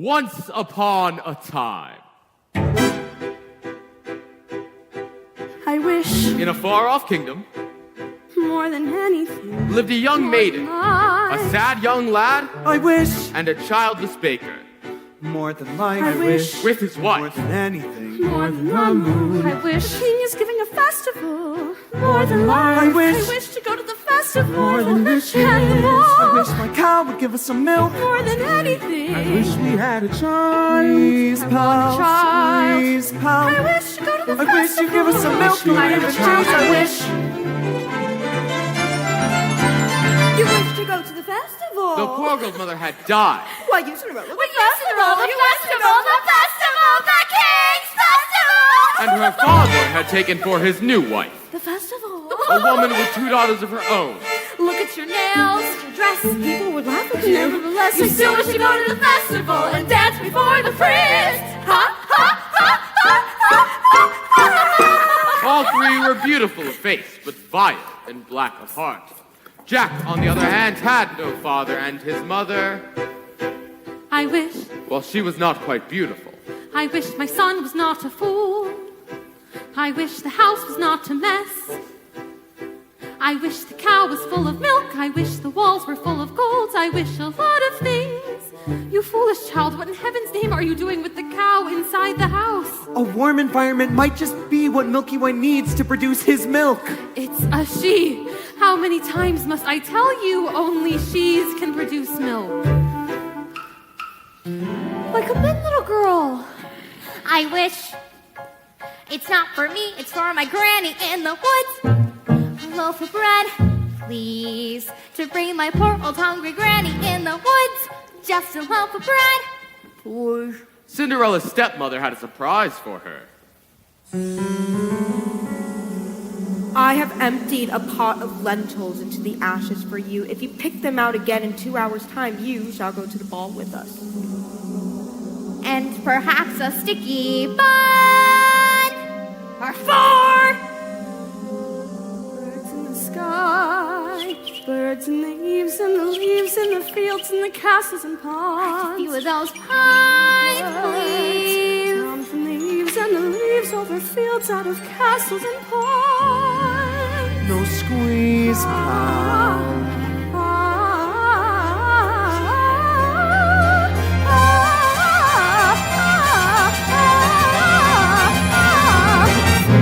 Once upon a time, I wish in a far-off kingdom, more than anything. lived a young maiden, a sad young lad, I wish and a childless baker. more than life. I wish With his more wife, than anything. more than the moon. I wish the king is giving a festival. More than life. I wish to go to the festival. more than wishes. And the ball. I wish my cow would give us some milk. More than anything. I wish we had a child. Please, want a pal. child. Please, pal. I wish to go to the I festival. wish you'd give us some milk. I have a child. I wish. You wish to go to the festival. the poor girl's mother had died, Why, you should remember. The festival, the King's Festival! and her father had taken for his new wife, The festival. a woman with 2 daughters of her own. Look at your nails, your dress. People would laugh at you. Nevertheless, I still wish to go to the festival and dance before the prince. Ha, ha, ha, ha, ha, ha. All 3 were beautiful of face, but vile and black of heart. Jack, on the other hand, had no father, and his mother, I wish well, she was not quite beautiful. my son was not a fool. I wish the house was not a mess. I wish the cow was full of milk. I wish the walls were full of gold. I wish a lot of things. You foolish child, what in heaven's name are you doing with the cow inside the house? A warm environment might just be what Milky Way needs to produce his milk. It's a she. How many times must I tell you only she's can produce milk? Like a good little girl. I wish it's not for me, it's for my granny in the woods. A loaf of bread, please, to bring my poor old hungry granny in the woods. Just a loaf of bread, please. Cinderella's stepmother had a surprise for her. I have emptied a pot of lentils into the ashes for you. If you pick them out again in 2 hours' time, you shall go to the ball with us. And perhaps a sticky bun or 4. Birds in the sky, birds in the leaves in the fields and the castles and ponds. Few of those pies, please. Down from the leaves over fields out of castles and ponds. No squeeze, pal.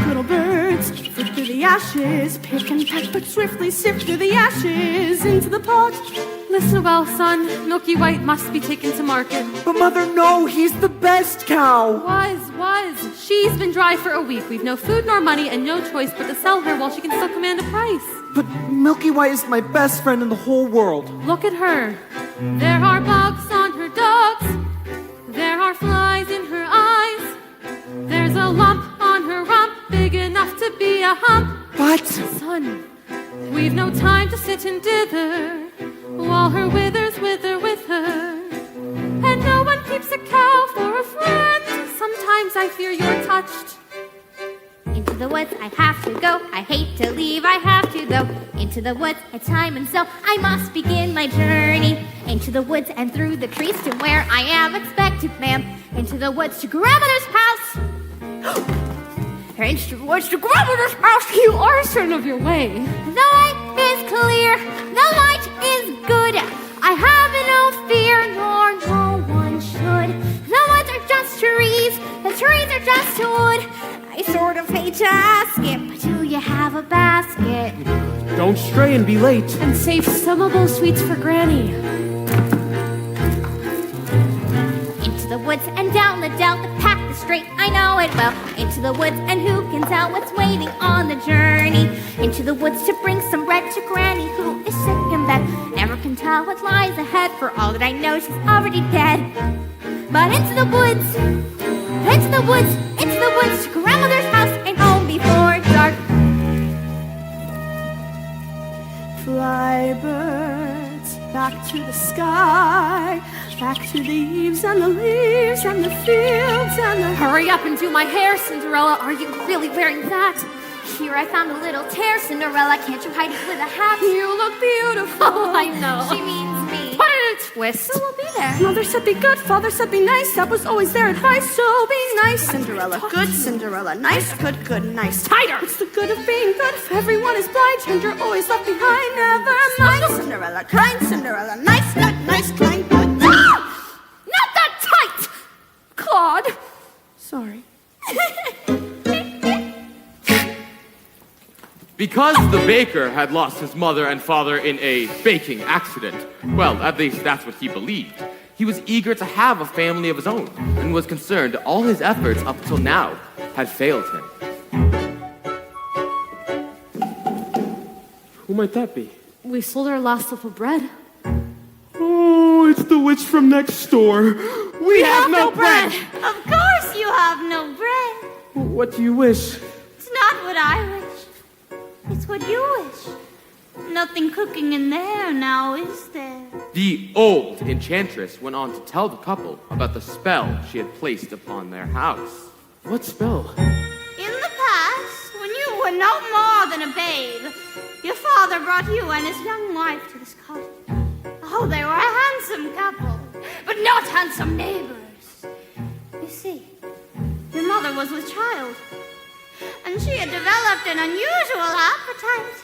Little birds, flit through the ashes, pick and peck, but swiftly sift through the ashes into the pot. Listen well, son. Milky White must be taken to market. But mother, no, he's the best cow. Was. She's been dry for a week. We've no food nor money and no choice but to sell her while she can still command a price. But Milky Way is my best friend in the whole world. Look at her. There are bugs on her dogs. There are flies in her eyes. There's a lump on her rump big enough to be a hump. What? Son, we've no time to sit and dither while her withers wither with her. And no one keeps a cow for a friend. Sometimes I fear you're touched. Into the woods I have to go. I hate to leave, I have to though. Into the woods it's time and so I must begin my journey. Into the woods and through the trees to where I am expected, ma'am. Into the woods to grandmother's house. Into the woods to grandmother's house. You are certain of your way. The light is clear, the light is good. I have no fear, nor no one should. The woods are just trees, the trees are just wood. I sort of hate to ask it, but do you have a basket? Don't stray and be late. And save some of those sweets for Granny. Into the woods and down the dell, the path is straight, I know it well. Into the woods and who can tell what's waiting on the journey. Into the woods to bring some bread to Granny who is sick in bed. Never can tell what lies ahead, for all that I know she's already dead. But into the woods to grandmother's house and home before dark. Fly, birds, back to the sky, back to the leaves and the fields and the... Hurry up and do my hair, Cinderella. Are you really wearing that? Here I found a little tear, Cinderella. Can't you hide it with a hat? You look beautiful. Oh, I know. She means me. Put it in a twist. twist. Who will be there? Mother said be good, father said be nice. That was always their advice, so be nice. Cinderella, good Cinderella, nice, good, good, nice. Tighter! What's the good of being good if everyone is blind and you're always left behind? Never mind. Cinderella, kind Cinderella, nice, good, nice, kind, good. Ah! Not that tight! Claude! Sorry. Because the baker had lost his mother and father in a baking accident, well, at least that's what he believed, he was eager to have a family of his own and was concerned all his efforts up till now had failed him. Who might that be? We sold our last loaf of bread. Oh, it's the witch from next door. We have no bread. Of course you have no bread. What do you wish? It's not what I wish. It's what you wish. Nothing cooking in there now, is there? The old enchantress went on to tell the couple about the spell she had placed upon their house. What spell? In the past, when you were no more than a babe, your father brought you and his young wife to this cottage. Oh, they were a handsome couple, but not handsome neighbors. You see, your mother was with child, and she had developed an unusual appetite.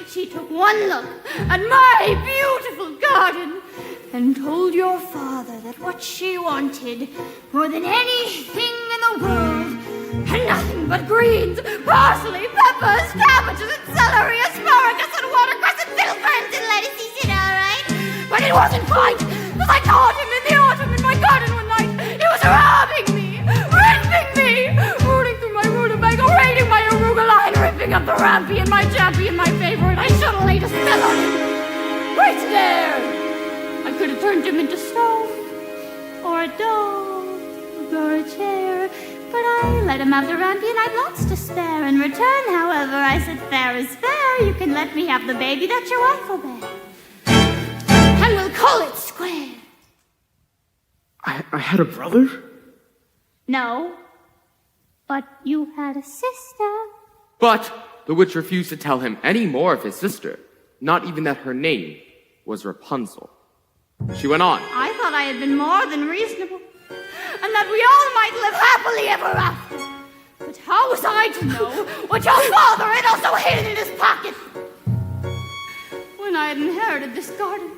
She took one look at my beautiful garden and told your father that what she wanted more than anything in the world had nothing but greens, parsley, peppers, cabbages, and celery, asparagus, and watercress, and little ferns and lettuce. He said, all right. But it wasn't quite, because I caught him in the autumn in my garden one night. He was robbing me, raping me, rooting through my rutabaga, raiding my arugula, and ripping up the rampy and my jampy and my favorite. I should have laid a spell on him. Right there. I could have turned him into stone, or a dog, or a chair. But I let him have the rampy, and I'd lots to spare. In return, however, I said, fair is fair. You can let me have the baby that your wife will bear. And we'll call it square. I had a brother? No, but you had a sister. But the witch refused to tell him any more of his sister, not even that her name was Rapunzel. She went on. I thought I had been more than reasonable, and that we all might live happily ever after. But how was I to know what your father had also hidden in his pocket? When I had inherited this garden,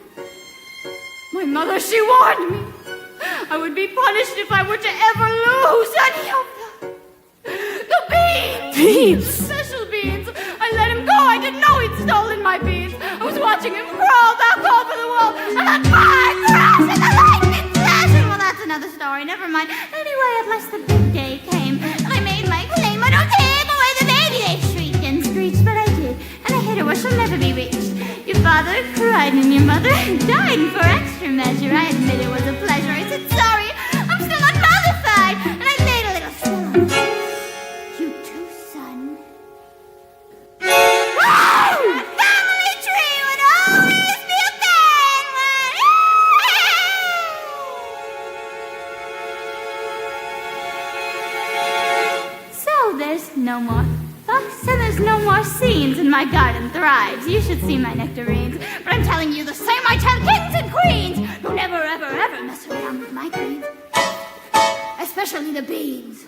my mother, she warned me I would be punished if I were to ever lose any of them. The beans! Beans! Special beans! I let him go. I didn't know he'd stolen my beans. I was watching him crawl back over the wall, and that fire crash and the lightning flash. And well, that's another story. Never mind. Anyway, at last the big day came, and I made my claim. I don't take away the baby. They shrieked and screeched, but I did, and I hid her where she'll never be reached. Your father cried, and your mother died. And for extra measure, I admit it was a pleasure. I said, sorry, I'm still unmollified, and I laid a little spell on you. You too, son. The family tree would always be a fan one. So there's no more fuss, and there's no more scenes, and my garden thrives. You should see my nectarines. But I'm telling you the same I tell kings and queens who never, ever, ever mess around with my greens. Especially the beans.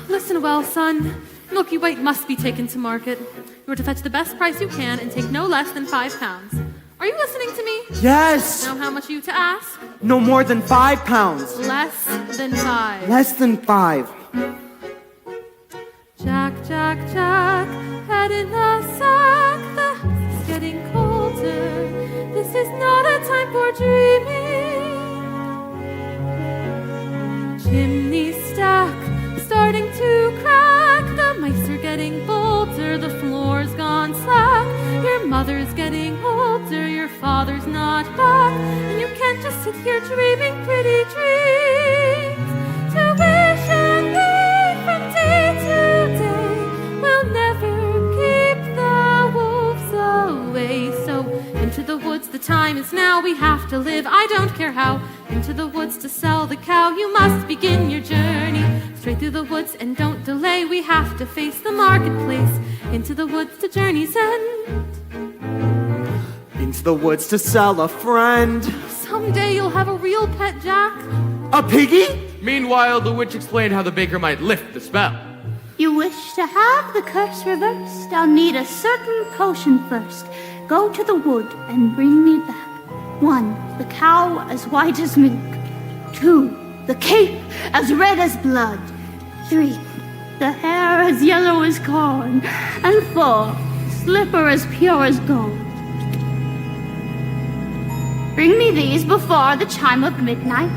Listen well, son. Milky White must be taken to market. You are to fetch the best price you can and take no less than 5 pounds. Are you listening to me? Yes! Now how much are you to ask? No more than 5 pounds. Less than 5. Less than 5. Jack, Jack, Jack, head in the sack. The house is getting colder. This is not a time for dreaming. Chimney stack starting to crack. The mice are getting bolder. The floor's gone slack. Your mother's getting older. Your father's not back. And you can't just sit here dreaming pretty dreams. To wish and wait from day to day will never keep the wolves away. So into the woods, the time is now. We have to live, I don't care how. Into the woods to sell the cow. You must begin your journey. Straight through the woods and don't delay. We have to face the marketplace. Into the woods to journey's end. Into the woods to sell a friend. Someday you'll have a real pet, Jack. A piggy? Meanwhile, the witch explained how the baker might lift the spell. You wish to have the curse reversed? I'll need a certain potion first. Go to the wood and bring me back. 1, the cow as white as milk. 2, the cape as red as blood. 3, the hair as yellow as corn. And 4, slipper as pure as gold. Bring me these before the chime of midnight.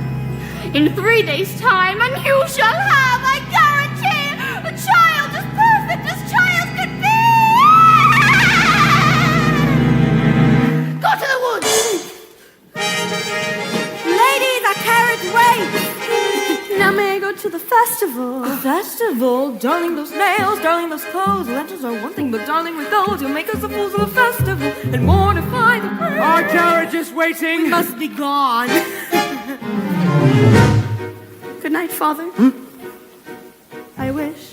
In 3 days' time, and you shall have, I guarantee, a child as perfect as child could be! Go to the woods! Ladies, our carriage waits. Now may I go to the festival? The festival? Darling, those nails, darling, those clothes. Legends are one thing, but darling, with those, you'll make us the fools of the festival and mortify the praise. Our carriage is waiting. We must be gone. Good night, Father. I wish.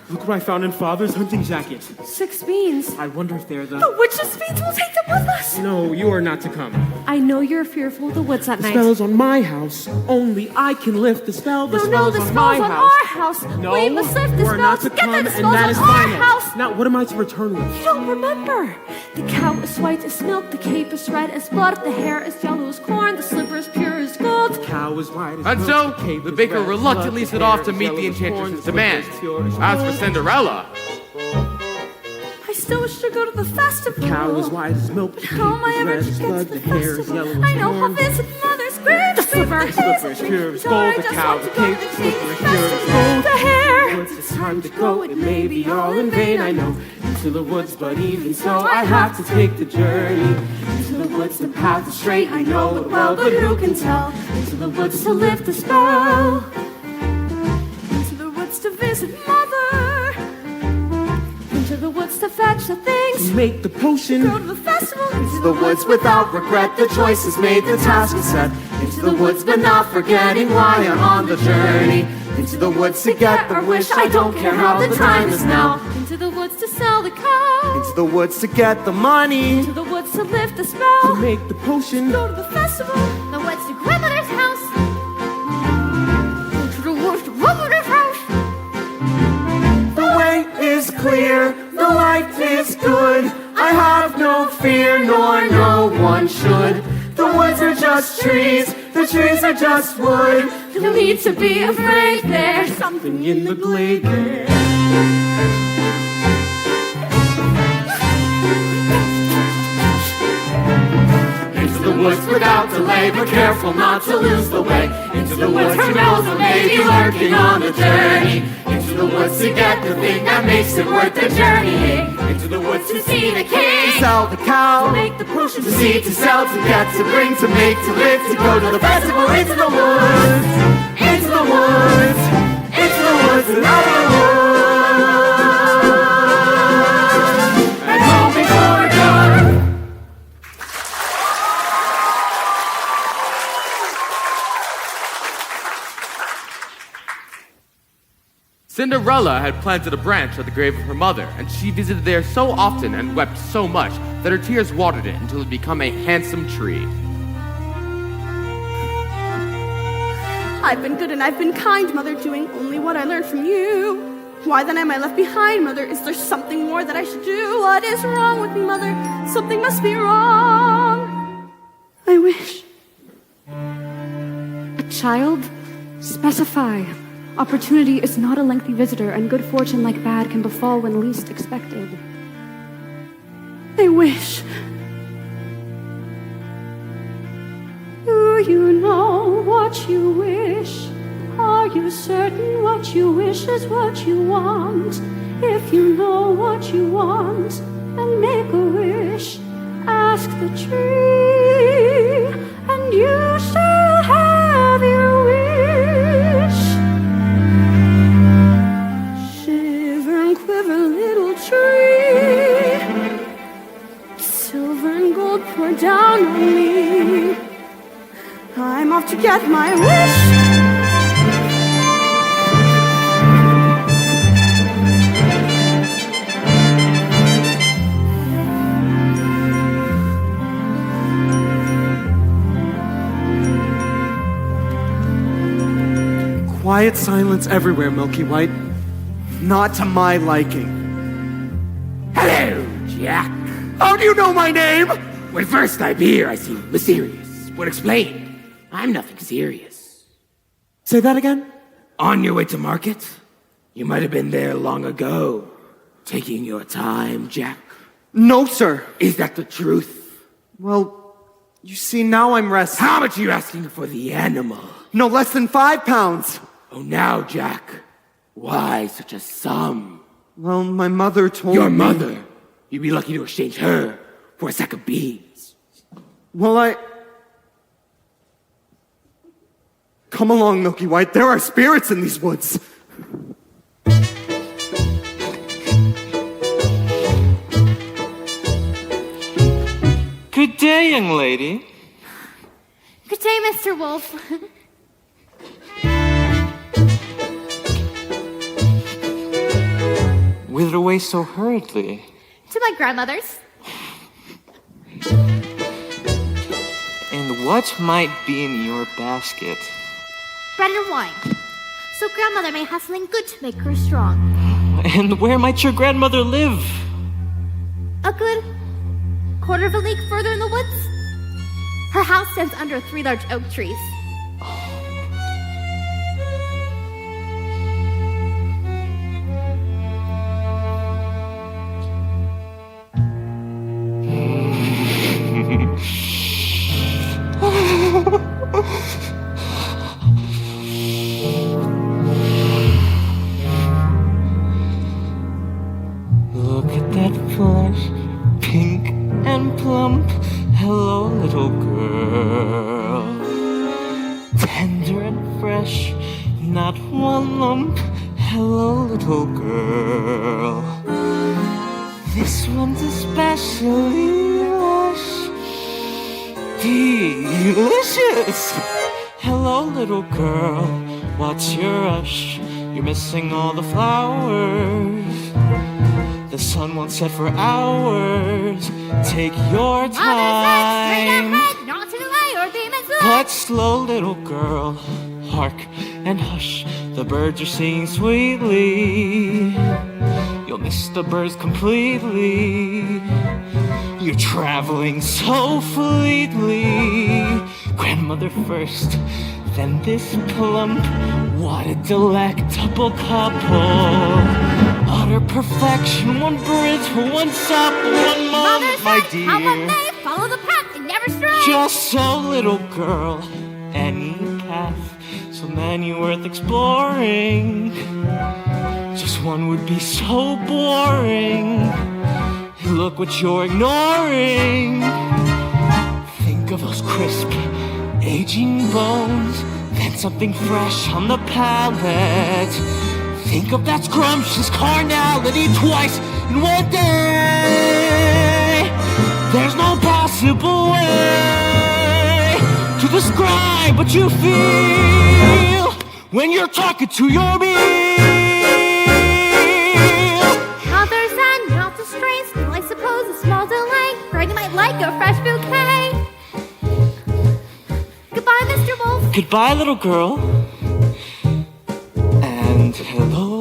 Look what I found in Father's hunting jacket. 6 beans. I wonder if they're The the... witch's beans will take them with us. No, you are not to come. I know you're fearful of the woods at The night. spell is on my house. Only I can lift the spell. The spell the is on spell's my on house. our house. No, We must lift the you are spell not to together. come, The and spell's that on is our final. house. Now, what am I to return with? You don't remember. The cow is white as milk. The cape is red as blood. The hair is yellow as corn. The slipper is pure as gold. Cow is white as And milk, so, cape the is baker red as reluctantly blood, set the off hair to is meet yellow the as corn, enchantress's the demand. slipper is pure as As for gold. Cinderella, I still wish to go to the festival. Cow is white as milk, the How am I cape is ever red to as get blood, to the the hair is festival? yellow I as know how corn. visit mother's grave. The slipper is pure as gold, the cow, the cape, the slipper is pure as gold. The hair. Woods, it's time to go, it may be all in vain, I know. Into the woods, but even so, I have to take the journey. Into the woods, the path is straight, I know it well, but who can tell? Into the woods to lift the spell. Into the woods to visit mother. Into the woods to fetch the things. Make the potion. Go to the festival. Into the woods without regret, the choice is made, the task is set. Into the woods, but not forgetting why I'm on the journey. Into the woods to get the wish, I don't care how the time is now. Into the woods to sell the cow. Into the woods to get the money. Into the woods to lift the To spell. make the potion. Go to the festival. The woods to grandmother's house. To the woods to grandmother's house. The way is clear, the light is good. I have no fear, nor no one should. The woods are just trees, the trees are just wood. No need to be afraid. There's something In the glade there. into the woods without delay, but careful not to lose the way. Into the woods, who knows what may be lurking on the journey. Into the woods to get the thing that makes it worth the journey. Into the woods to see the king. To sell the cow, make the potion to see, to sell, to get, to bring, to make, to live, to go to the festival. Into the woods, into the woods, into the woods and out of the woods. And home before dark. Cinderella had planted a branch at the grave of her mother, and she visited there so often and wept so much that her tears watered it until it had become a handsome tree. I've been good and I've been kind, Mother, doing only what I learned from you. Why then am I left behind, Mother? Is there something more that I should do? What is wrong with me, Mother? Something must be wrong. I wish. A child? Specify. Opportunity is not a lengthy visitor, and good fortune like bad can befall when least expected. I wish. Do you know what you wish? Are you certain what you wish is what you want? If you know what you want, and make a wish, ask the tree, and you shall have your wish. Shiver and quiver, little tree. Silver and gold pour down on me. I'm off to get my wish. quiet silence everywhere, Milky White. Not to my liking. Hello, Jack. How do you know my name? When first I appear, I seem mysterious. But explain, I'm nothing serious. Say that again? On your way to market? You might have been there long ago. Taking your time, Jack. No, sir. Is that the truth? Well, you see, now I'm resting. How much are you asking for the animal? No less than 5 pounds. Oh, now, Jack. Why such a sum? Well, my mother told Your me... mother? You'd be lucky to exchange her for a sack of beans. Well, Come along, Milky White. There are spirits in these woods. Good day, young lady. Good day, Mr. Wolf. Whither away so hurriedly? To my grandmother's. And what might be in your basket? Bread and wine. So grandmother may have something good to make her strong. And where might your grandmother live? A good quarter of a league further in the woods. Her house stands under 3 large oak trees. Look at that flesh, pink and plump. Hello, little girl. Tender and fresh, not one lump. Hello, little girl. This one's especially lush. Delicious! Hello, little girl. What's your rush? You're missing all the flowers. The sun won't set for hours. Take your Straight time. ahead, not to the right or demons left. But slow, little girl, hark and hush. The birds are singing sweetly. You'll miss the birds completely. You're traveling so fleetly. Grandmother first, then this plump. What a delectable couple. Utter perfection, one bridge, one sop, one moment, my dear. How one may follow the path and never stray. Just so, little girl, any path, so many worth exploring. Just one would be so boring. Look what you're ignoring. Think of those crisp, aging bones, then something fresh on the palate. Think of that scrumptious carnality twice in one day. There's no possible way to describe what you feel when you're talking to your meal. Others and not the strains, still I suppose a small delay. Granny might like a fresh bouquet. Goodbye, Mr. Wolf. Goodbye, little girl. And hello.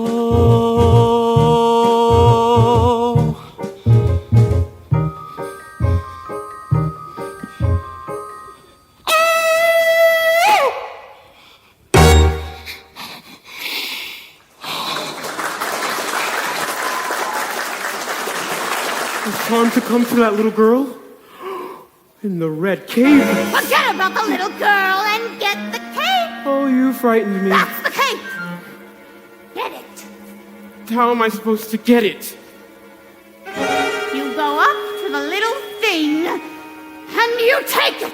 It's time to come to that little girl in the red cave. Forget about the little girl and get the cape. Oh, you frightened me. That's the cape. Get it. How am I supposed to get it? You go up to the little thing and you take it.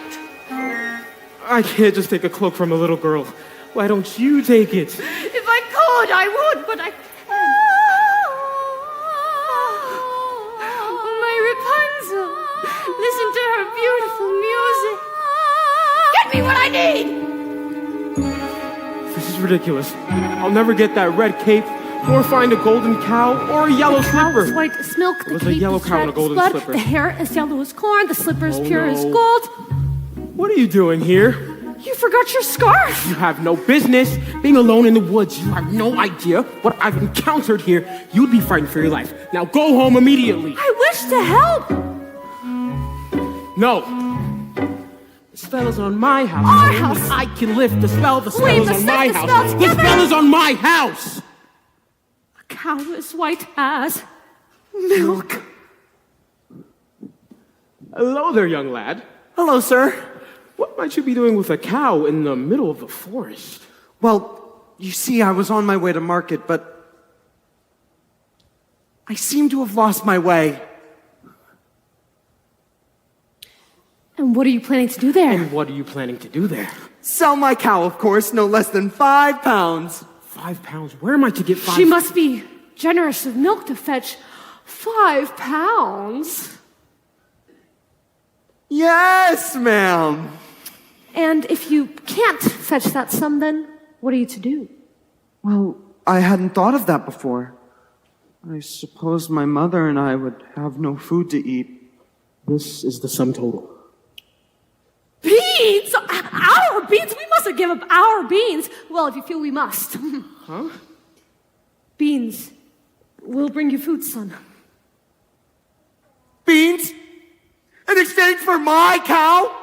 I can't just take a cloak from a little girl. Why don't you take it? If I could, I would, but I can't. My Rapunzel, listen to her beautiful music. Get me what I need. This is ridiculous. I'll never get that red cape, or find a golden cow, or a yellow Cow is slipper. white as milk, the was a cape yellow is cow and red a golden as blood, slipper. the hair is yellow as corn, the slipper is Oh, pure as no. gold. What are you doing here? You forgot your scarf! You have no business being alone in the woods. You have no idea what I've encountered here. You'd be frightened for your life. Now go home immediately. I wish to help! No. The spell is on my house. Our house. I can lift the spell. The spell We is must on my lift the house. spell The together. spell is on my house. A cow is white as milk. Hello there, young lad. Hello, sir. What might you be doing with a cow in the middle of the forest? Well, you see, I was on my way to market, but I seem to have lost my way. And what are you planning to do there? And what are you planning to do there? Sell my cow, of course, no less than 5 pounds. 5 pounds? Where am I to get 5? She must be generous of milk to fetch 5 pounds. Yes, ma'am. And if you can't fetch that sum, then what are you to do? Well, I hadn't thought of that before. I suppose my mother and I would have no food to eat. This is the sum total. Beans! Our beans? We mustn't give up our beans. Well, if you feel we must. Huh? Beans. We'll bring you food, son. Beans? In exchange for my cow?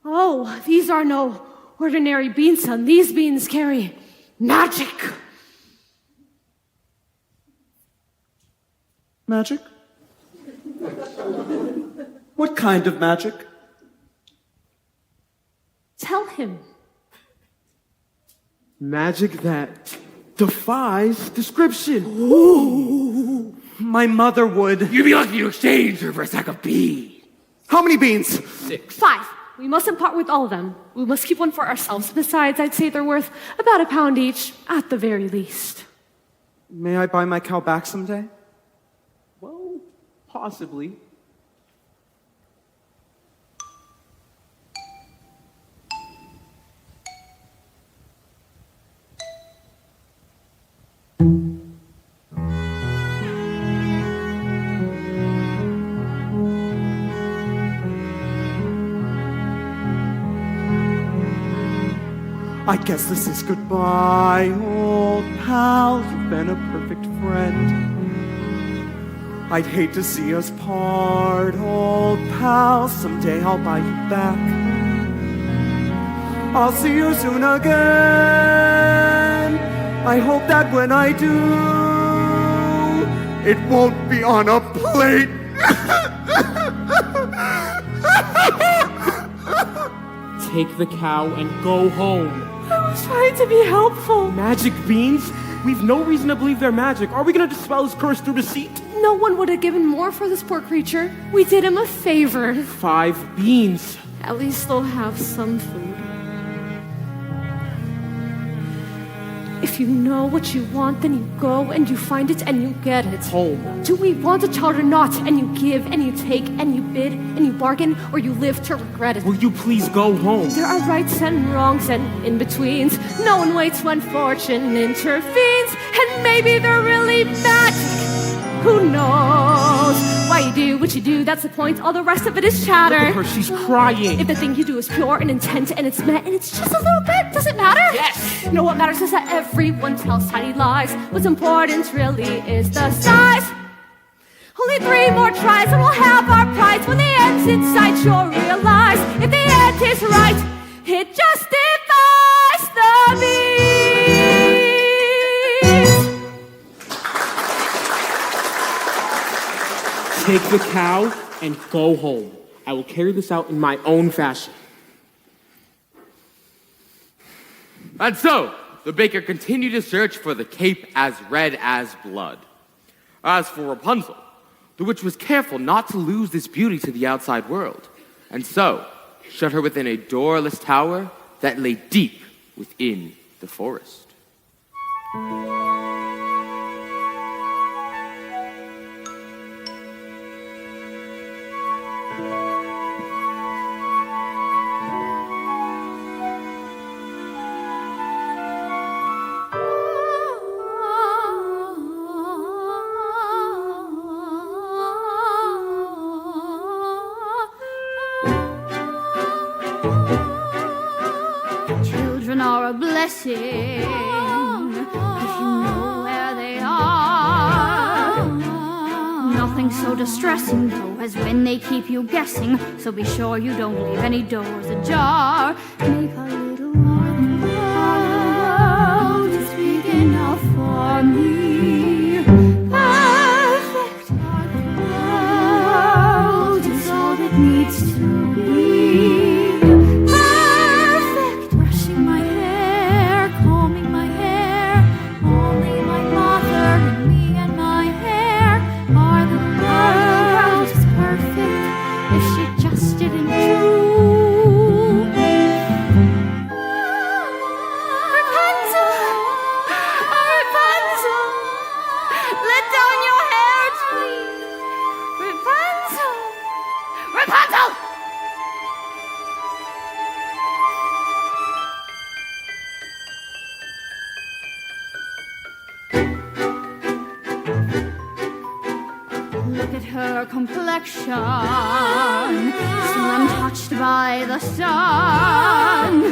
Oh, these are no ordinary beans, son. These beans carry magic. Magic? What kind of magic? Tell him. Magic that defies description. Ooh, my mother would. You'd be lucky to exchange her for a sack of beans. How many beans? 6. 5. We mustn't part with all of them. We must keep one for ourselves. Besides, I'd say they're worth about £1 each, at the very least. May I buy my cow back someday? Well, possibly. I guess this is goodbye, old pal. You've been a perfect friend. I'd hate to see us part, old pal. Someday I'll buy you back. I'll see you soon again. I hope that when I do, it won't be on a plate. Take the cow and go home. I was trying to be helpful. Magic beans? We've no reason to believe they're magic. Are we going to dispel his curse through deceit? No one would have given more for this poor creature. We did him a favor. 5 beans. At least they'll have some food. If you know what you want, then you go and you find it and you get it. Home. Do we want a child or not? And you give and you take and you bid and you bargain, or you live to regret it. Will you please go home? There are rights and wrongs and in-betweens. No one waits when fortune intervenes. And maybe they're really magic. Who knows? Why you do what you do, that's the point. All the rest of it is chatter. Look at her, she's crying. If the thing you do is pure and intent and it's met and it's just a little bit, does it matter? Yes! You know what matters is that everyone tells tiny lies. What's important really is the size. Only 3 more tries and we'll have our prize. When the end's in sight, you'll realize if the end is right, it justifies the means. Take the cow and go home. I will carry this out in my own fashion. And so, the baker continued to search for the cape as red as blood. As for Rapunzel, the witch was careful not to lose this beauty to the outside world, and so shut her within a doorless tower that lay deep within the forest. blessing. If you know where they are. Nothing so distressing, though, as when they keep you guessing. So be sure you don't leave any doors ajar. Make a little more world is big enough for me. Perfect world is all it needs to be. Perfect. Brushing my hair, combing my hair. Only my mother and me and my hair are the world is perfect if she just didn't do. Rapunzel! Rapunzel! Let down your hair, please! Rapunzel! Rapunzel! Look at her complexion, still untouched by the sun.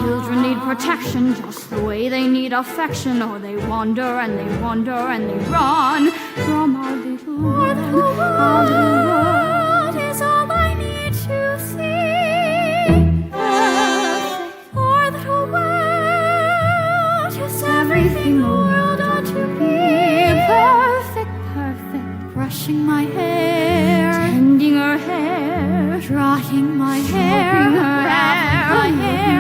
Children need protection just the way they need affection, or they wander and they wander and they run from our little world. Our little world is all I need to see. Perfect. Our little world is everything the world ought to be. Perfect, perfect. Brushing my hair, tending her hair, drying my hair, my hair,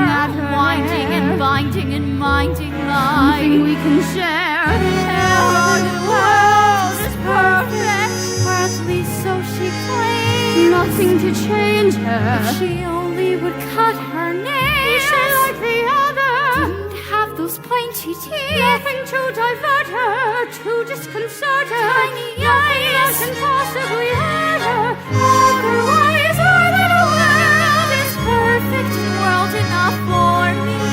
winding and binding and minding life. Something we can share. Our little world is perfect, or at least so she claims. Nothing to change her. If she only would cut her nails, like the other. Didn't have those pointy teeth. Nothing to divert her, to disconcert her. Tiny eyes can possibly hurt her. Otherwise, our little world is perfect, world enough for me.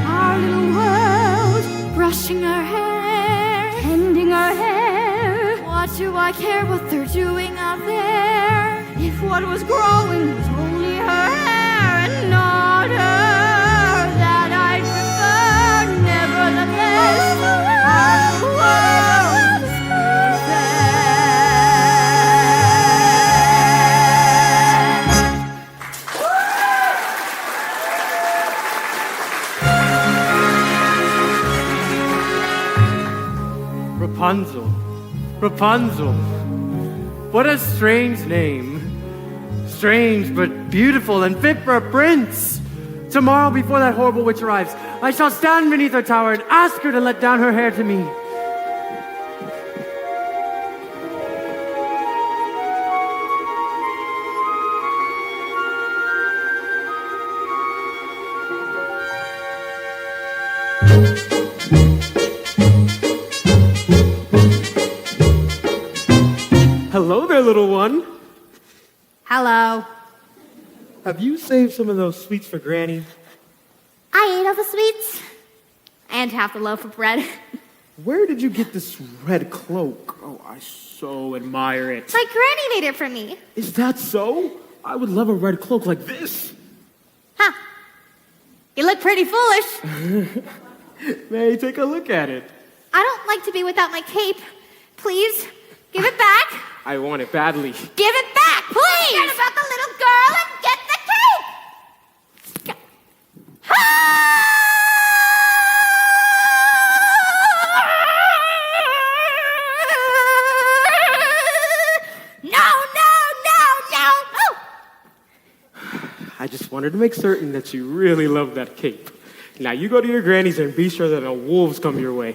Our little world, brushing her hair, tending her hair. What do I care what they're doing out there? If what was growing was only her hair and not her, that I'd prefer. Nevertheless, our world is perfect. Rapunzel. Rapunzel. What a strange name. Strange but beautiful and fit for a prince. Tomorrow, before that horrible witch arrives, I shall stand beneath her tower and ask her to let down her hair to me. Hello there, little one. Hello. Have you saved some of those sweets for Granny? I ate all the sweets and half the loaf of bread. Where did you get this red cloak? Oh, I so admire it. My granny made it for me. Is that so? I would love a red cloak like this. Huh. You look pretty foolish. May I take a look at it? I don't like to be without my cape. Please, give it back. I want it badly. Give it back, please! Forget about the little girl and get the cape! No! Oh! I just wanted to make certain that you really love that cape. Now you go to your granny's and be sure that no wolves come your way.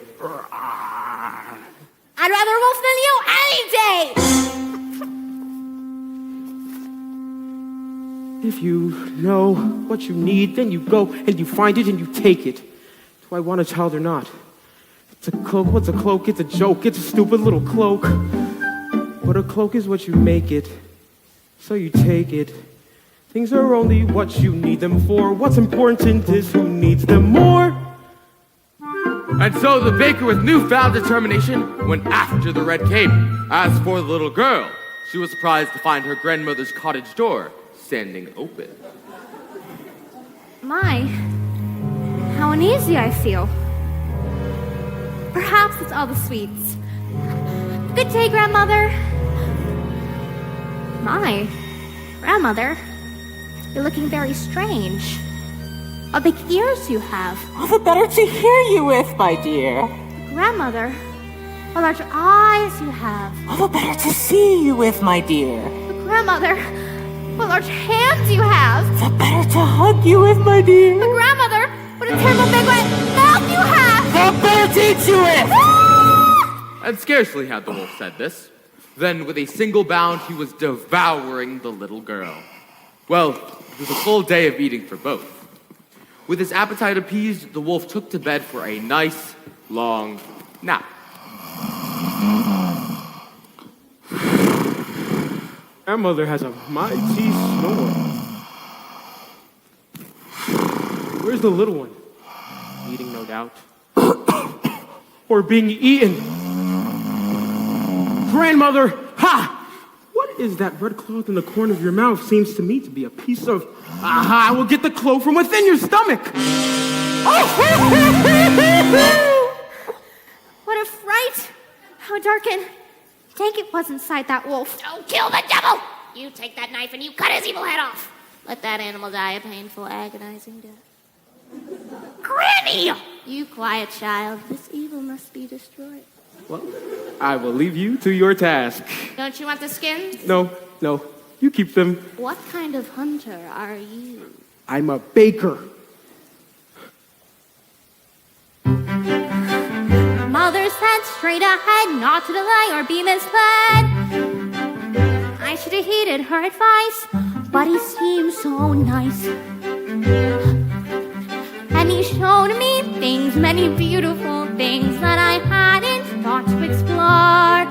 I'd rather wolf than you any day! If you know what you need, then you go and you find it and you take it. Do I want a child or not? It's a cloak. What's a cloak? It's a joke. It's a stupid little cloak. But a cloak is what you make it. So you take it. Things are only what you need them for. What's important is who needs them more. And so the baker, with newfound determination, went after the red cape. As for the little girl, she was surprised to find her grandmother's cottage door standing open. My, uneasy I feel. Perhaps it's all the sweets. Good day, Grandmother. My, Grandmother, you're looking very strange. What big ears you have. All the better to hear you with, my dear. Grandmother, what large eyes you have. All the better to see you with, my dear. Grandmother, what large hands you have. The better to hug you with, my dear. Grandmother, what a terrible big wet mouth you have. The better to eat you with. And scarcely had the wolf said this, then with a single bound he was devouring the little girl. Well, it was a full day of eating for both. With his appetite appeased, the wolf took to bed for a nice, long nap. Grandmother has a mighty snore. Where's the little one? Eating, no doubt. Or being eaten. Grandmother! Ha! What is that red cloth in the corner of your mouth? Seems to me to be a piece of... Aha! I will get the cloth from within your stomach! What a fright! How dark and dank it was inside that wolf. Don't kill the devil! You take that knife and you cut his evil head off. Let that animal die a painful, agonizing death. Granny! You quiet, child. This evil must be destroyed. Well, I will leave you to your task. Don't you want the skins? No, you keep them. What kind of hunter are you? I'm a baker. Mother said straight ahead, not to delay or be misled. I should have heeded her advice, but he seemed so nice. And he showed me things, many beautiful things that I hadn't thought to explore.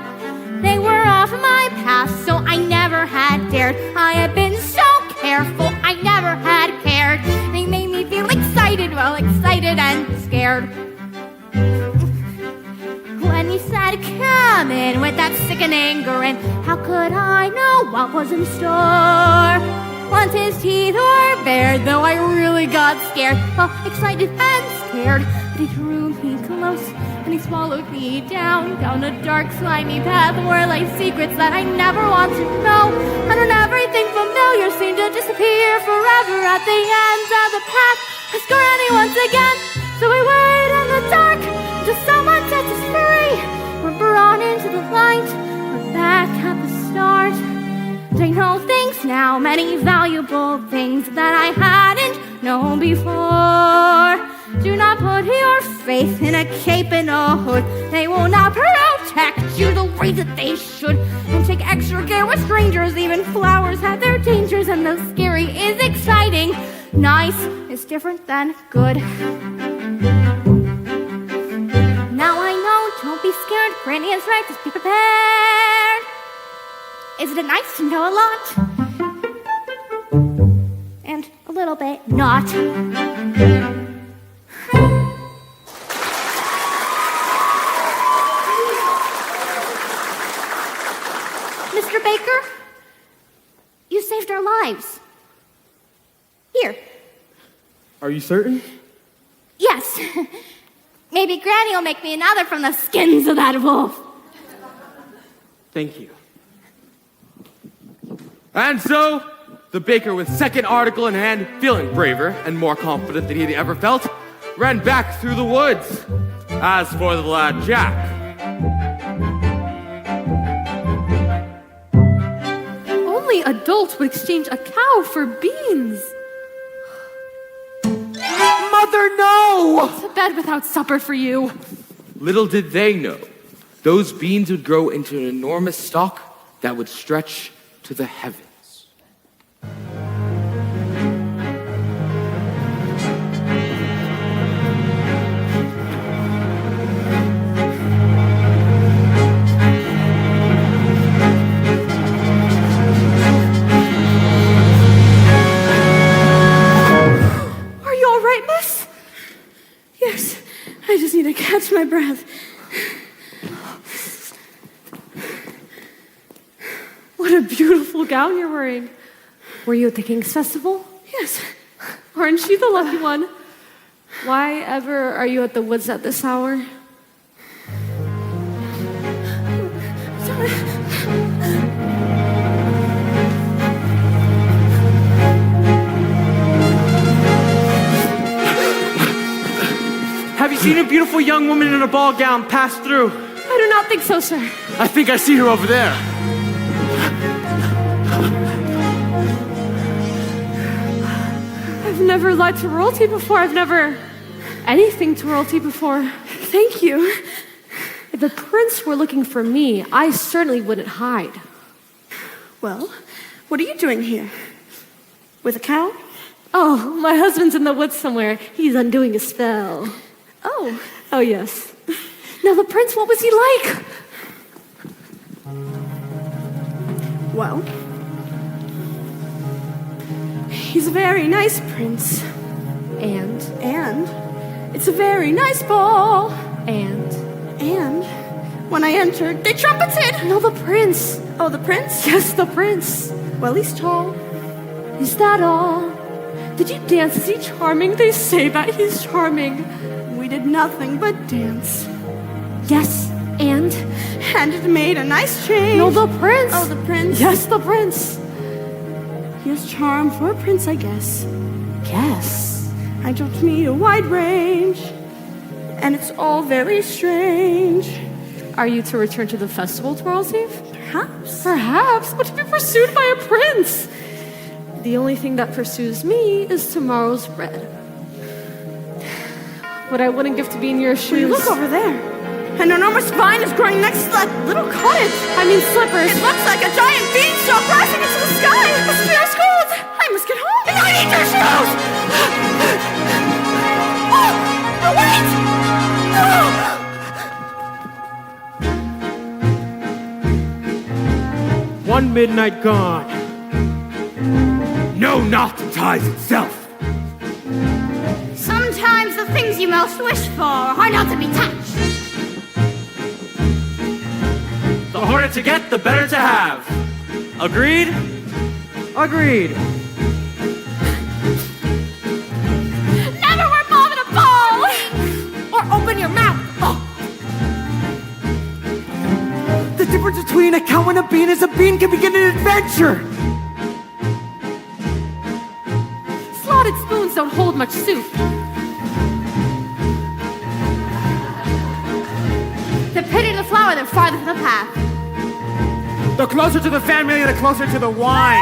They were off my past, so I never had dared. I had been so careful, I never had cared. They made me feel excited, well, excited and scared. When he said, come in with that sickening grin, how could I know what was in store? Once his teeth were bared, though I really got scared, well, excited and scared. But he drew me close, and he swallowed me down a dark, slimy path where lay secrets that I never want to know. And when everything familiar seemed to disappear forever at the end of the path, I scurried once again. So we wait in the dark until someone sets us free. We're brought into the light, we're back at the start. I know things now, many valuable things that I hadn't known before. Do not put your faith in a cape and a hood. They will not protect you the way that they should. And take extra care with strangers, even flowers have their dangers. And though scary is exciting, nice is different than good. Now I know, don't be scared, Granny is right, just be prepared. Isn't it nice to know a lot? And a little bit not. Mr. Baker, you saved our lives. Here. Are you certain? Yes. Maybe Granny will make me another from the skins of that wolf. Thank you. And so, the baker, with second article in hand, feeling braver and more confident than he had ever felt, ran back through the woods. As for the lad Jack, Only adults would exchange a cow for beans. Mother, no! To bed without supper for you. Little did they know, those beans would grow into an enormous stalk that would stretch to the heavens. Are you all right, miss? Yes, I just need to catch my breath. What a beautiful gown you're wearing. Were you at the King's Festival? Yes. Aren't you the lucky one? Why ever are you at the woods at this hour? Have you seen a beautiful young woman in a ball gown pass through? I do not think so, sir. I think I see her over there. I've never lied to royalty before. I've never anything to royalty before. Thank you. If the prince were looking for me, I certainly wouldn't hide. Well, what are you doing here? With a cow? Oh, my husband's in the woods somewhere. He's undoing a spell. Oh. Oh, yes. Now, the prince, what was he like? Well, he's a very nice prince. And It's a very nice ball. And when I entered, they trumpeted. no, the prince. Oh, the prince? Yes, the prince. Well, he's tall. Is that all? Did you dance? Is he charming? They say that he's charming. We did nothing but dance. Yes, and it made a nice change. no, the prince. Oh, the prince? Yes, the prince. He has charm for a prince, I guess. Yes. I don't need a wide range. And it's all very strange. Are you to return to the festival to royalty? Perhaps. Perhaps, but to be pursued by a prince. The only thing that pursues me is tomorrow's bread. What I wouldn't give to be in your shoes. Will you look over there? An enormous vine is growing next to that little cottage. I mean slippers. It looks like a giant beanstalk rising into the sky. Must be our schools. I must get home. And I need your shoes. Oh, no, wait. Oh. One midnight gone. No knot ties itself. Sometimes the things you most wish for are not to be touched. The harder to get, the better to have. Agreed? Agreed. Never wear mom in a ball! Or open your mouth! The difference between a cow and a bean is a bean can begin an adventure. Slotted spoons don't hold much soup. The prettier the flower, the farther from the path. The closer to the family, the closer to the wine.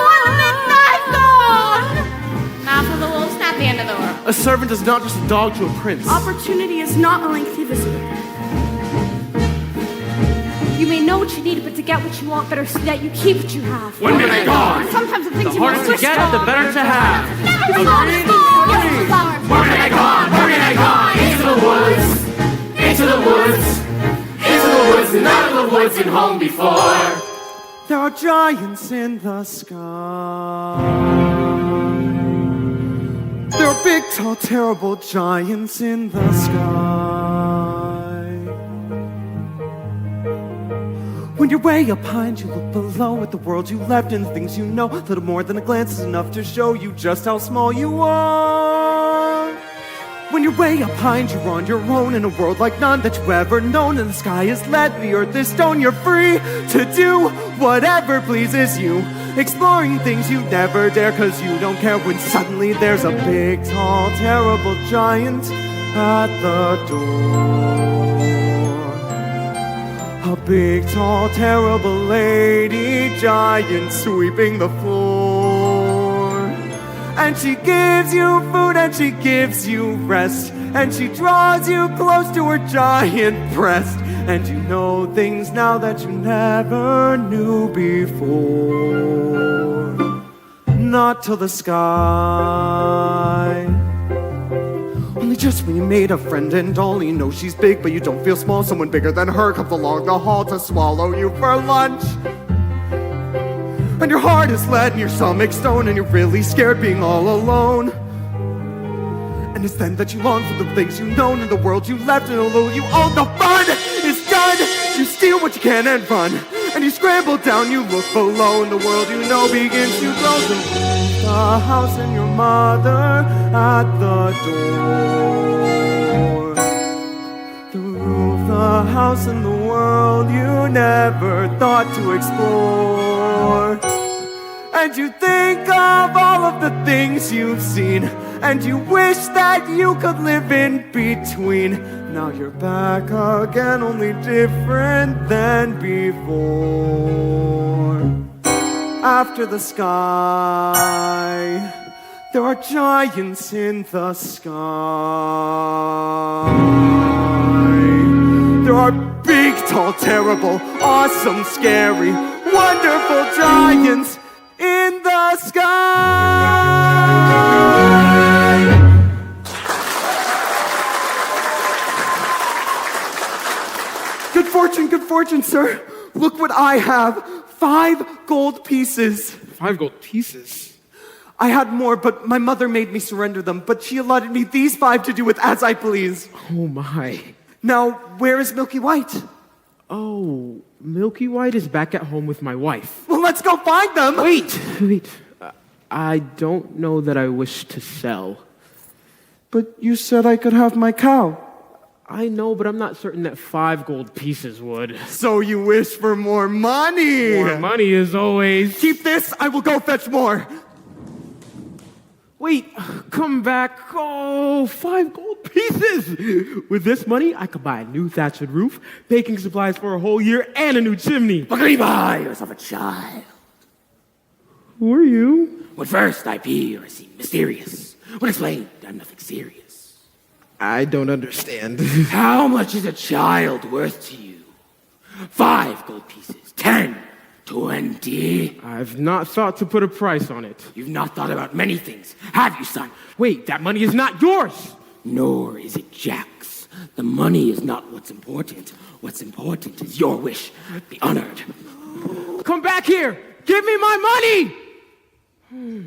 One midnight gone! Mouth of the wolf's not the end of the world. A servant is not just a dog to a prince. Opportunity is not a lengthy visitor. You may know what you need, but to get what you want, better see that you keep what you have. One minute gone. Sometimes the things The you harder most to wish get, for the better to have. never wear mom in a ball! One minute gone. One minute gone. Into the woods. Into the woods. Into the woods and out of the woods and home before. There are giants in the sky. There are big, tall, terrible giants in the sky. When you're way up high and you look below at the world you left and the things you know, little more than a glance is enough to show you just how small you are. When you're way up high and you're on your own in a world like none that you've ever known, and the sky is lead, the earth is stone, you're free to do whatever pleases you, exploring things you never dare, cause you don't care when suddenly there's a big, tall, terrible giant at the door. A big, tall, terrible lady giant sweeping the floor. And she gives you food and she gives you rest, and she draws you close to her giant breast, and you know things now that you never knew before. Not till the sky. Only just when you made a friend and all you know she's big, but you don't feel small. Someone bigger than her comes along the hall to swallow you for lunch. And your heart is lead and your stomach stone, and you're really scared being all alone. And it's then that you long for the things you know and the world you left, and although you own the fun is done, you steal what you can and run. And you scramble down, you look below, and the world you know begins to grow. leave the house and your mother at the door. The roof, the house, and the world you never thought to explore. And you think of all of the things you've seen, and you wish that you could live in between. Now you're back again, only different than before. After the sky, there are giants in the sky. There are big, tall, terrible, awesome, scary, wonderful giants in the sky. Good fortune, sir. Look what I have. 5 gold pieces. 5 gold pieces? I had more, but my mother made me surrender them. But she allotted me these 5 to do with as I please. Oh my. Now, where is Milky White? Oh, Milky White is back at home with my wife. Well, let's go find them. Wait. I don't know that I wish to sell. But you said I could have my cow. I know, but I'm not certain that 5 gold pieces would. So you wish for more money. More money is always... Keep this, I will go fetch more. Wait, come back. Oh, 5 gold pieces. With this money, I could buy a new thatched roof, baking supplies for a whole year, and a new chimney. What can you buy yourself a child? Who are you? When first I appear, I seem mysterious. When explained, I'm nothing serious. I don't understand. How much is a child worth to you? 5 gold pieces, 10, 20. I've not thought to put a price on it. You've not thought about many things, have you, son? Wait, that money is not yours! Nor is it Jack's. The money is not what's important. What's important is your wish. Be honored. Come back here! Give me my money!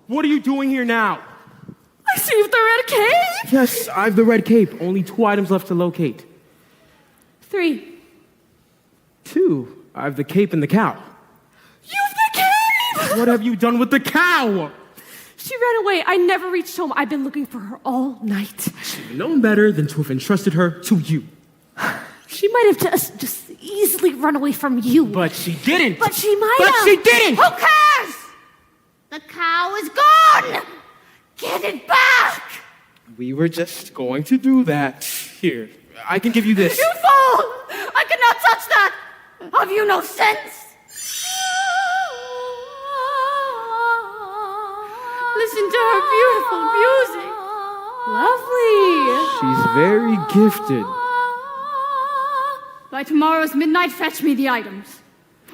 What are you doing here now? I see the red cape. Yes, I have the red cape. Only 2 items left to locate. 3. 2. I have the cape and the cow. You've the cape! What have you done with the cow? She ran away. I never reached home. I've been looking for her all night. Should have known better than to have entrusted her to you. She might have just easily run away from you. But she didn't. But she might But have. she didn't! Who cares? The cow is gone! Get it back! We were just going to do that. Here, I can give you this. You fool! I cannot touch that! Have you no sense? Listen to her beautiful music. Lovely. She's very gifted. By tomorrow's midnight, fetch me the items.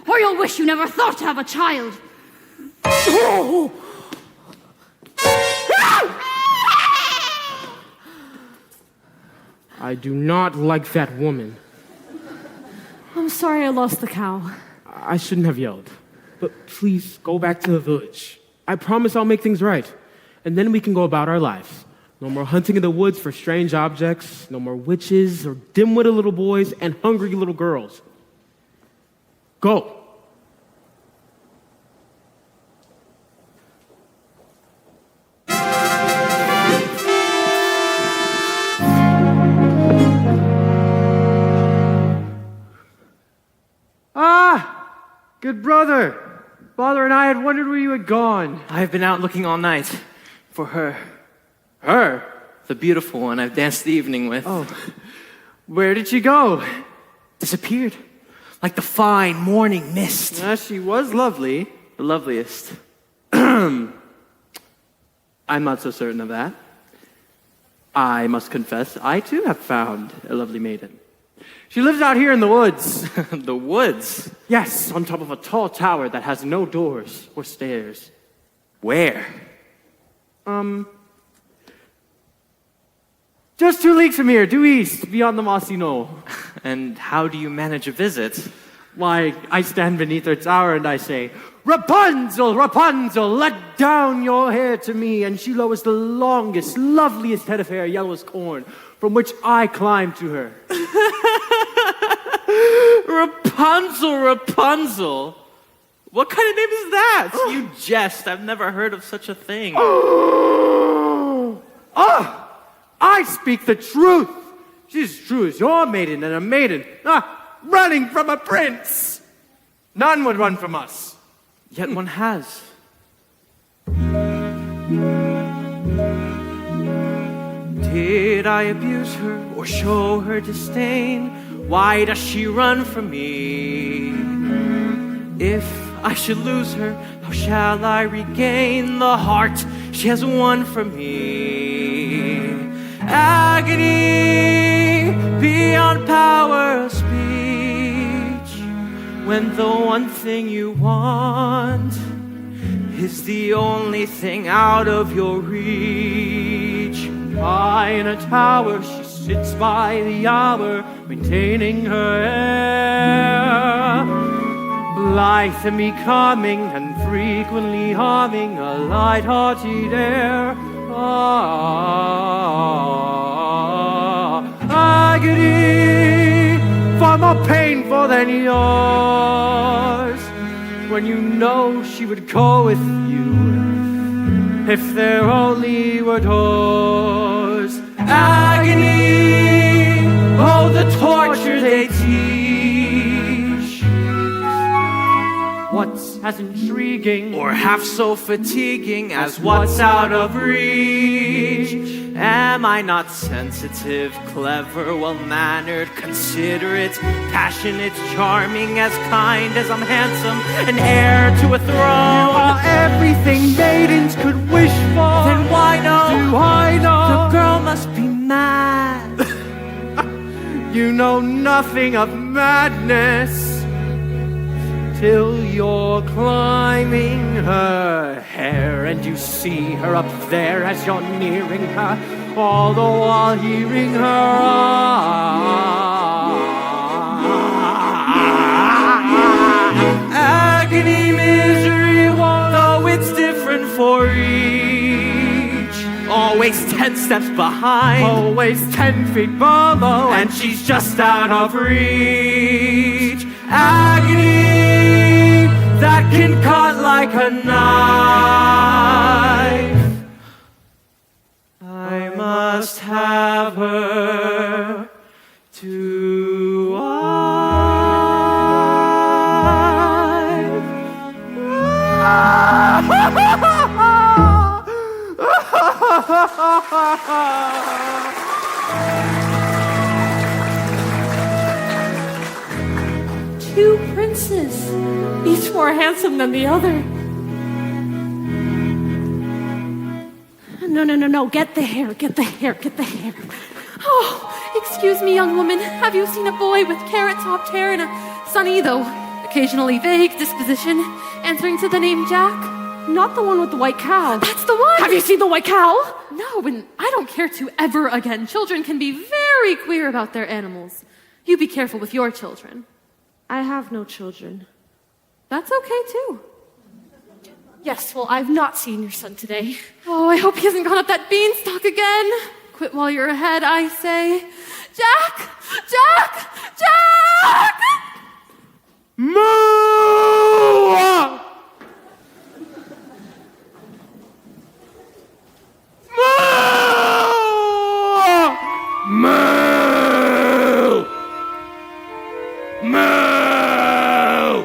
Or you'll wish you never thought to have a child. Oh! I do not like that woman. I'm sorry I lost the cow. I shouldn't have yelled. But please, go back to the village. I promise I'll make things right. And then we can go about our lives. No more hunting in the woods for strange objects. No more witches or dim-witted little boys and hungry little girls. Go. Good brother. Father and I had wondered where you had gone. I've been out looking all night for her. Her? The beautiful one I've danced the evening with. Oh. Where did she go? Disappeared. Like the fine morning mist. She was lovely. The loveliest. I'm not so certain of that. I must confess, I too have found a lovely maiden. She lives out here in the woods. The woods? Yes, on top of a tall tower that has no doors or stairs. Where? Just 2 leagues from here, due east, beyond the mossy knoll. And how do you manage a visit? Why, I stand beneath her tower and I say, Rapunzel, Rapunzel, let down your hair to me. And she lowers the longest, loveliest head of hair, yellow as corn, from which I climb to her. Rapunzel, Rapunzel. What kind of name is that? You jest. I've never heard of such a thing. I speak the truth. She's as true as your maiden and a maiden. Running from a prince. None would run from us. Yet one has. Did I abuse her or show her disdain? Why does she run from me? If I should lose her, how shall I regain the heart she has won from me? Agony beyond power of speech, when the one thing you want is the only thing out of your reach. High in a tower, she sits by the hour, maintaining her air, blithe and becoming, and frequently harming a light-hearted air. Agony, far more painful than yours, when you know she would go with you if there only were doors. Agony, oh, the torture they teach. What's as intriguing or half so fatiguing as what's out of reach? Am I not sensitive, clever, well-mannered, considerate, passionate, charming, as kind as I'm handsome, an heir to a throne? You are everything maidens could wish for. Then why no? Do I know? The girl must be mad. You know nothing of madness till you're climbing her hair and you see her up there as you're nearing her, all the while hearing her agony, misery, woe, though it's different for each. Always 10 steps behind, always 10 feet below, and she's just out of reach. Agony that can cut like a knife. I must have her to Two princes, each more handsome than the other. No, get the hair, get the hair, get the hair. Oh, excuse me, young woman. Have you seen a boy with carrot-topped hair and a sunny, though occasionally vague disposition, answering to the name Jack? Not the one with the white cow. That's the one! Have you seen the white cow? No, and I don't care to ever again. Children can be very queer about their animals. You be careful with your children. I have no children. That's okay, too. Yes, well, I've not seen your son today. Oh, I hope he hasn't gone up that beanstalk again. Quit while you're ahead, I say. Jack! Jack! Jack! Moo! Moo! Moo!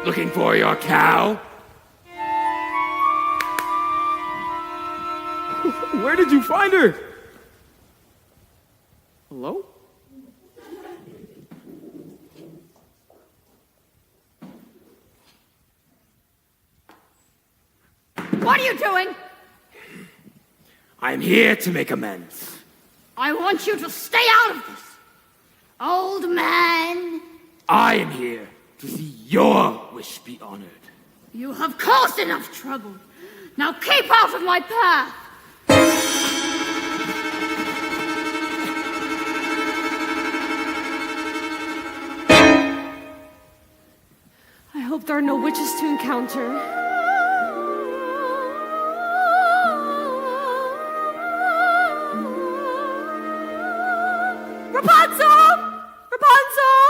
Looking for your cow? Where did you find her? Hello? What are you doing? I'm here to make amends. I want you to stay out of this. Old man, I am here to see your wish be honored. you have caused enough trouble. Now keep out of my path. I hope there are no witches to encounter. Rapunzel! Rapunzel!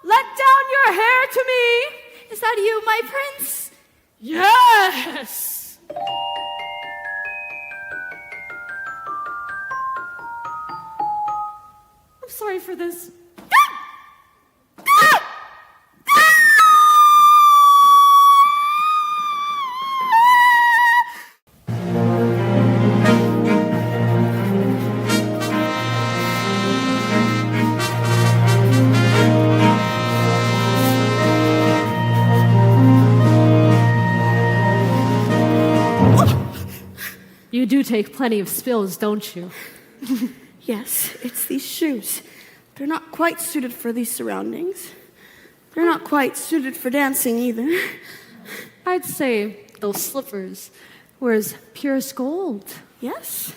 Let down your hair to me! that you, my prince? Yes! I'm sorry for this. You do take plenty of spills, don't you? Yes, it's these shoes. They're not quite suited for these surroundings. They're not quite suited for dancing either. I'd say those slippers were as pure as gold. Yes,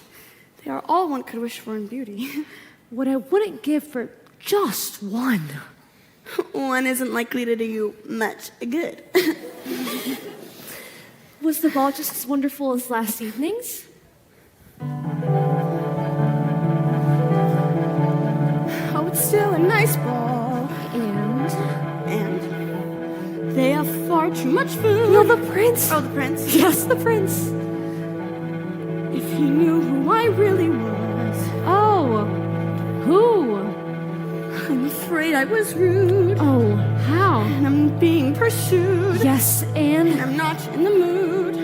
they are all one could wish for in beauty. What I wouldn't give for just one. One isn't likely to do you much good. Was the ball just as wonderful as last evening's? Oh, it's still a nice ball. And they have far too much food. no, the prince. Oh, the prince? Yes, the prince. If he knew who I really was. Oh, who? I'm afraid I was rude. Oh, how? And I'm being pursued. Yes, and And I'm not in the mood.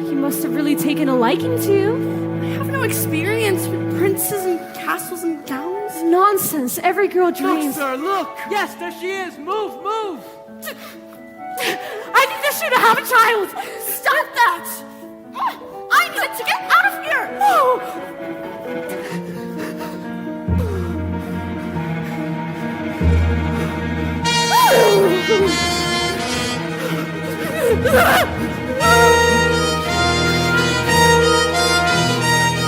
he must have really taken a liking to you. I have no experience with princes and castles and gowns. Nonsense. Every girl Look, dreams. sir, look! Yes, there she is! Move, move! I think this should have a child. Stop that! I need to get out of here!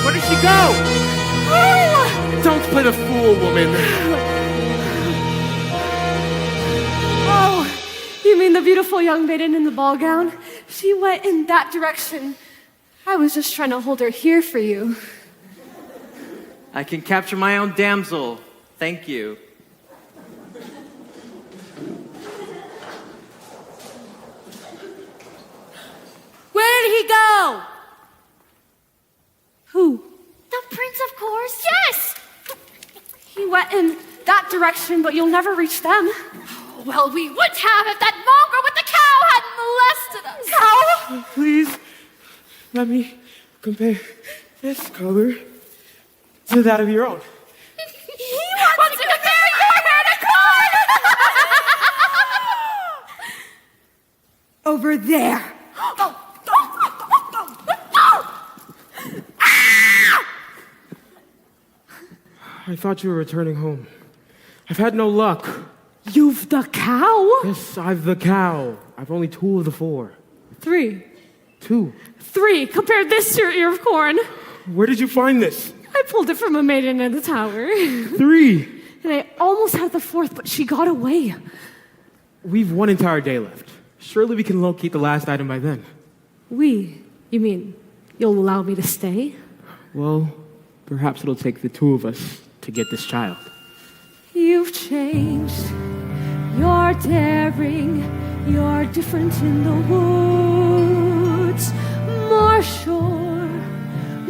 Where did she go? Don't play the fool, woman. Oh, you mean the beautiful young maiden in the ball gown? She went in that direction. I was just trying to hold her here for you. I can capture my own damsel. Thank you. Where did he go? Who? The prince, of course. Yes! He went in that direction, but you'll never reach them. Well, we would have if that mongrel with the cow hadn't molested us. Cow? Please, let me compare this color to that of your own. He wants to compare your hair to corn. Over there. I thought you were returning home. I've had no luck. You've the cow? Yes, I've the cow. I've only 2 of the 4. 3. 2. 3. Compare this to your ear of corn. Where did you find this? I pulled it from a maiden in the tower. 3. And I almost had the 4th, but she got away. We've 1 entire day left. Surely we can locate the last item by then. You mean you'll allow me to stay? Well, perhaps it'll take the 2 of us to get this child. You've changed. You're daring. You're different in the woods. More sure.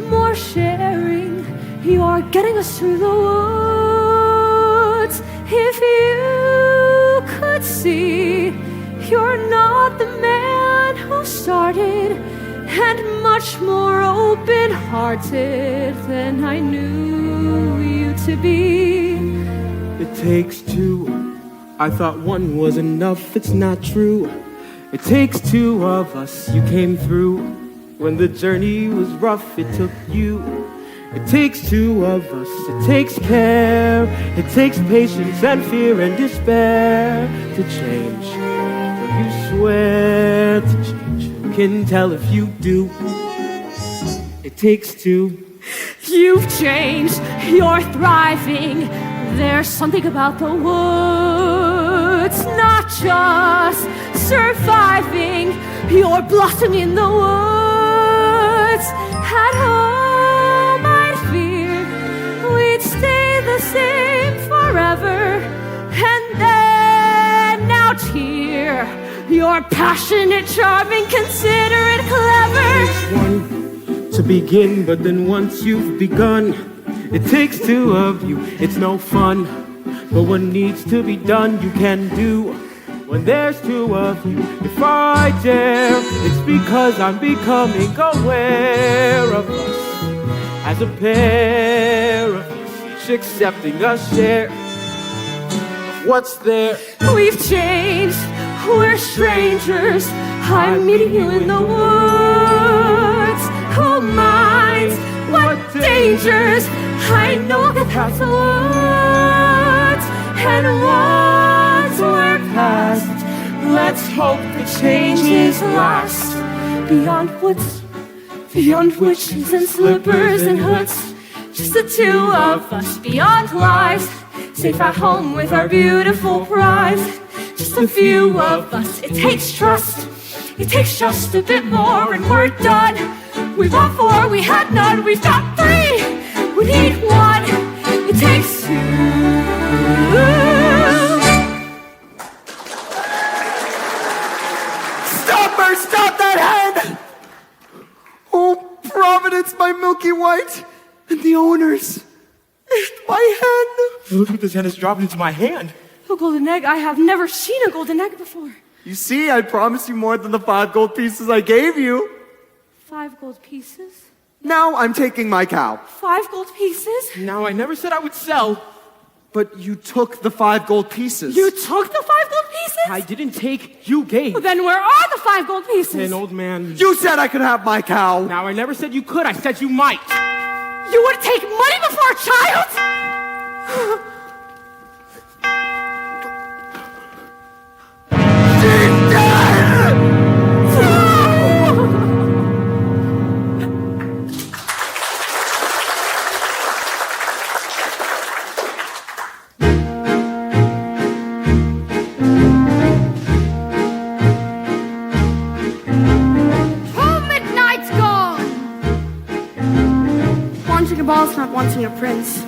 More sharing. You're getting us through the woods. If you could see, you're not the man who started, and much more open-hearted than I knew you to be. It takes 2. I thought 1 was enough. It's not true. It takes 2 of us. You came through. When the journey was rough, it took you. It takes 2 of us. It takes care. It takes patience and fear and despair to change. You swear to change. Who can tell if you do? It takes 2. You've changed. You're thriving. There's something about the woods, not just surviving. You're blossoming in the woods. At home, I'd fear we'd stay the same forever. And then out here, you're You're passionate, charming, considerate, clever. One to begin, but then once you've begun, it takes two of you. It's no fun, but what needs to be done, you can do. When there's two of you, if I dare, it's because I'm becoming aware of us as a pair of us, each accepting a share of what's there. We've changed, we're strangers. I'm meeting you in the woods. Who minds what dangers? I know the paths of woods. And once we're past, let's hope the changes last. Beyond woods, beyond witches and slippers and hoods, just the two of us beyond lies, safe at home with our beautiful prize. Just a few of us, it takes trust. It takes just a bit more and we're done. We've got four, we had none. We've got three, we need one. It takes two. Stop her! Stop that hand! Oh, Providence, my Milky White, and the owners. My hand. Look what this hand has dropped into my hand. A golden egg? I have never seen a golden egg before. You see, I promised you more than the 5 gold pieces I gave you. 5 gold pieces? Now I'm taking my cow. 5 gold pieces? Now, I never said I would sell. But you took the 5 gold pieces. You took the 5 gold pieces? I didn't take, you gave. Well, then where are the 5 gold pieces? An old man. You said I could have my cow. Now, I never said you could. I said you might. You would take money before a child? Not wanting a prince.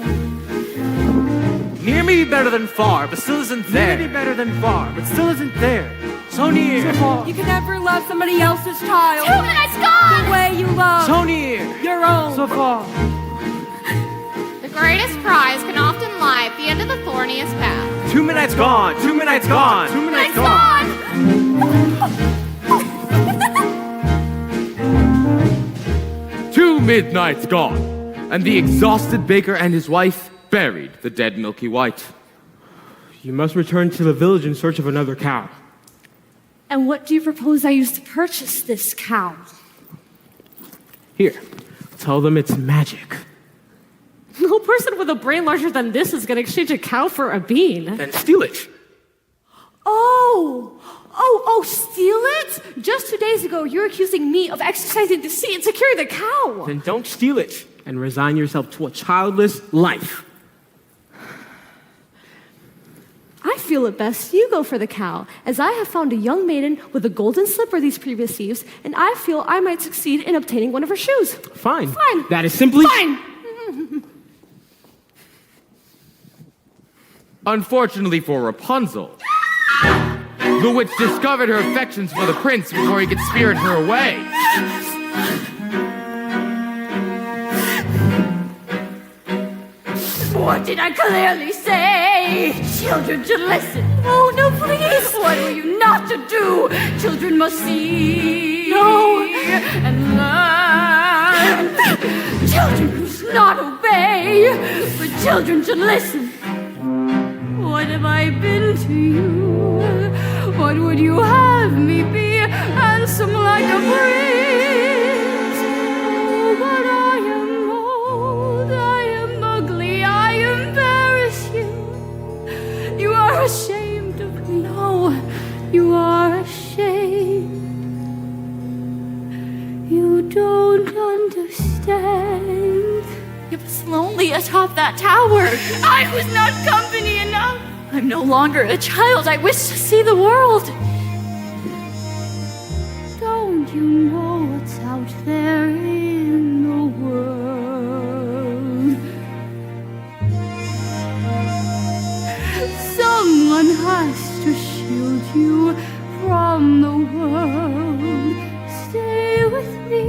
Near me better than far, but still isn't there. Near me better than far, but still isn't there. So near. So far. You can never love somebody else's child 2 minutes gone! the way you love So near. your own. So far. The greatest prize can often lie at the end of the thorniest path. 2 minutes gone. 2 minutes gone. 2 minutes gone. 2 midnights gone, and the exhausted baker and his wife buried the dead Milky White. You must return to the village in search of another cow. And what do you propose I use to purchase this cow? Here, tell them it's magic. No person with a brain larger than this is going to exchange a cow for a bean. Then steal it. Oh, steal it? Just 2 days ago, you were accusing me of exercising deceit and securing the cow. Then don't steal it and resign yourself to a childless life. I feel it best you go for the cow, as I have found a young maiden with a golden slipper these previous eves, and I feel I might succeed in obtaining one of her shoes. Fine. Fine. That is simply... Fine! Unfortunately for Rapunzel, the witch discovered her affections for the prince before he could spirit her away. What did I clearly say? Children should listen. Oh, no, please. What are you not to do? Children must see. No. And learn. Children must not obey, but children should listen. What have I been to you? What would you have me be? Handsome like a prince. Oh, but I am old, I am ugly, I embarrass you. You are ashamed of me. No, you are ashamed. You don't understand. It was lonely atop that tower. I was not company enough. I'm no longer a child. I wish to see the world. Don't you know what's out there in the world? Someone has to shield you from from the world. Stay with me.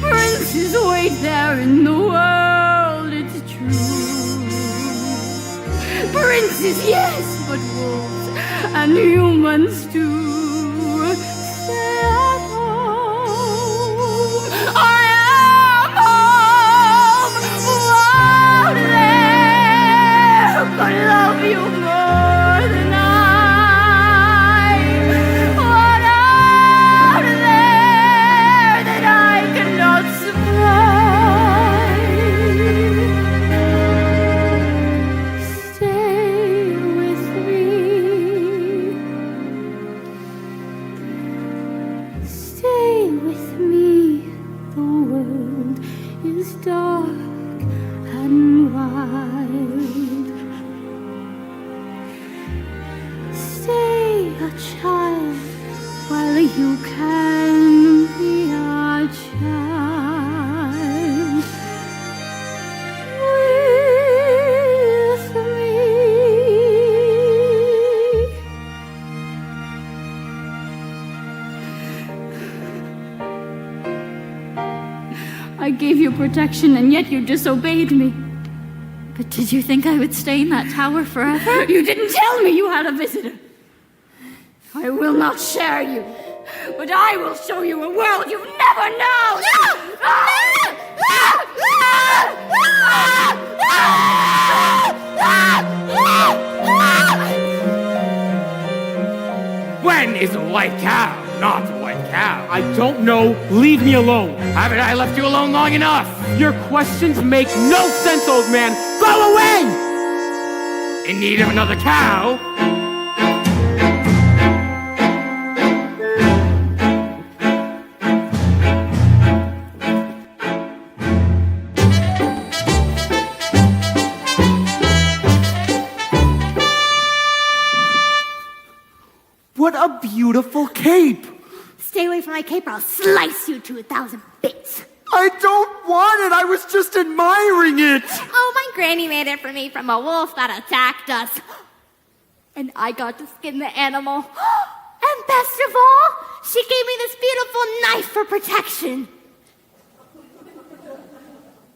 Princes wait there in the world, it's true. Princes, yes, but wolves and humans too. Stay at home. I am home. Out there, but love you more than I. What out there that I cannot supply. Stay with me. Stay with me. The world is dark and wide. Stay a child while you can be a child. With me. I gave you protection and yet you disobeyed me. But did you think I would stay in that tower forever? You didn't tell me you had a visitor. I will not share you, but I will show you a world you've never known. When is a white cow not a white cow? I don't know. Leave me alone. Haven't I left you alone long enough? Your questions make no sense, old man. Go away! In need of another cow? What a beautiful cape! Stay away from my cape or I'll slice you to 1,000 bits. I don't want it. I was just admiring it. Oh, my granny made it for me from a wolf that attacked us. And I got to skin the animal. And best of all, she gave me this beautiful knife for protection.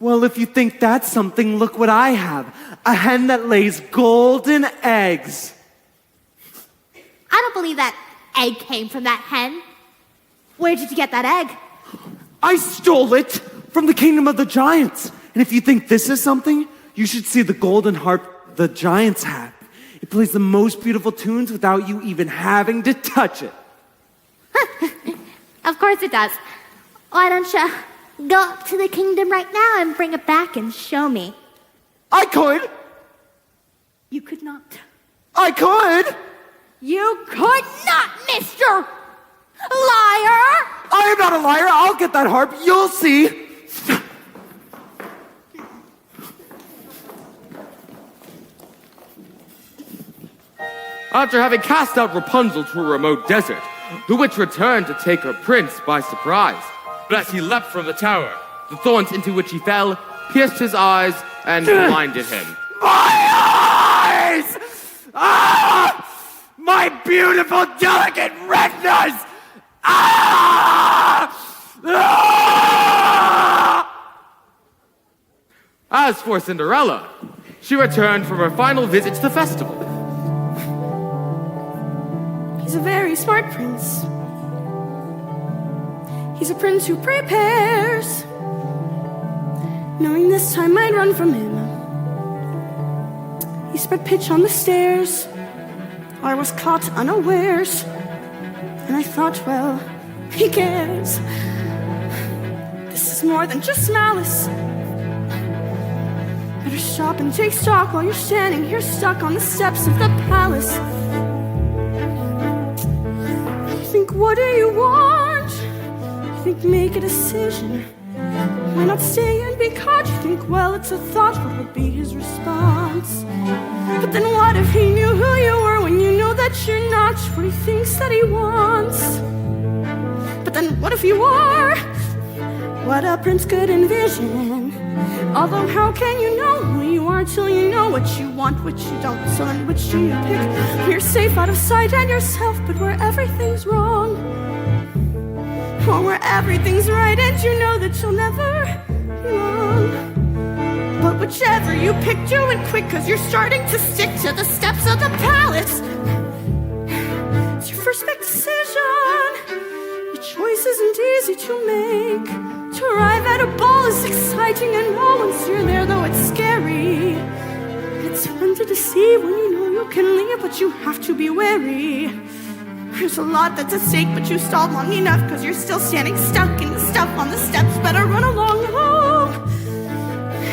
Well, if you think that's something, look what I have. A hen that lays golden eggs. I don't believe that egg came from that hen. Where did you get that egg? I stole it from the kingdom of the giants. And if you think this is something, you should see the golden harp the giants have. It plays the most beautiful tunes without you even having to touch it. Of course it does. Why don't you go up to the kingdom right now and bring it back and show me? I could. You could not. I could. You could not, Mr. Liar! I am not a liar. I'll get that harp. You'll see. After having cast out Rapunzel to a remote desert, the witch returned to take her prince by surprise. But as he leapt from the tower, the thorns into which he fell pierced his eyes and blinded him. My eyes! Ah! My beautiful, delicate retinas! Ah! Ah! As for Cinderella, she returned from her final visit to the festival. He's a very smart prince. He's a prince who prepares, knowing this time I'd run from him. He spread pitch on the stairs. I was caught unawares, and I thought, well, he cares. This is more than just malice. Better stop and take stock while you're standing here stuck on the steps of the palace. You think, what do you want? You think, make a decision. Why not stay and be caught? You think, well, it's a thought. What would be his response? But then what if he knew who you were when you know that you're not what he thinks that he wants? But then what if you are? what a prince could envision. Although how can you know who you are till you know what you want, what you don't, so then which do you pick? You're safe out of sight and yourself, but where everything's wrong, or where everything's right and you know that you'll never be long. But whichever you pick, do it quick, cause you're starting to stick to the steps of the palace. It's your first big decision. Your choice isn't easy to make. To arrive at a ball is exciting, and once you're there, though it's scary. It's fun to deceive when you know you can leave, but you have to be wary. There's a lot that's at stake, but you stalled long enough, cause you're still standing stuck in the stuff on the steps. Better run along home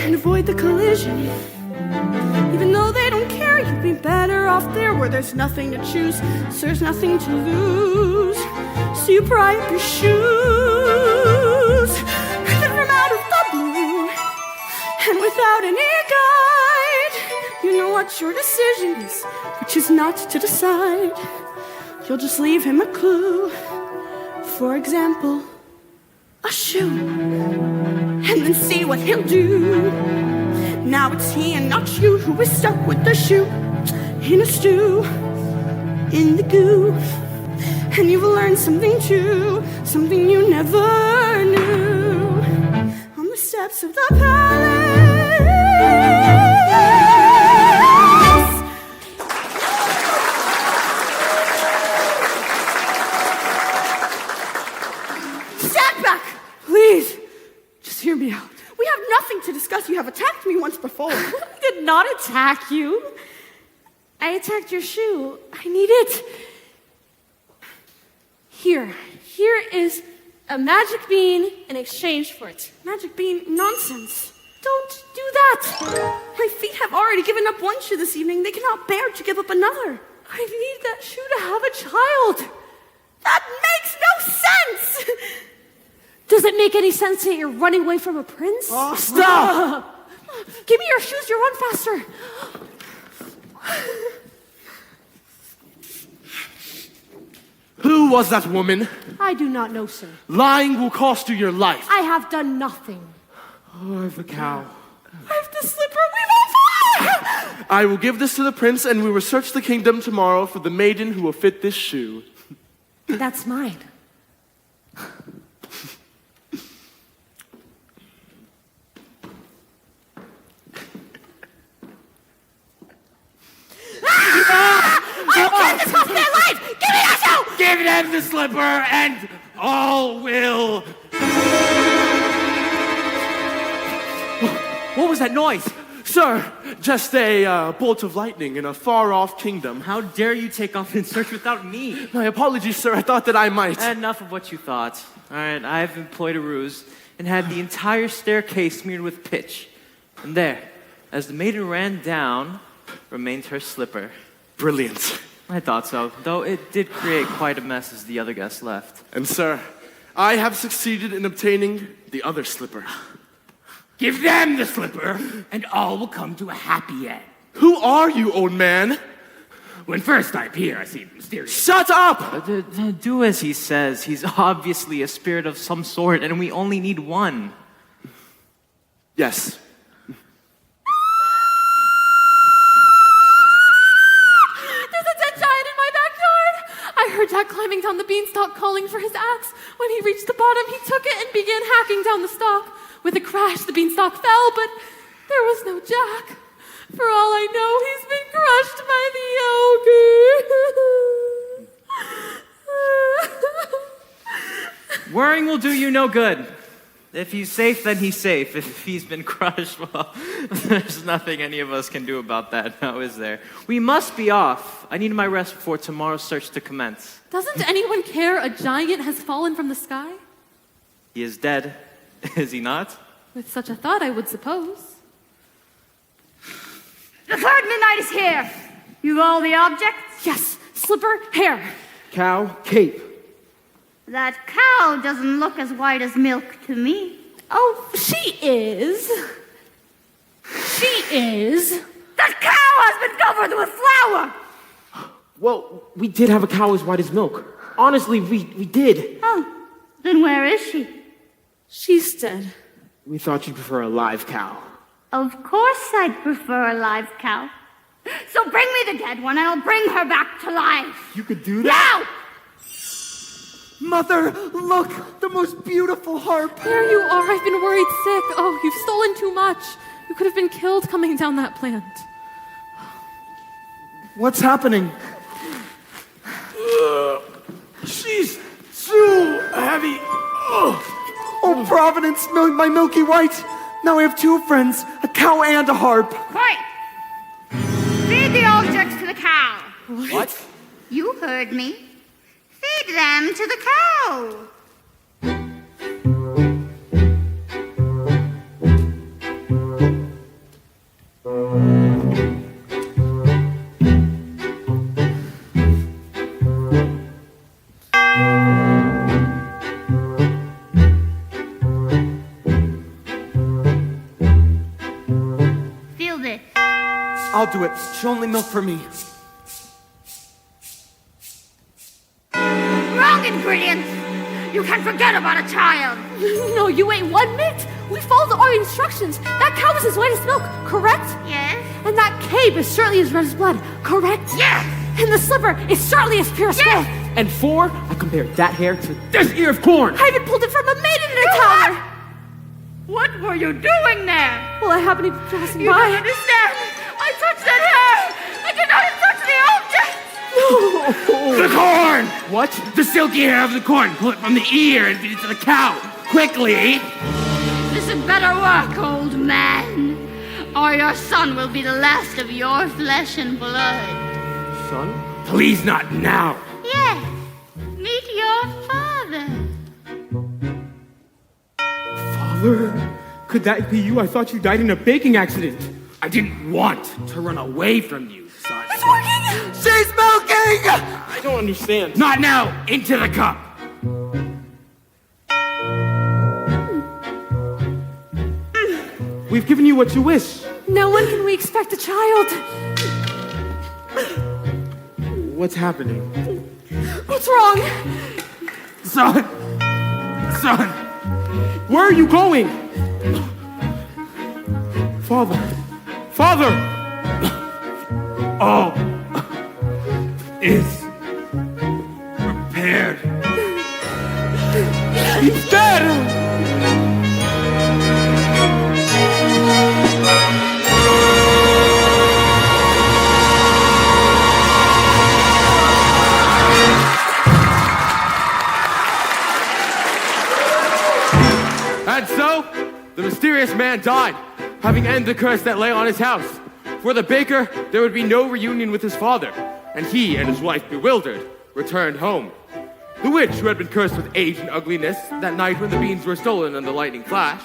and avoid the collision. Even though they don't care, you'd be better off there where there's nothing to choose, so there's nothing to lose. So you pry up your shoes, and then from out of the blue, and without any guide, you know what your decision is, which is not to decide. You'll just leave him a clue. For example, a shoe, and then see what he'll do. Now it's he and not you who is stuck with the shoe in a stew, in the goo. And you've learned something too, something you never knew. On the steps of the palace. Stand back, please. Just hear me out. We have nothing to discuss. You have attacked me once before. I did not attack you. I attacked your shoe. I need it. Here is a magic bean in exchange for it. Magic bean, nonsense. Don't do that. My feet have already given up one shoe this evening. They cannot bear to give up another. I need that shoe to have a child. That makes no sense. Does it make any sense that you're running away from a prince? Oh, stop! Give me your shoes, you'll run faster. Who was that woman? I do not know, sir. Lying will cost you your life. I have done nothing. Oh, I have a cow. I have the slipper. We will fly. I will give this to the prince, and we will search the kingdom tomorrow for the maiden who will fit this shoe. That's mine. This cost me their life! Give me that shoe! Give them the slipper, and all will. What was that noise? Sir, just a bolt of lightning in a far-off kingdom. How dare you take off in search without me? My apologies, sir. I thought that I might. Enough of what you thought. All right, I've employed a ruse and had the entire staircase smeared with pitch. And there, as the maiden ran down, remained her slipper. Brilliant. I thought so, though it did create quite a mess as the other guests left. And sir, I have succeeded in obtaining the other slipper. Give them the slipper, and all will come to a happy end. Who are you, old man? When first I appear, I seem mysterious. Shut up! Do as he says. He's obviously a spirit of some sort, and we only need one. Yes. I heard Jack climbing down the beanstalk calling for his axe. When he reached the bottom, he took it and began hacking down the stalk. With a crash, the beanstalk fell, but there was no Jack. For all I know, he's been crushed by the ogre. Worrying will do you no good. If he's safe, then he's safe. If he's been crushed, well, there's nothing any of us can do about that now, is there? We must be off. I need my rest before tomorrow's search to commence. Doesn't anyone care a giant has fallen from the sky? He is dead, is he not? With such a thought, I would suppose. The third midnight is here. You all the objects? Yes, slipper, hair. Cow, cape. That cow doesn't look as white as milk to me. Oh, she is. She is. That cow has been covered with flour. Well, we did have a cow as white as milk. Honestly, we did. Oh, then where is she? She's dead. We thought you'd prefer a live cow. Of course I'd prefer a live cow. So bring me the dead one and I'll bring her back to life. You could do that? Now! Mother, look, the most beautiful harp. There you are. I've been worried sick. Oh, you've stolen too much. You could have been killed coming down that plant. What's happening? She's too heavy. Oh, Providence, my Milky White. Now I have two friends, a cow and a harp. Quiet! Feed the objects to the cow. What? You heard me. Feed them to the cow. Feel this. I'll do it. She'll only milk for me. Wrong ingredients. You can forget about a child. No, you ain't 1 minute. We followed our instructions. That cow was as white as milk, correct? Yes. And that cape is certainly as red as blood, correct? Yes. And the slipper is certainly as pure as gold. And 4, I compared that hair to this ear of corn. I even pulled it from a maiden in a tower. What were you doing there? Well, I happened to be passing You by. don't understand. I touched that hair. I did not touch the object. The corn! What? The silky hair of the corn. Pull it from the ear and feed it to the cow. Quickly! This had better work, old man. Or your son will be the last of your flesh and blood. Son? Please not now. Yes. Meet your father. Father? Could that be you? I thought you died in a baking accident. I didn't want to run away from you, son. She's milking! I don't understand. Not now! Into the cup! We've given you what you wish. Now when can we expect a child? What's happening? What's wrong? Son! Son! Where are you going? Father! Father! All is prepared. He's dead! And so, the mysterious man died, having ended the curse that lay on his house. For the baker, there would be no reunion with his father, and he and his wife, bewildered, returned home. The witch, who had been cursed with age and ugliness that night when the beans were stolen in the lightning flash,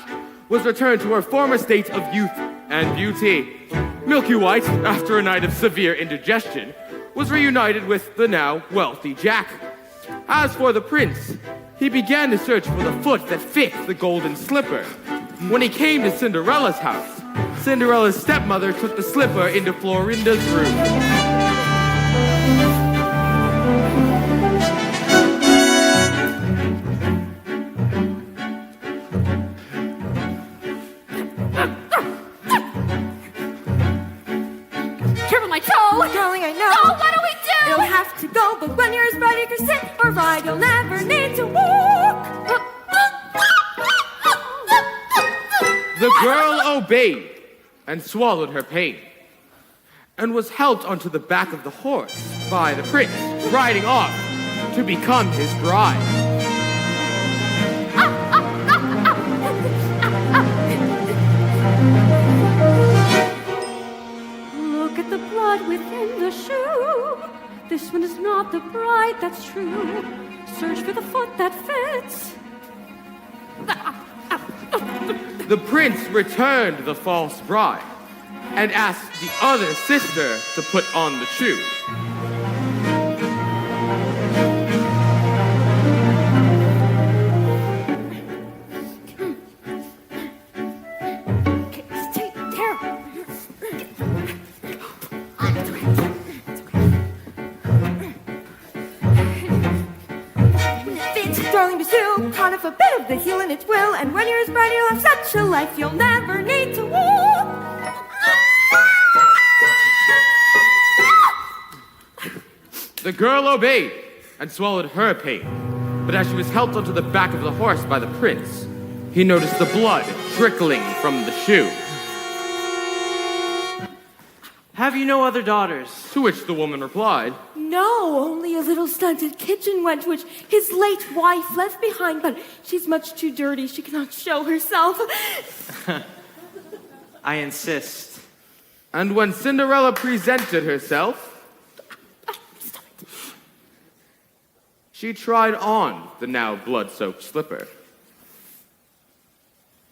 was returned to her former state of youth and beauty. Milky White, after a night of severe indigestion, was reunited with the now wealthy Jack. As for the prince, he began to search for the foot that fit the golden slipper. When he came to Cinderella's house, Cinderella's stepmother took the slipper into Florinda's room. Careful my toe! Darling, I know. Oh, what do we do? You'll have to go, but when you're as bright, you can sit or ride. You'll never need to walk. The girl obeyed and swallowed her pain, and was helped onto the back of the horse by the prince, riding off to become his bride. Look at the blood within the shoe. This one is not the bride, that's true. Search for the foot that fits. The prince returned the false bride and asked the other sister to put on the shoe. Darling, be still, caught up a bit of the heel in its will, and life you'll never need to walk. The girl obeyed and swallowed her pain. But as she was helped onto the back of the horse by the prince, he noticed the blood trickling from the shoe. Have you no other daughters? To which the woman replied, No, only a little stunted kitchen wench which his late wife left behind, but she's much too dirty, she cannot show herself. I insist. And when Cinderella presented herself, she tried on the now blood-soaked slipper.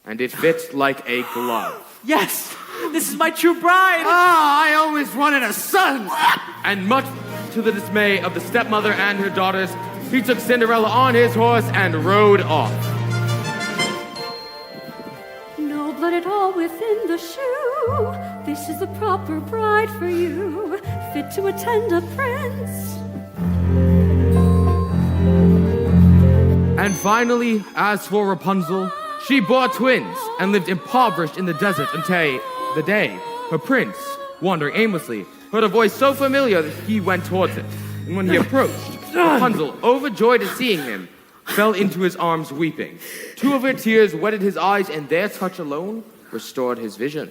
And it fit like a glove. Yes! This is my true bride! I always wanted a son! And much to the dismay of the stepmother and her daughters, he took Cinderella on his horse and rode off. No blood at all within the shoe. This is the proper bride for you, fit to attend a prince. And finally, as for Rapunzel, she bore twins and lived impoverished in the desert until the day her prince, wandering aimlessly, heard a voice so familiar that he went towards it. And when he approached, Rapunzel, overjoyed at seeing him, fell into his arms weeping. 2 of her tears wetted his eyes, and their touch alone restored his vision.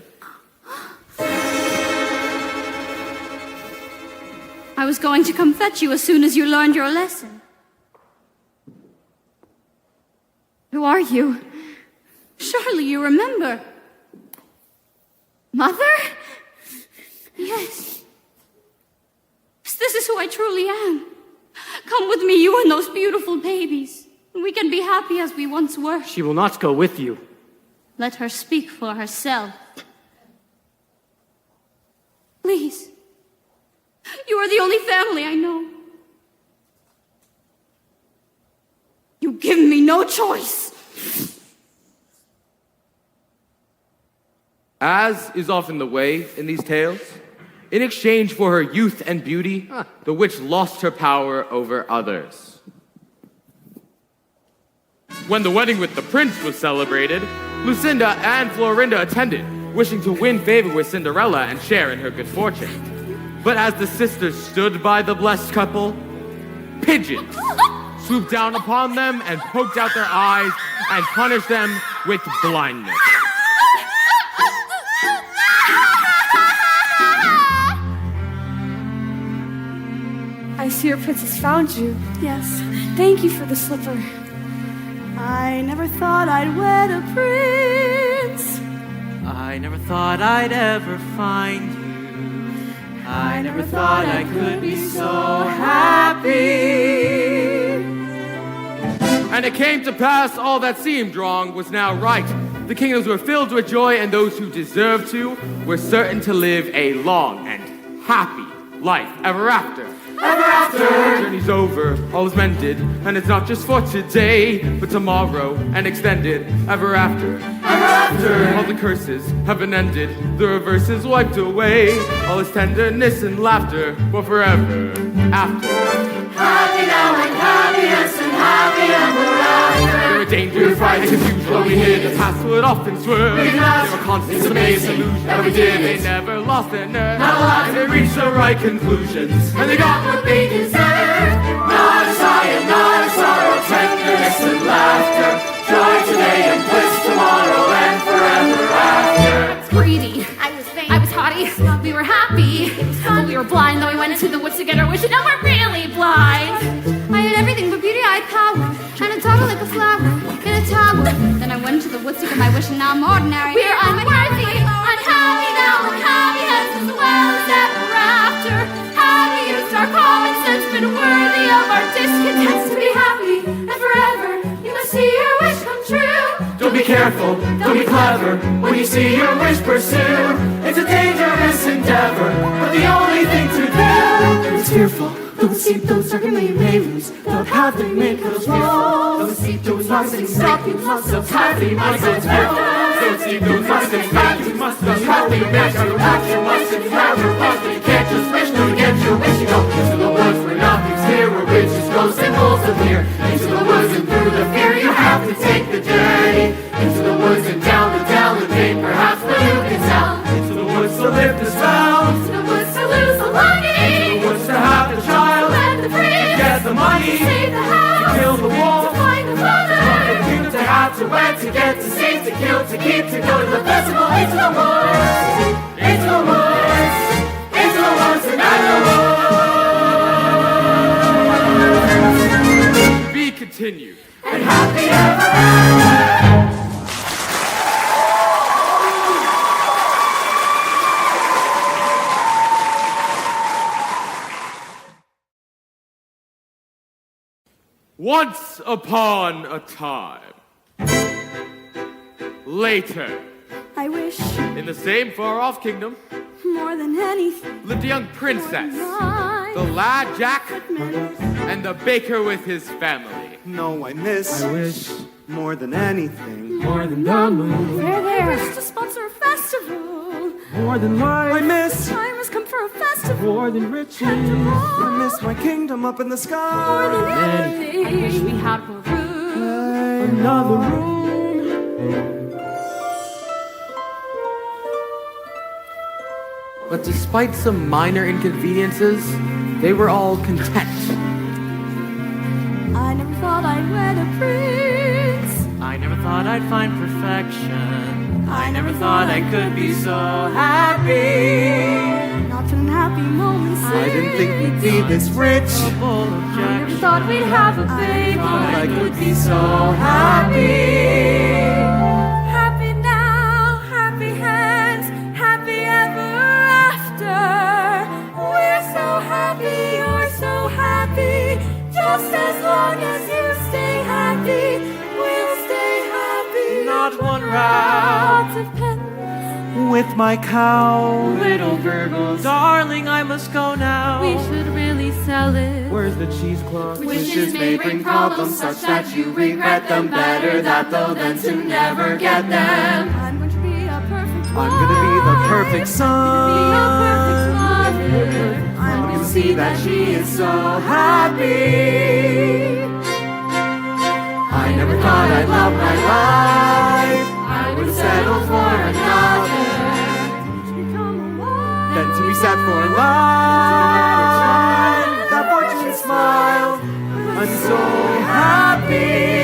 I was going to come fetch you as soon as you learned your lesson. Who are you? Surely you remember. Mother? Yes. This is who I truly am. Come with me, you and those beautiful babies. We can be happy as we once were. She will not go with you. Let her speak for herself. Please. You are the only family I know. You give me no choice. As is often the way in these tales, in exchange for her youth and beauty, the witch lost her power over others. When the wedding with the prince was celebrated, Lucinda and Florinda attended, wishing to win favor with Cinderella and share in her good fortune. But as the sisters stood by the blessed couple, pigeons swooped down upon them and poked out their eyes and punished them with blindness. I see your princess found you. Yes, Thank you for the slipper. I never thought I'd wed a prince. I never thought I'd ever find you. I never thought I could be so happy. And it came to pass all that seemed wrong was now right. The kingdoms were filled with joy, and those who deserved to were certain to live a long and happy life ever after. Ever after! The journey's over, all is mended, and it's not just for today, but tomorrow and extended ever after. Ever after! All the curses have been ended, the reverses wiped away, all is tenderness and laughter for forever after. Happy now and happiness and happy ever after. There were danger, fright, and confusion, but we hid the past would often swerve. They were constant, amazing illusion that we did. They never lost their nerve, and they reached the right conclusions, and they got what they deserved. Not a sigh and not a sorrow, tenderness and laughter. Joy today and bliss tomorrow and forever after. Greedy. I was vain. I was haughty. We were happy. But we were blind, though we went into the woods to get our wish, and now we're really blind. I had everything but beauty, I had power, and a daughter like a flower in a tower. Then I went into the woods to get my wish, and now I'm ordinary. We're unworthy, unhappy now, and happiness as well as ever after. Happy used our common sense, been worthy of our discontents. To be happy and forever, you must see your wish come true. Don't be careful, don't be clever. When you see your wish pursue, it's a dangerous endeavor, but the only thing to do is fearful. Don't see those argument you may lose. The path they make us wrong. Don't see those nothing stop you must have happy myself. Don't see those nothing stop you must have happy myself. You must have happy. You can't just wish to get your wish. You go into the woods where nothing's here, where witches, ghosts, and wolves appear. Into the woods and through the fear, you have to take the journey. Into the woods and down the to lift the sound. Into the woods to lose the money. What's to have the child? Let the prince Get the money. save the house. To kill the wolf. To find the mother. To have to wed, to get to see, to kill, to keep, to go to the festival. Into the woods. Into the woods. Into the woods and out of the woods. Be continued. And happy ever after. Once upon a time. Later, I wish in the same far-off kingdom, more than anything. lived a young princess, I the lad Jack, miss. and the baker with his family. No, I miss I wish more than anything. more than the moon, I wish to sponsor a festival. more than I life, miss, Time has come for a festival. more than riches. I miss my kingdom up in the sky. I wish we had more room. Another room. But despite some minor inconveniences, they were all content. I never thought I'd wed a prince. I never thought I'd find perfection. I never thought I could be so happy. Not an happy moments. I didn't think we'd be this rich. Full of Never objections. thought we'd have a baby. But I could be so happy. Happy now, happy hands, happy ever after. We're so happy, you're so happy. Just as long as you stay happy, we'll stay happy. Not one round. Lots of pens. With my cow. Little gurgle, darling, I must go now. We should really sell it. Where's the cheesecloth? Wishes may bring problems such that you regret them. Better that though than to never get them. I'm going to be a perfect I'm gonna be the perfect Be a son. perfect mother. I'm gonna see that she is so happy. I never thought I'd love my life. I would settle for another than to be sad for life. That fortune smile. I'm so happy.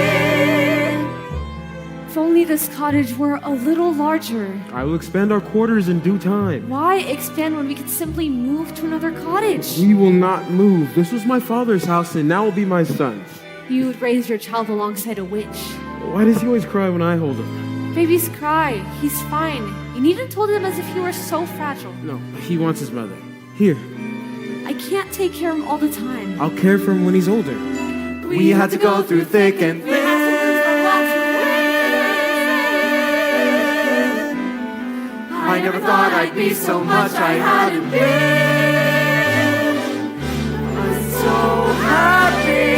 If only this cottage were a little larger. I will expand our quarters in due time. Why expand when we could simply move to another cottage? We will not move. This was my father's house, and now will be my son's. You would raise your child alongside a witch. Why does he always cry when I hold him? Babies cry. He's fine. You needn't hold him as if he were so fragile. No, he wants his mother. Here, I can't take care of him all the time. I'll care for him when he's older. We had to go through thick and thin. I never thought I'd be so much I hadn't been. I'm so happy.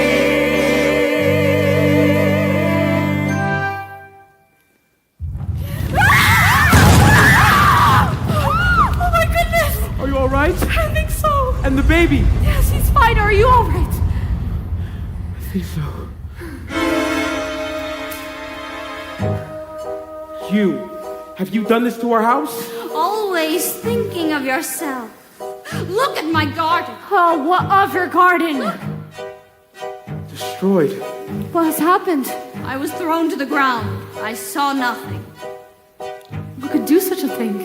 Oh my goodness! Are you all right? I think so. And the baby? Yes, he's fine. Are you all right? I think so. You, have you done this to our house? Always thinking of yourself. Look at my garden. Oh, what of your garden? Destroyed. What has happened? I was thrown to the ground. I saw nothing. Who could do such a thing?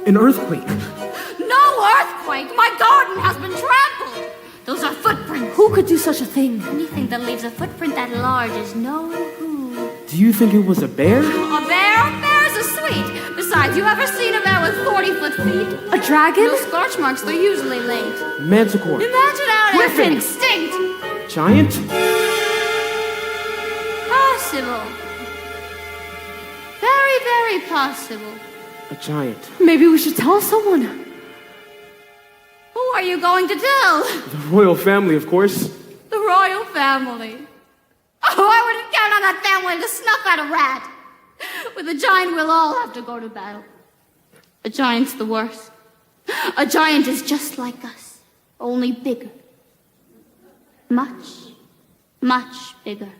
An earthquake. No earthquake! My garden has been trampled! Those are footprints. Who could do such a thing? Anything that leaves a footprint that large is no who. Do you think it was a bear? A bear? Bears are sweet. Besides, you ever seen a bear with 40-foot feet? A dragon? No scorch marks, they're usually linked. Manticore. Imagine how it has been Griffin. extinct. Giant? Possible. Very, very possible. A giant. Maybe we should tell someone. Who are you going to tell? The royal family, of course. The royal family. Oh, I wouldn't count on that family to snuff out a rat. With a giant, we'll all have to go to battle. A giant's the worst. A giant is just like us, only bigger. Much, much bigger.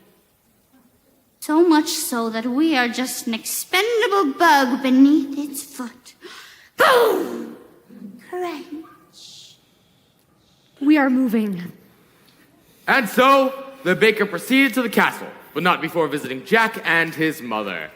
So much so that we are just an expendable bug beneath its foot. Boom! We are moving. And so, the baker proceeded to the castle, but not before visiting Jack and his mother.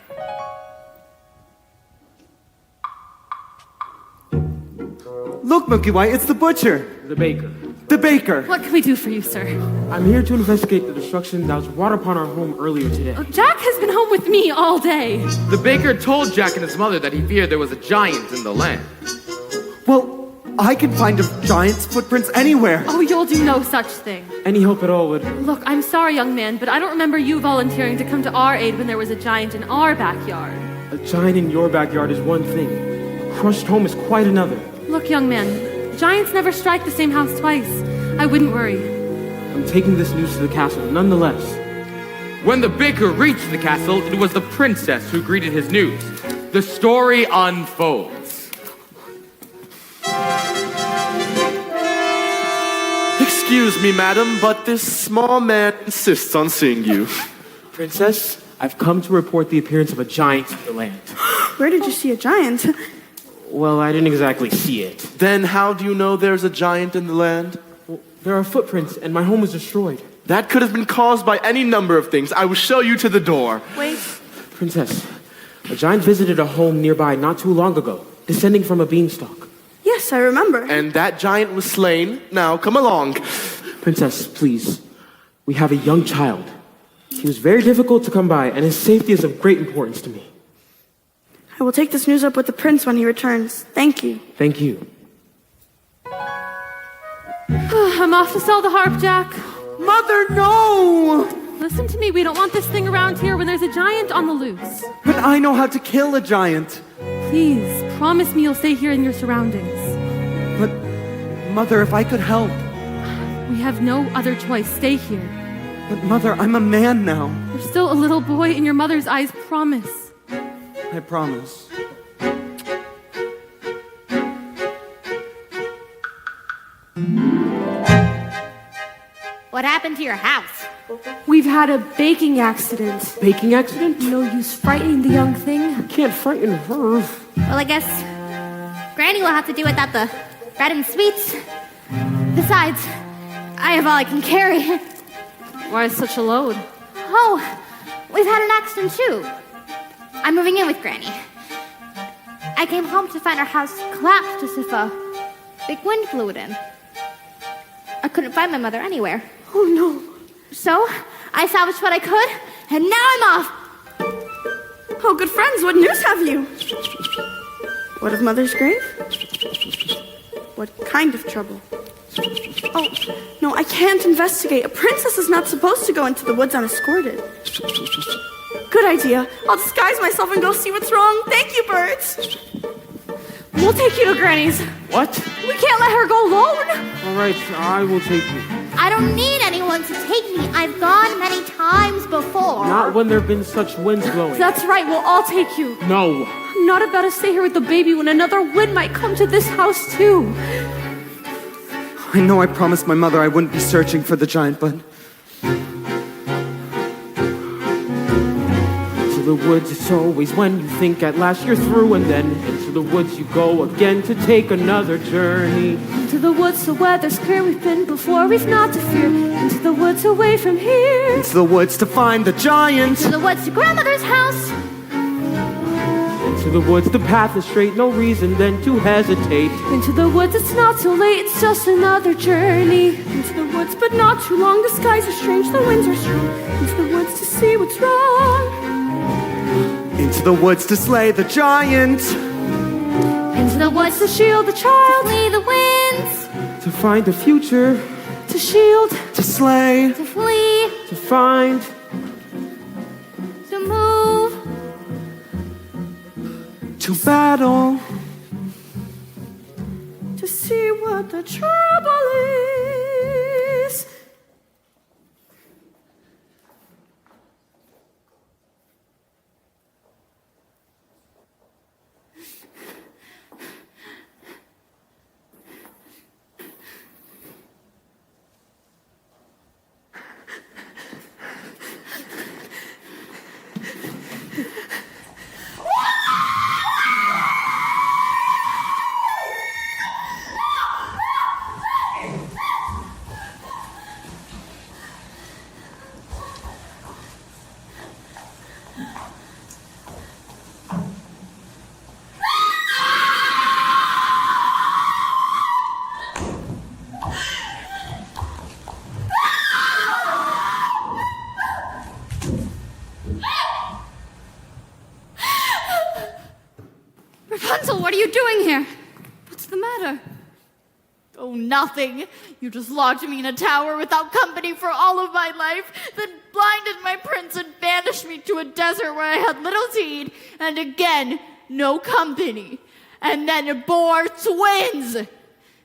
Look, Milky Way, it's the butcher. The baker. The baker. What can we do for you, sir? I'm here to investigate the destruction that was brought upon our home earlier today. Jack has been home with me all day. The baker told Jack and his mother that he feared there was a giant in the land. Well, I can find a giant's footprints anywhere. Oh, you'll do no such thing. Any help at all would... Look, I'm sorry, young man, but I don't remember you volunteering to come to our aid when there was a giant in our backyard. A giant in your backyard is one thing. A crushed home is quite another. Look, young man, giants never strike the same house twice. I wouldn't worry. I'm taking this news to the castle nonetheless. When the baker reached the castle, it was the princess who greeted his news. The story unfolds. Excuse me, madam, but this small man insists on seeing you. Princess, I've come to report the appearance of a giant in the land. Where did you see a giant? Well, I didn't exactly see it. Then how do you know there's a giant in the land? Well, there are footprints, and my home was destroyed. That could have been caused by any number of things. I will show you to the door. Wait. Princess, a giant visited a home nearby not too long ago, descending from a beanstalk. Yes, I remember. And that giant was slain. Now, come along. Princess, please. We have a young child. He was very difficult to come by, and his safety is of great importance to me. I will take this news up with the prince when he returns. Thank you. Thank you. I'm off to sell the harp, Jack. Mother, no! Listen to me, we don't want this thing around here when there's a giant on the loose. But I know how to kill a giant. Please, promise me you'll stay here in your surroundings. But, Mother, if I could help. We have no other choice. Stay here. But, Mother, I'm a man now. You're still a little boy in your mother's eyes, promise. I promise. What happened to your house? We've had a baking accident. Baking accident? No use frightening the young thing. Can't frighten her. Well, I guess Granny will have to do without the bread and sweets. Besides, I have all I can carry. Why such a load? Oh, we've had an accident too. I'm moving in with Granny. I came home to find our house collapsed as if a big wind blew it in. I couldn't find my mother anywhere. Oh, no. So, I salvaged what I could, and now I'm off! Oh, good friends, what news have you? What of Mother's grave? What kind of trouble? Oh, no, I can't investigate. A princess is not supposed to go into the woods unescorted. Good idea. I'll disguise myself and go see what's wrong. Thank you, birds. We'll take you to Granny's. What? We can't let her go alone. All right, I will take you. I don't need anyone to take me. I've gone many times before. Not when there have been such winds blowing. That's right, we'll all take you. No. I'm not about to stay here with the baby when another wind might come to this house too. I know I promised my mother I wouldn't be searching for the giant, but... Into the woods, it's always when you think at last you're through, and then into the woods you go again to take another journey. Into the woods, the weather's clear, we've been before, we've not to fear. Into the woods, away from here. Into the woods to find the giant. To the woods to grandmother's house. Into the woods, the path is straight, no reason then to hesitate. Into the woods, it's not too late, it's just another journey. Into the woods, but not too long. The skies are strange, the winds are strong. Into the woods to see what's wrong. Into the woods to slay the giant. Into the woods to shield the child. To flee the winds. To find the future. To shield. To slay. To flee. To find. To move. To battle. To see what the trouble is. Rapunzel, what are you doing here? What's the matter? Oh, nothing. You just locked me in a tower without company for all of my life, then blinded my prince and banished me to a desert where I had little to eat, and again, no company. And then bore twins.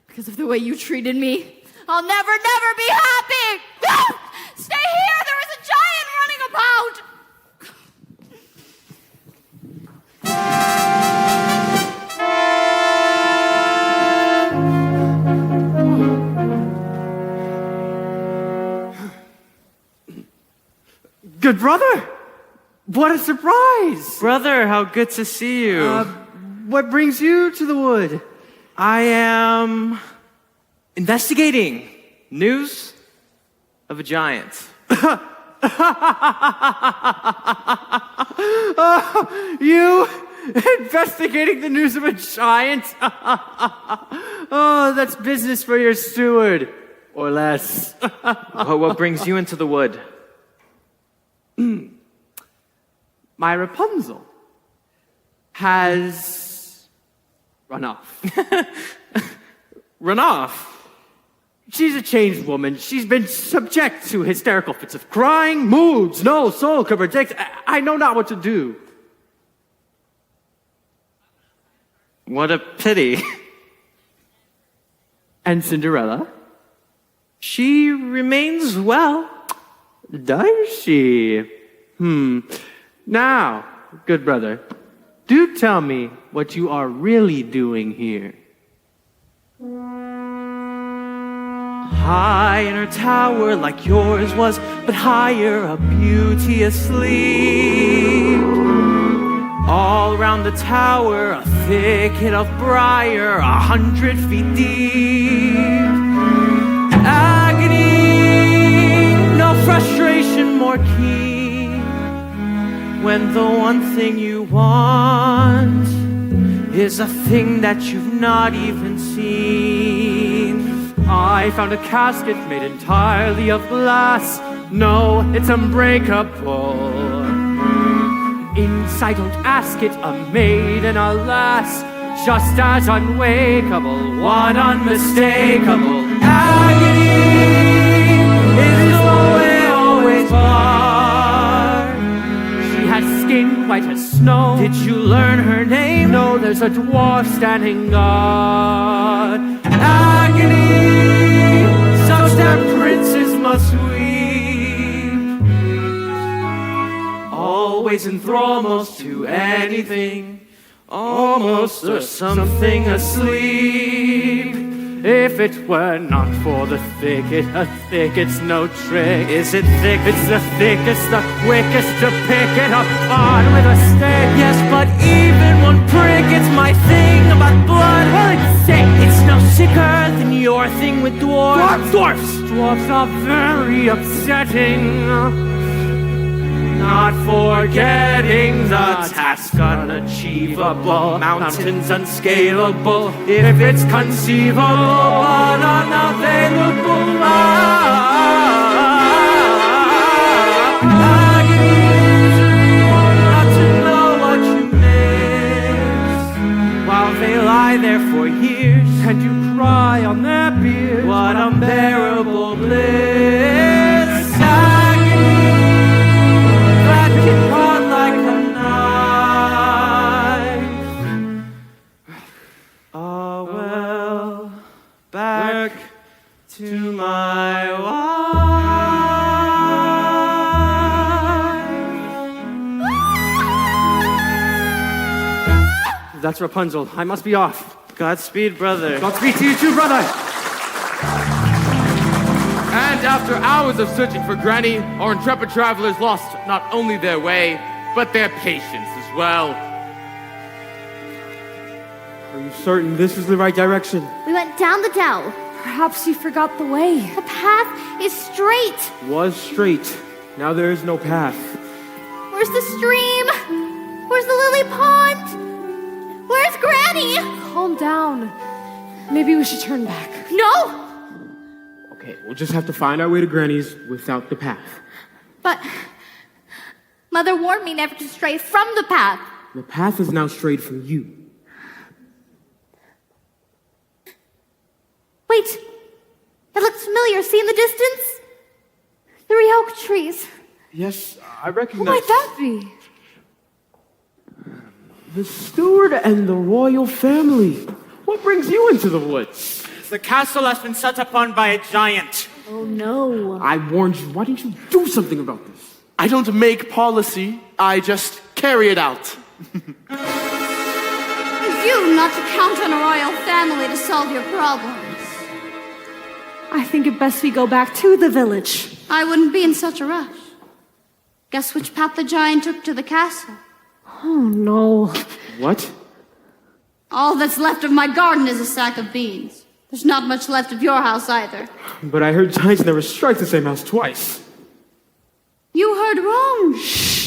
Because of the way you treated me, I'll never be happy! No! Stay here! There is a giant running about! Good brother! What a surprise! Brother, how good to see you. What brings you to the wood? I am investigating news of a giant. You investigating the news of a giant? Oh, that's business for your steward. Or less. What brings you into the wood? My Rapunzel has run off. Run off? She's a changed woman. She's been subject to hysterical fits of crying, moods no soul could predict. I know not what to do. What a pity. And Cinderella? She remains well. Does she? Now, good brother, do tell me what you are really doing here. High in her tower like yours was, but higher, a beauty asleep. All around the tower, a thicket of briar, 100 feet deep. Agony, no frustration more keen, when the one thing you want is a thing that you've not even seen. I found a casket made entirely of glass. No, it's unbreakable. Inside, don't ask it, a maiden, alas, just as unwakeable, one unmistakable. Agony is the way always barred. She has skin white as snow. Did you learn her name? No, there's a dwarf standing guard. Agony, such that princes must weep. Always enthralled most to anything, almost or something asleep. If it were not for the thicket, a thicket's no trick. Is it thick? It's the thickest, the quickest to pick it apart with a stick. Yes, but even one prick, it's my thing about blood. Well, it's sick. It's no sicker than your thing with dwarves. Dwarfs! Dwarfs are very upsetting. Not forgetting the task unachievable, mountains unscalable, if it's conceivable, but unavailable. Not to know what you miss, while they lie there for years, And you cry on their beard. what unbearable bliss. Caught like a knife. Oh well, back to my wife. That's Rapunzel. I must be off. Godspeed, brother. Godspeed to you too, brother. And after hours of searching for Granny, our intrepid travelers lost not only their way, but their patience as well. Are you certain this is the right direction? We went down the dell. Perhaps you forgot the way. The path is straight. Was straight. Now there is no path. Where's the stream? Where's the lily pond? Where's Granny? Calm down. Maybe we should turn back. No! Okay, we'll just have to find our way to Granny's without the path. But Mother warned me never to stray from the path. The path is now strayed from you. familiar. See in the distance? 3 oak trees. Yes, I Who recognize. might that be? The steward and the royal family. What brings you into the woods? The castle has been set upon by a giant. Oh no. I warned you. Why didn't you do something about this? I don't make policy, I just carry it out. You not to count on a royal family to solve your problems. I think it best we go back to the village. I wouldn't be in such a rush. Guess which path the giant took to the castle? Oh no. What? All that's left of my garden is a sack of beans. There's not much left of your house either. But I heard giants never strike the same house twice. You heard wrong. Shh.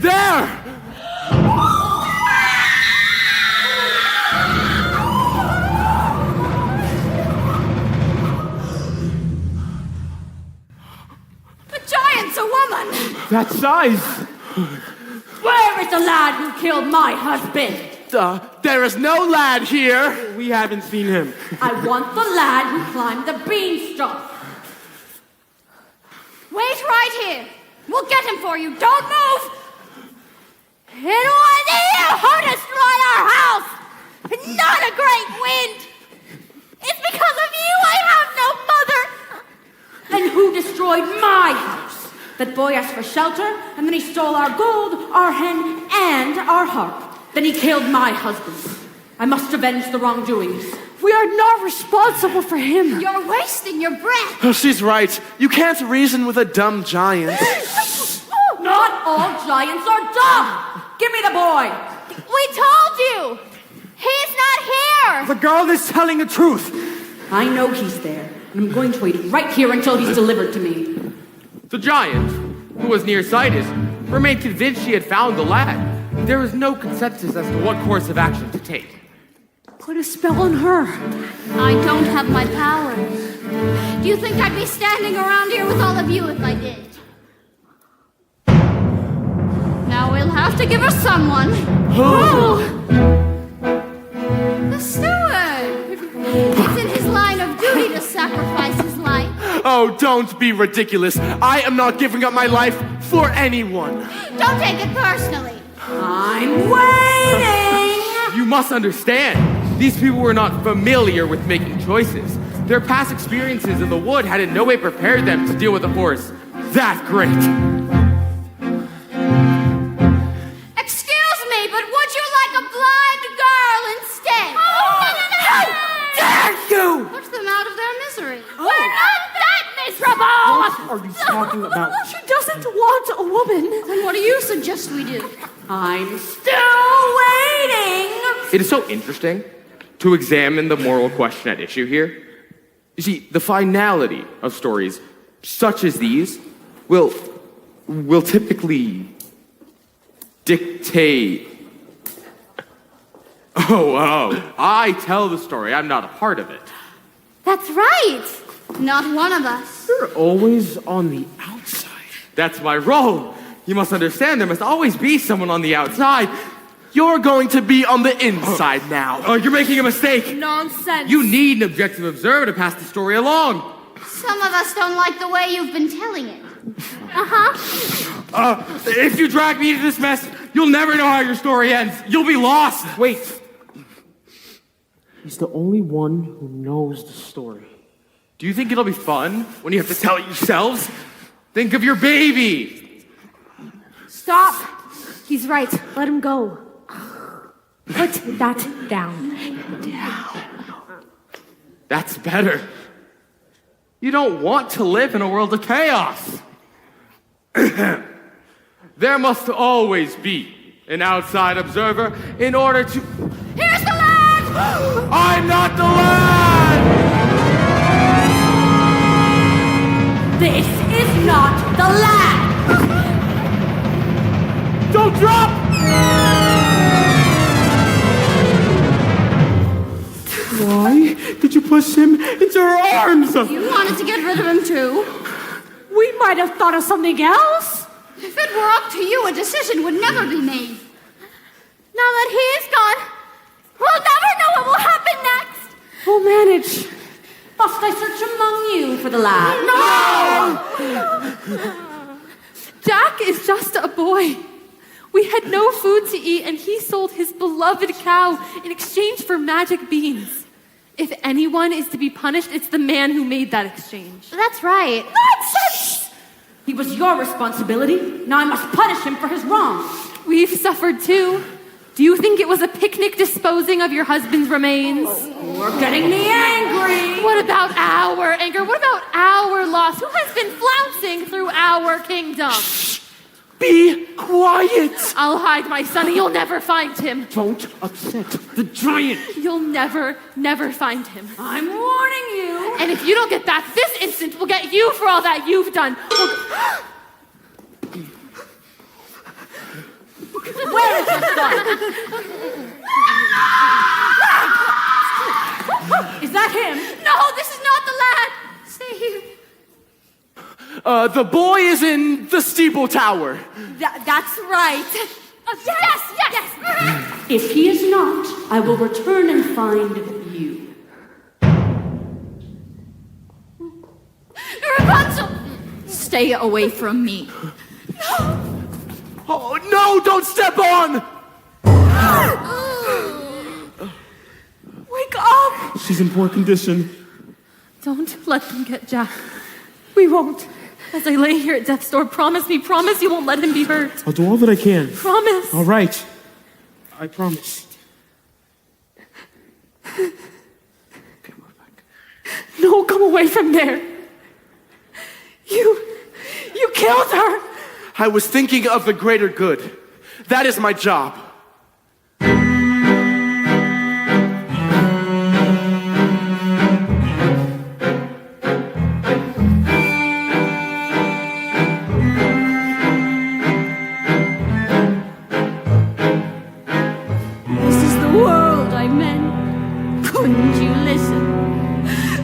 There! The giant's a woman. That size! Where is the lad who killed my husband? There is no lad here. We haven't seen him. I want the lad who climbed the beanstalk. Wait right here. We'll get him for you. Don't move. It was he who destroyed our house. Not a great wind. It's because of you I have no mother. And who destroyed my house? That boy asked for shelter, and then he stole our gold, our hen, and our harp. Then he killed my husband. I must avenge the wrongdoings. We are not responsible for him. You're wasting your breath. Oh, she's right. You can't reason with a dumb giant. Not all giants are dumb. Give me the boy. We told you. He's not here. The girl is telling the truth. I know he's there, and I'm going to wait right here until he's delivered to me. The giant, who was nearsighted, remained convinced she had found the lad. There was no consensus as to what course of action to take. Put a spell on her. I don't have my powers. Do you think I'd be standing around here with all of you if I did? Now we'll have to give her someone. Who? The steward. It's in his line of duty to sacrifice his life. Oh, don't be ridiculous. I am not giving up my life for anyone. Don't take it personally. I'm waiting. You must understand, these people were not familiar with making choices. Their past experiences in the wood had in no way prepared them to deal with a force that great. Excuse me, but would you like a blind girl instead? How dare you! Put them out of their misery. We're not that miserable. What are you talking about? She doesn't want a woman. Then what do you suggest we do? I'm still waiting. It is so interesting to examine the moral question at issue here. You see, the finality of stories such as these will typically dictate. Oh, I tell the story. I'm not a part of it. That's right. Not one of us. You're always on the outside. That's my role. You must understand there must always be someone on the outside. You're going to be on the inside now. Oh, you're making a mistake. Nonsense. You need an objective observer to pass the story along. Some of us don't like the way you've been telling it. If you drag me into this mess, you'll never know how your story ends. You'll be lost. Wait. He's the only one who knows the story. Do you think it'll be fun when you have to tell it yourselves? Think of your baby. Stop. He's right. Let him go. Put that down. That's better. You don't want to live in a world of chaos. There must always be an outside observer in order to... Here's the lad! I'm not the lad! This is not the lad. Don't drop! Why did you push him into your arms! You wanted to get rid of him too. We might have thought of something else. If it were up to you, a decision would never be made. Now that he is gone, we'll never know what will happen next. We'll manage. Must I search among you for the lad? No! Jack is just a boy. We had no food to eat, and he sold his beloved cow in exchange for magic beans. If anyone is to be punished, it's the man who made that exchange. That's right. Nonsense! He was your responsibility. Now I must punish him for his wrongs. We've suffered too. Do you think it was a picnic disposing of your husband's remains? You're getting me angry. What about our anger? What about our loss? Who has been flouncing through our kingdom? Be quiet! I'll hide my son and you'll never find him. Don't upset the giant! You'll never find him. I'm warning you. And if you don't get back this instant, we'll get you for all that you've done. Where is your son? Is that him? No, this is not the lad. Stay here. The boy is in the steeple tower. That's right. Yes. If he is not, I will return and find you. Rapunzel! Stay away from me. Oh, no, don't step on! Wake up! She's in poor condition. Don't let them get Jack. We won't. As I lay here at death's door, promise you won't let him be hurt. I'll do all that I can. Promise. All right. I promise. No, come away from there. You killed her. I was thinking of the greater good. That is my job. This is the world I meant. Couldn't you listen?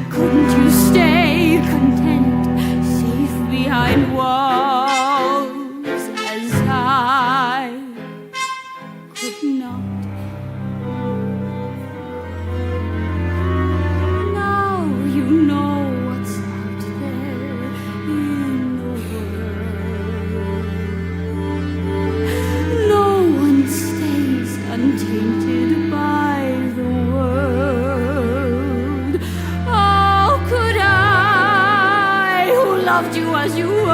Couldn't you stay content, safe behind walls as I could not? Now you know what's out there in the world. No one stays untainted by the world. How could I, who loved you as you were,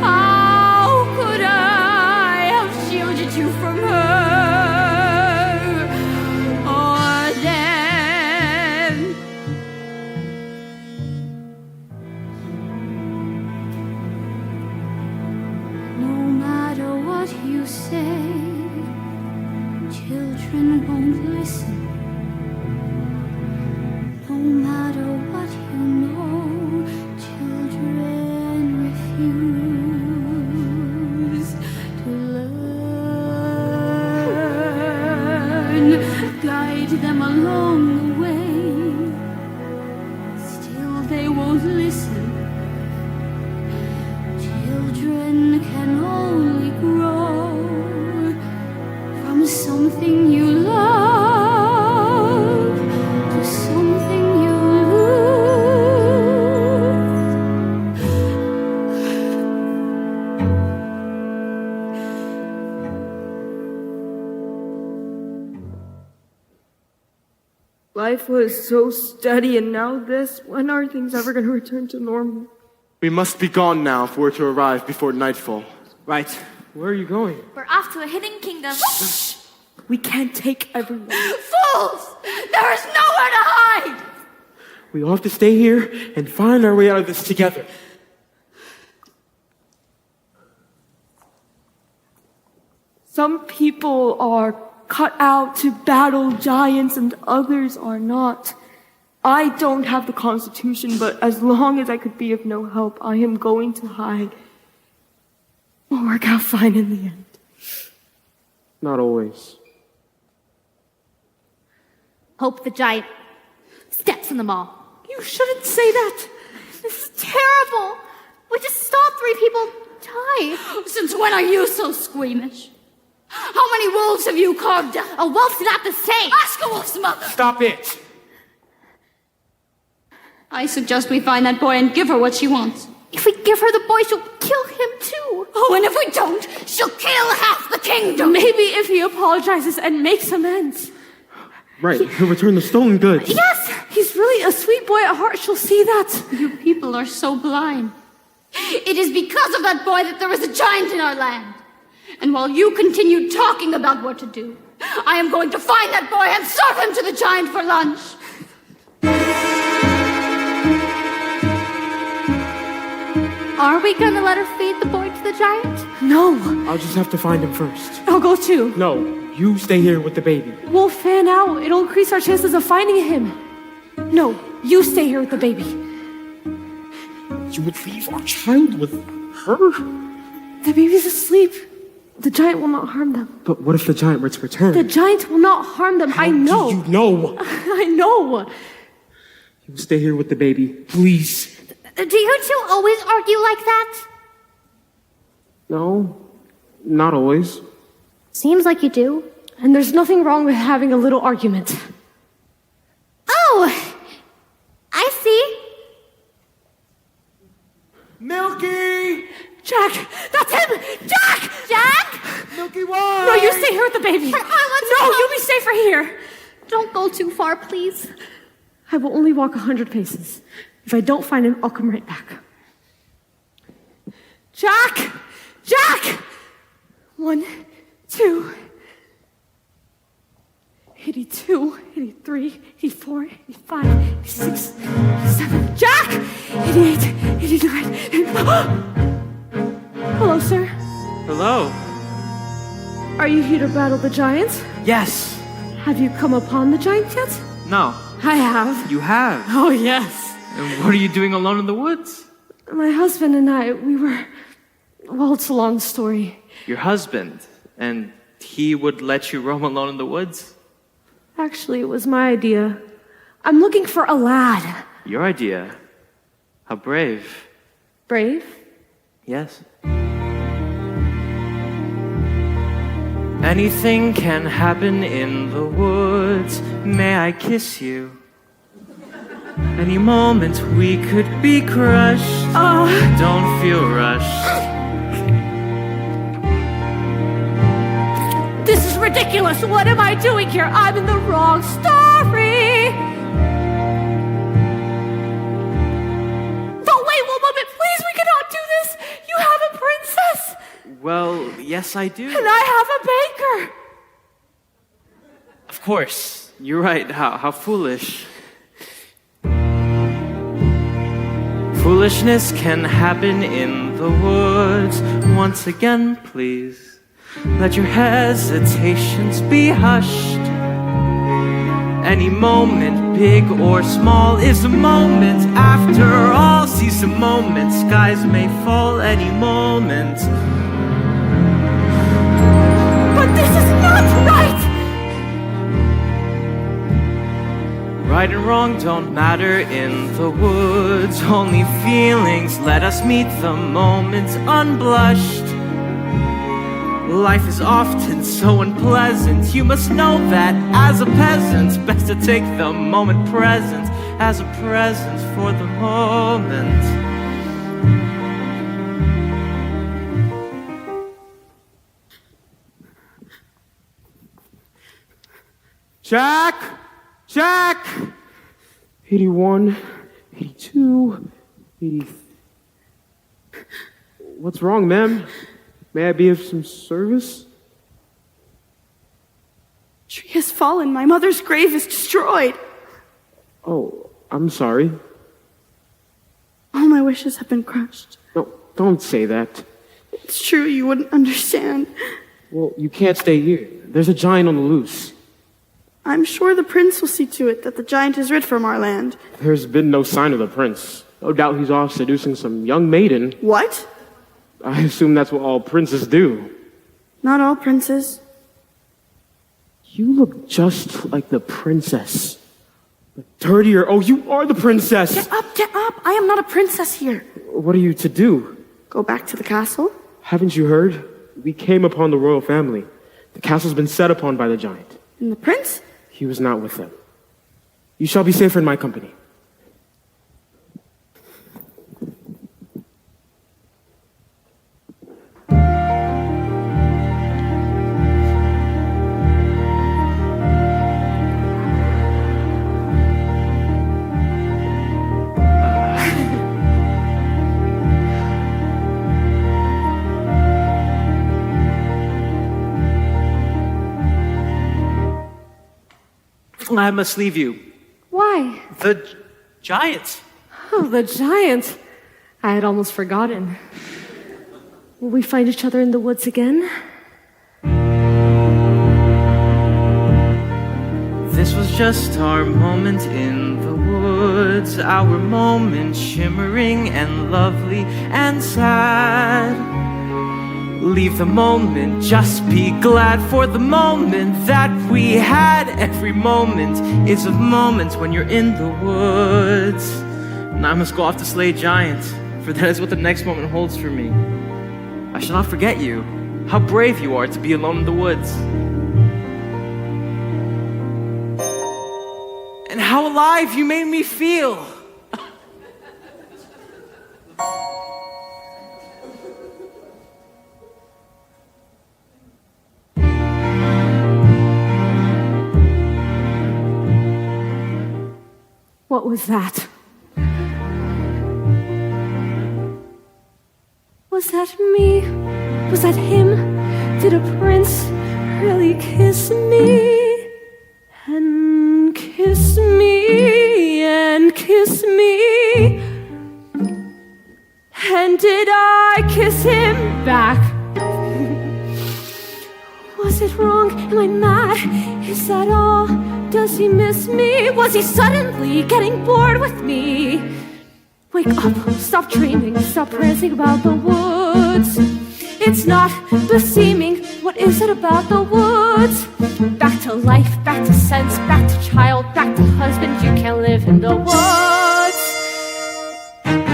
how could I have shielded you from her or them? No matter what you say, children won't listen. No matter what you know, children refuse to learn. Guide them along the way, still they won't listen. Children can only grow from something you love to something you lose. Life was so steady, and now this. When are things ever going to return to normal? We must be gone now if we're to arrive before nightfall. Right. Where are you going? We're off to a hidden kingdom. We can't take everyone. Fools! There is nowhere to hide! We all have to stay here and find our way out of this together. Some people are cut out to battle giants and others are not. I don't have the constitution, but as long as I could be of no help, I am going to hide. We'll work out fine in the end. Not always. Hope the giant steps dance in the mall. You shouldn't say that. This is terrible. We just saw 3 people die. Since when are you so squeamish? How many wolves have you carved up? A wolf's not the same. Ask a wolf's mother. Stop it! I suggest we find that boy and give her what she wants. If we give her the boy, she'll kill him too. Oh, and if we don't, she'll kill half the kingdom. Maybe if he apologizes and makes amends. Right, he'll return the stolen goods. Yes! He's really a sweet boy at heart. She'll see that. You people are so blind. It is because of that boy that there is a giant in our land. And while you continue talking about what to do, I am going to find that boy and serve him to the giant for lunch. Are we gonna let her feed the boy to the giant? No. I'll just have to find him first. I'll go too. No, you stay here with the baby. We'll fan out. It'll increase our chances of finding him. No, you stay here with the baby. You would leave our child with her? The baby's asleep. The giant will not harm them. But what if the giant were to return? The giant will not harm them. I know. Do you know? I know. You stay here with the baby, please. Do you two always argue like that? No, not always. Seems like you do. And there's nothing wrong with having a little argument. Oh! I see. Milky! Jack! That's him! Jack! Jack? Milky, why? No, you stay here with the baby. But I want to No, go. you'll be safer here. Don't go too far, please. I will only walk 100 paces. If I don't find him, I'll come right back. Jack! Jack! 1, 2, 82, 83, 84, 85, 86, 87. Jack! 88, 89. Hello, sir. Hello. Are you here to battle the giant? Yes. Have you come upon the giant yet? No. I have. You have. Oh, yes. And what are you doing alone in the woods? My husband and I, we were... Well, it's a long story. Your husband. And he would let you roam alone in the woods? Actually, it was my idea. I'm looking for a lad. Your idea. How brave. Brave? Yes. Anything can happen in the woods. May I kiss you? Any moment we could be crushed. Don't feel rushed. This is ridiculous. What am I doing here? I'm in the wrong story. Don't wait 1 moment, please. We cannot do this. You have a princess, Well, yes, I do. and I have a baker. Of course. You're right. How foolish. Foolishness can happen in the woods. Once again, please, let your hesitations be hushed. Any moment, big or small, is a moment. After all, seize the moment. Skies may fall any moment. But this is not right. Right and wrong don't matter in the woods. Only feelings let us meet the moment unblushed. Life is often so unpleasant. You must know that as a peasant, best to take the moment present as a present for the moment. Jack! Jack! 81, 82, 80. What's wrong, ma'am? May I be of some service? Tree has fallen. My mother's grave is destroyed. Oh, I'm sorry. All my wishes have been crushed. No, don't say that. It's true, you wouldn't understand. Well, you can't stay here. There's a giant on the loose. I'm sure the prince will see to it that the giant is rid from our land. There's been no sign of the prince. No doubt he's off seducing some young maiden. What? I assume that's what all princes do. Not all princes. You look just like the princess. Dirtier. Oh, you are the princess. Get up, get up. I am not a princess here. What are you to do? Go back to the castle. Haven't you heard? We came upon the royal family. The castle's been set upon by the giant. And the prince? He was not with them. You shall be safer in my company. I must leave you. Why? The giant. Oh, the giant. I had almost forgotten. Will we find each other in the woods again? This was just our moment in the woods, our moment shimmering and lovely and sad. Leave the moment, just be glad for the moment that we had. Every moment is a moment when you're in the woods. And I must go off to slay giants, for that is what the next moment holds for me. I shall not forget you, how brave you are to be alone in the woods. And how alive you made me feel. What was that? Was that me? Was that him? Did a prince really kiss me? And kiss me, and kiss me? And did I kiss him back? Was it wrong? Am I mad? Is that all? Does he miss me? Was he suddenly getting bored with me? Wake up, stop dreaming, stop prancing about the woods. It's not beseeming, what is it about the woods? Back to life, back to sense, back to child, back to husband, you can't live in the woods.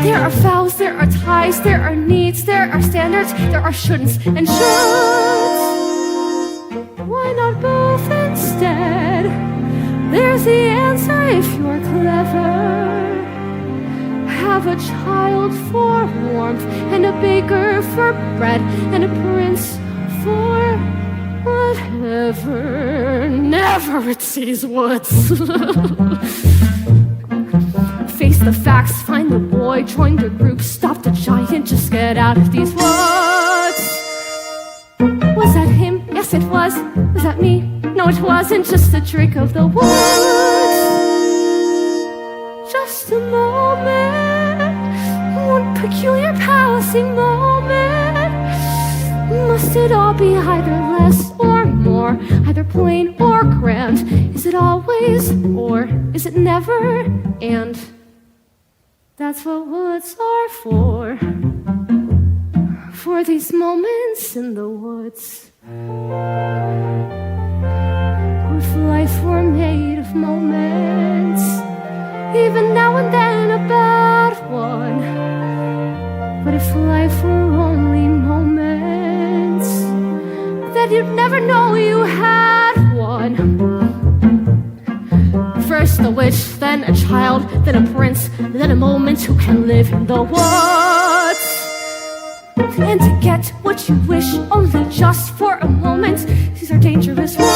There are vows, there are ties, there are needs, there are standards, there are shouldn'ts and shoulds. Why not both instead? There's the answer if you're clever. Have a child for warmth, and a baker for bread, and a prince for whatever. Never at these woods. Face the facts, find the boy, join the group, stop the giant, just get out of these woods. Was that him? Yes, it was. Was that me? No, it wasn't. Just a trick of the woods. Just a moment, one peculiar passing moment. Must it all be either less or more, either plain or grand? Is it always or is it never? And that's what woods are for these moments in the woods. If life were made of moments, even now and then a bad one. But if life were only moments, then you'd never know you had one. First a witch, then a child, then a prince, then a moment who can live in the woods. And to get what you wish only just for a moment, these are dangerous woods.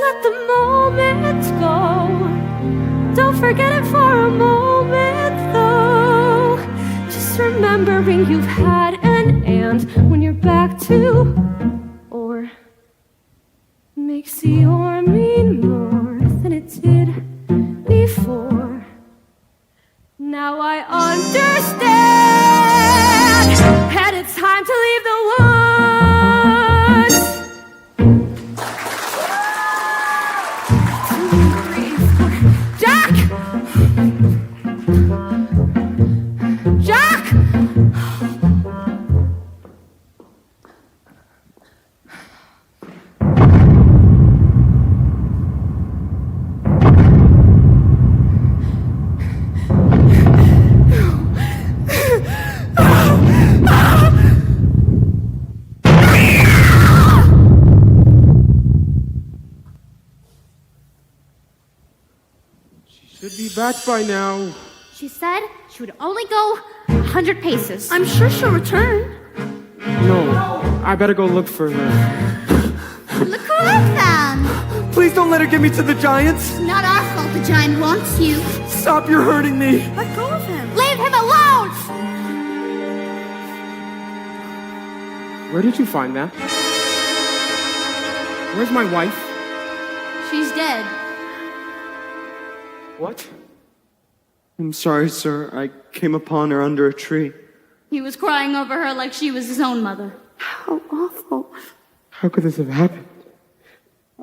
Let the moment go. Don't forget it for a moment though. Just remembering you've had an and when you're back to or makes the or mean more than it did before. Now I understand, and it's time to leave the woods. 2, 3, 4. Jack! Jack! Should be back by now. She said she would only go 100 paces. I'm sure she'll return. No, I better go look for her. Look who I found. Please don't let her get me to the giants. It's not our fault the giant wants you. Stop, you're hurting me. Let go of him. Leave him alone! Where did you find that? Where's my wife? She's dead. What? I'm sorry, sir. I came upon her under a tree. He was crying over her like she was his own mother. How awful. How could this have happened?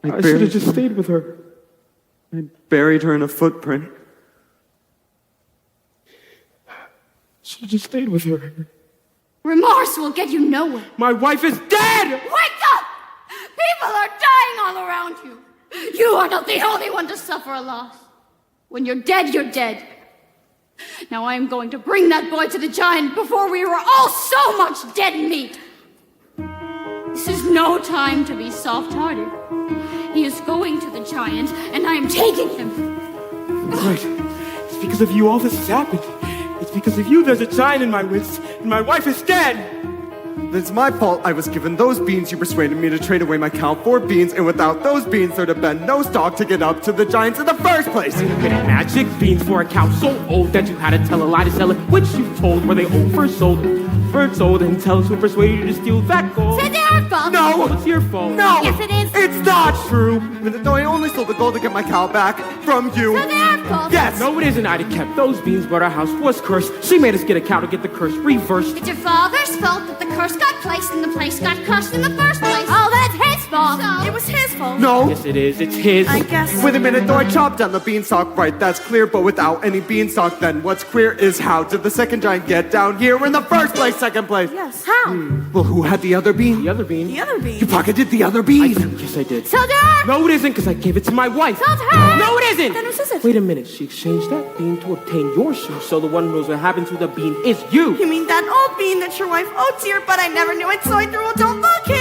I should buried have just her. stayed with her. I buried her in a footprint. Should have just stayed with her. Remorse will get you nowhere. My wife is dead! Wake up! People are dying all around you. You are not the only one to suffer a loss. When you're dead, you're dead. Now I am going to bring that boy to the giant before we were all so much dead meat. This is no time to be soft-hearted. He is going to the giant, and I am taking him. Right. It's because of you all this has happened. It's because of you there's a giant in my woods, and my wife is dead! It's my fault I was given those beans you persuaded me to trade away my cow for beans, and without those beans there'd have been no stock to get up to the giants in the first place! Wait a minute, magic beans for a cow so old that you had to tell a lie to sell it, which you told were they oversold. First sold, and tell us who persuaded you to steal that gold. It's our fault. No! It's your fault. No! Yes, it is. It's not true! Even though I only sold the gold to get my cow back from you. It's our fault. Yes! No, it isn't. I'd have kept those beans, but our house was cursed. She made us get a cow to get the curse reversed. It's your father's fault that the curse got placed and the place got cursed in the first place. Oh, that's his fault. It was his fault. No! Yes, it is. It's his. I guess. Wait a minute, though I chopped down the beanstalk, right, that's clear, but without any beanstalk, then what's queer is how did the second giant get down here in the first place, second place? Yes. How? Well, who had the other bean? The other bean. The other bean. You pocketed the other bean! Yes, I did. So there. No, it isn't, because I gave it to my wife. So her. No, it isn't. Then whose is it? Wait a minute. She exchanged that bean to obtain your shoe, so the one who knows what happened to the bean is you. You mean that old bean that your wife, oh dear, but I never knew it, so I threw it. Don't look here.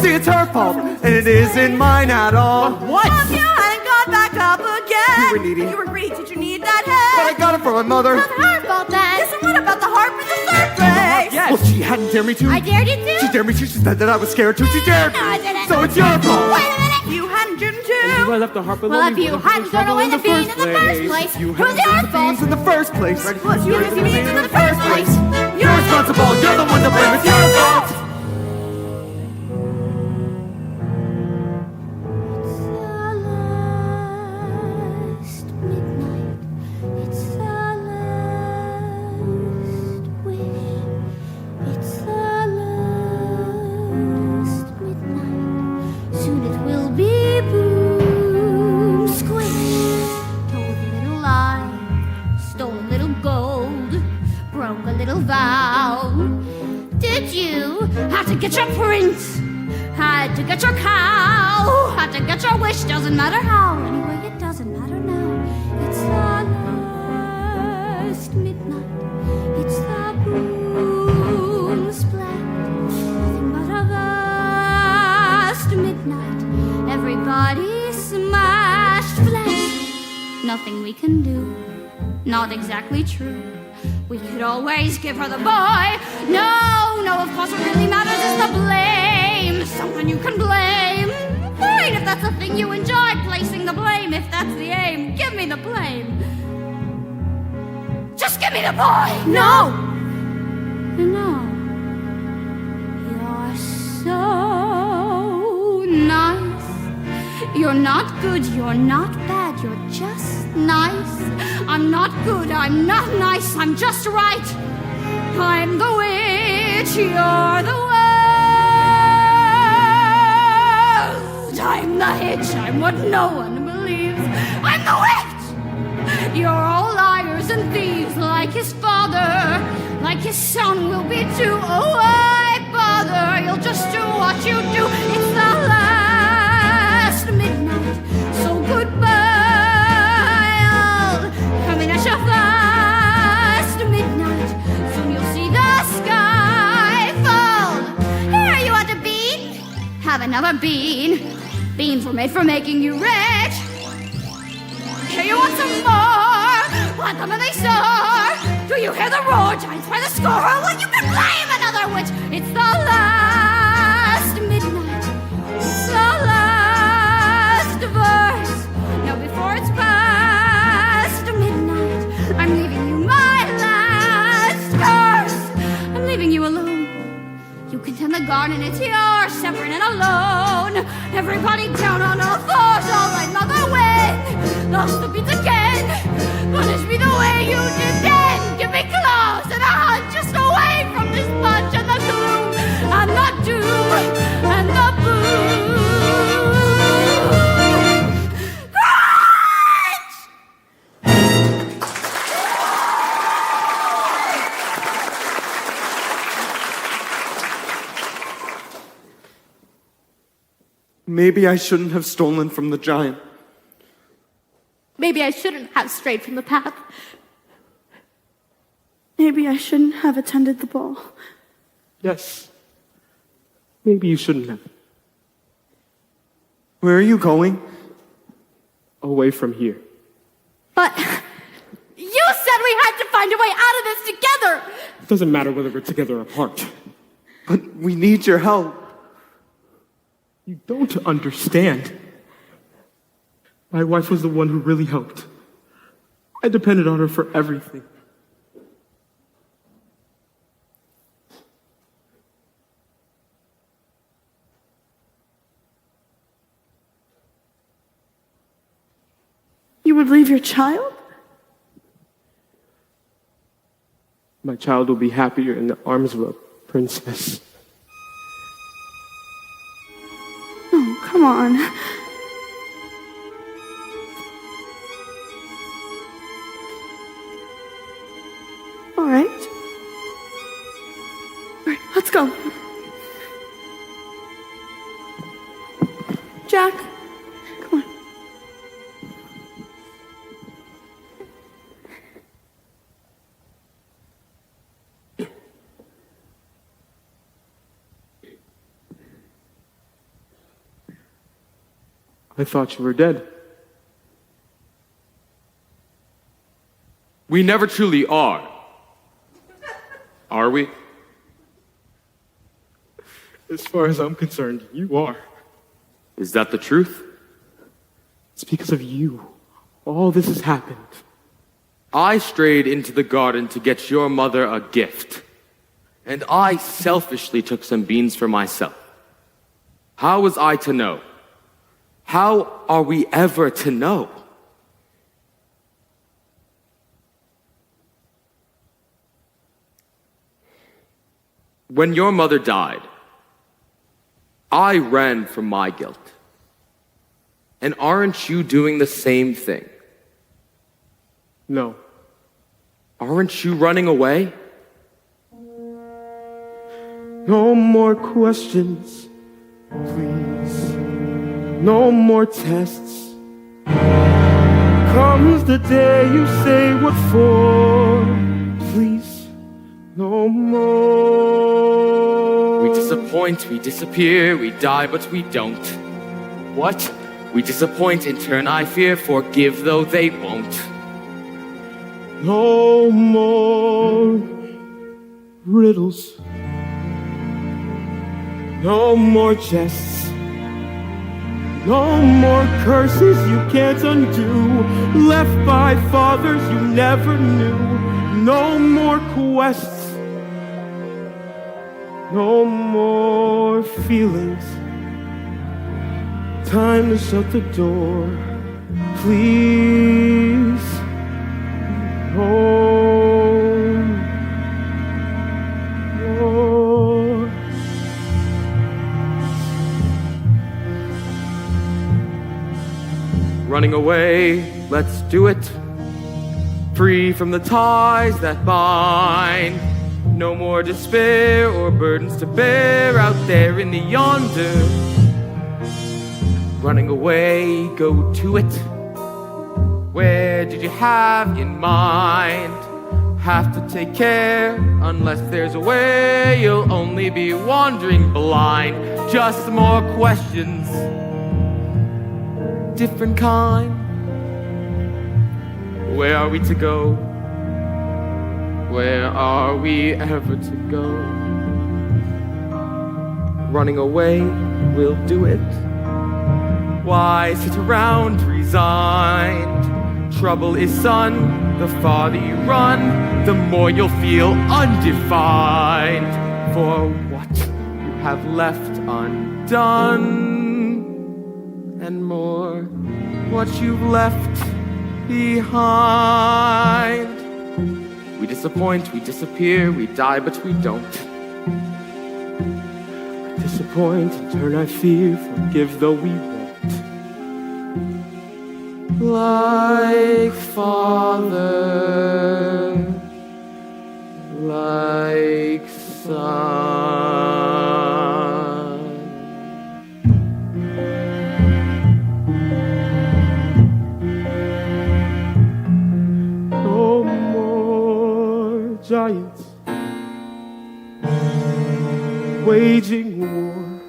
See, it's her fault, and it isn't mine at all. What? If you hadn't gone back up again. You were needy. You were greedy. Did you need that But I head? got it from my mother. It's her fault then. Yes, and what about the harp in the third place? Yes. Well, she hadn't dared me to. I dared you She to. dared me to. She said that I was scared to. She dared me. No, I didn't. So it's your fault. Wait a minute. You hadn't driven Well, to. I left the harp alone. Well, if you hadn't thrown away the bean in the first place, You who's had your the fault? beans in the first place. Was you the beans in the first place? You're responsible. You're the one to blame. It's your fault. It's the last wish. It's the last midnight. Soon it will be boom, squish. Told a little lie, stole a little gold, broke a little vow. Did you have to get your prince? Had to get your cow? Had to get your wish? Doesn't matter how. Anyway, it doesn't matter now. It's the last midnight. It's the boom splat. Nothing but a vast midnight. Everybody smashed flat. Nothing we can do. Not exactly true. We could always give her the boy. No, of course what really matters is the blame. Someone you can blame. Fine, if that's the thing you enjoy, placing the blame. If that's the aim, give me the blame. Just give me the boy. No. No. You're so nice. You're not good, you're not bad, you're just nice. I'm not good, I'm not nice, I'm just right. I'm the witch, you're the world. I'm the hitch, I'm what no one believes. I'm the witch! You're all liars and thieves, like his father, like his son will be too. Oh, why bother? You'll just do what you do. It's the last midnight, so goodbye. I'll come in at your fast midnight. Soon you'll see the sky fall. Here, you want a bean? Have another bean. Beans were made for making you rich. Okay, you want some more? Want them and they soar. Do you hear the roar? Giants by the score. Well, you can blame another witch. It's the last midnight. It's the last verse. Now before it's past midnight, I'm leaving you my last curse. I'm leaving you alone. You can tend the garden, it's yours, separate and alone. Everybody down on all fours, all right, mother win. Lost the beats again. Punish me the way you did then. Give me claws and a hunt just away from this bunch and the gloom and the doom and the boom. Maybe I shouldn't have stolen from the giant. Maybe I shouldn't have strayed from the path. Maybe I shouldn't have attended the ball. Yes. Maybe you shouldn't have. Where are you going? Away from here. But you said we had to find a way out of this together. It doesn't matter whether we're together or apart. But we need your help. You don't understand. My wife was the one who really helped. I depended on her for everything. You would leave your child? My child will be happier in the arms of a princess. Oh, come on. All right. All right, let's go. Jack, come on. I thought you were dead. We never truly are. Are we? As far as I'm concerned, you are. Is that the truth? It's because of you. All this has happened. I strayed into the garden to get your mother a gift. And I selfishly took some beans for myself. How was I to know? How are we ever to know? When your mother died, I ran from my guilt. And aren't you doing the same thing? No. Aren't you running away? No more questions, please. No more tests. Comes the day you say what for. Please, no more. We disappoint, we disappear, we die, but we don't. What? We disappoint, in turn I fear, forgive though they won't. No more riddles. No more jests. No more curses you can't undo. Left by fathers you never knew. No more quests. No more feelings. Time to shut the door. Please. Home. More. Running away, let's do it. Free from the ties that bind. No more despair or burdens to bear out there in the yonder. Running away, go to it. Where did you have in mind? Have to take care, unless there's a way, you'll only be wandering blind. Just more questions, different kind. Where are we to go? Where are we ever to go? Running away will do it. Why sit around resigned? Trouble is, son, the farther you run, the more you'll feel undefined. For what you have left undone, and more, what you've left behind. We disappoint, we disappear, we die, but we don't. Disappoint and turn our fear, forgive though we won't. Like father, like son. No more giants waging war.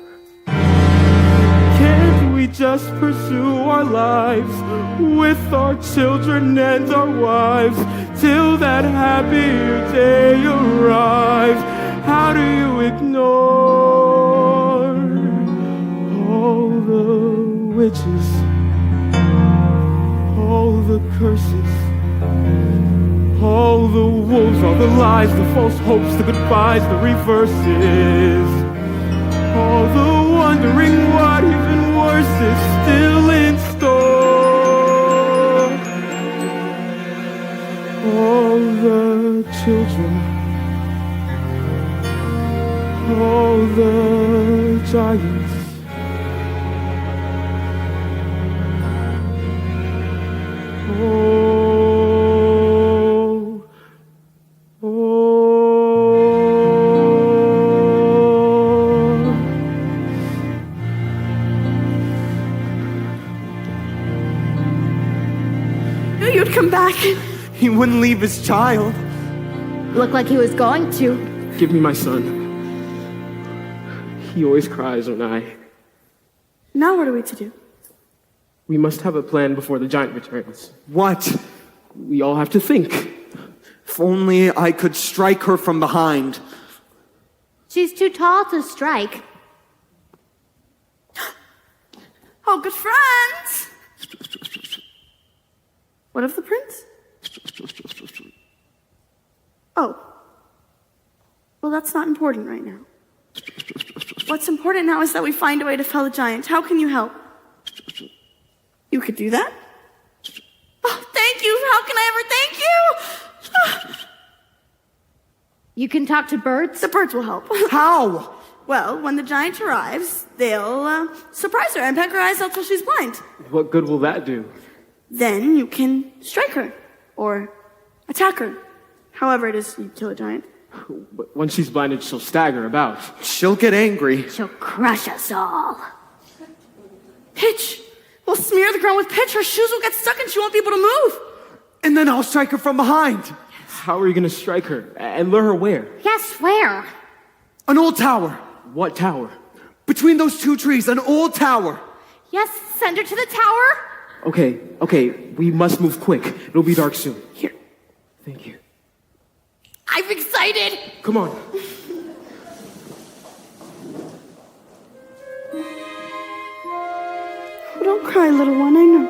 Can't we just pursue our lives with our children and our wives till that happier day arrives? How do you ignore all the witches, all the curses, all the wolves, all the lies, the false hopes, the goodbyes, the reverses, all the wondering what even worse is still in store. All the children, all the giants, You'd come back. He wouldn't leave his child. Looked like he was going to. give me my son. He always cries when I... Now what are we to do? We must have a plan before the giant returns. What? We all have to think. If only I could strike her from behind. She's too tall to strike. Oh, good friends! What of the prince? Oh. Well, that's not important right now. What's important now is that we find a way to fell the giant. How can you help? You could do that? Oh, thank you! How can I ever thank you? You can talk to birds? The birds will help. How? Well, when the giant arrives, they'll surprise her and peck her eyes out till she's blind. What good will that do? Then you can strike her or attack her. However it is you kill a giant. When she's blinded, she'll stagger about. She'll get angry. She'll crush us all. Pitch! We'll smear the ground with pitch. Her shoes will get stuck and she won't be able to move. And then I'll strike her from behind. How are you going to strike her? And lure her where? Yes, where? An old tower. What tower? Between those two trees, an old tower. Yes, send her to the tower. Okay, we must move quick. It'll be dark soon. Here. Thank you. I'm excited. Come on. Oh, don't cry, little one, I know.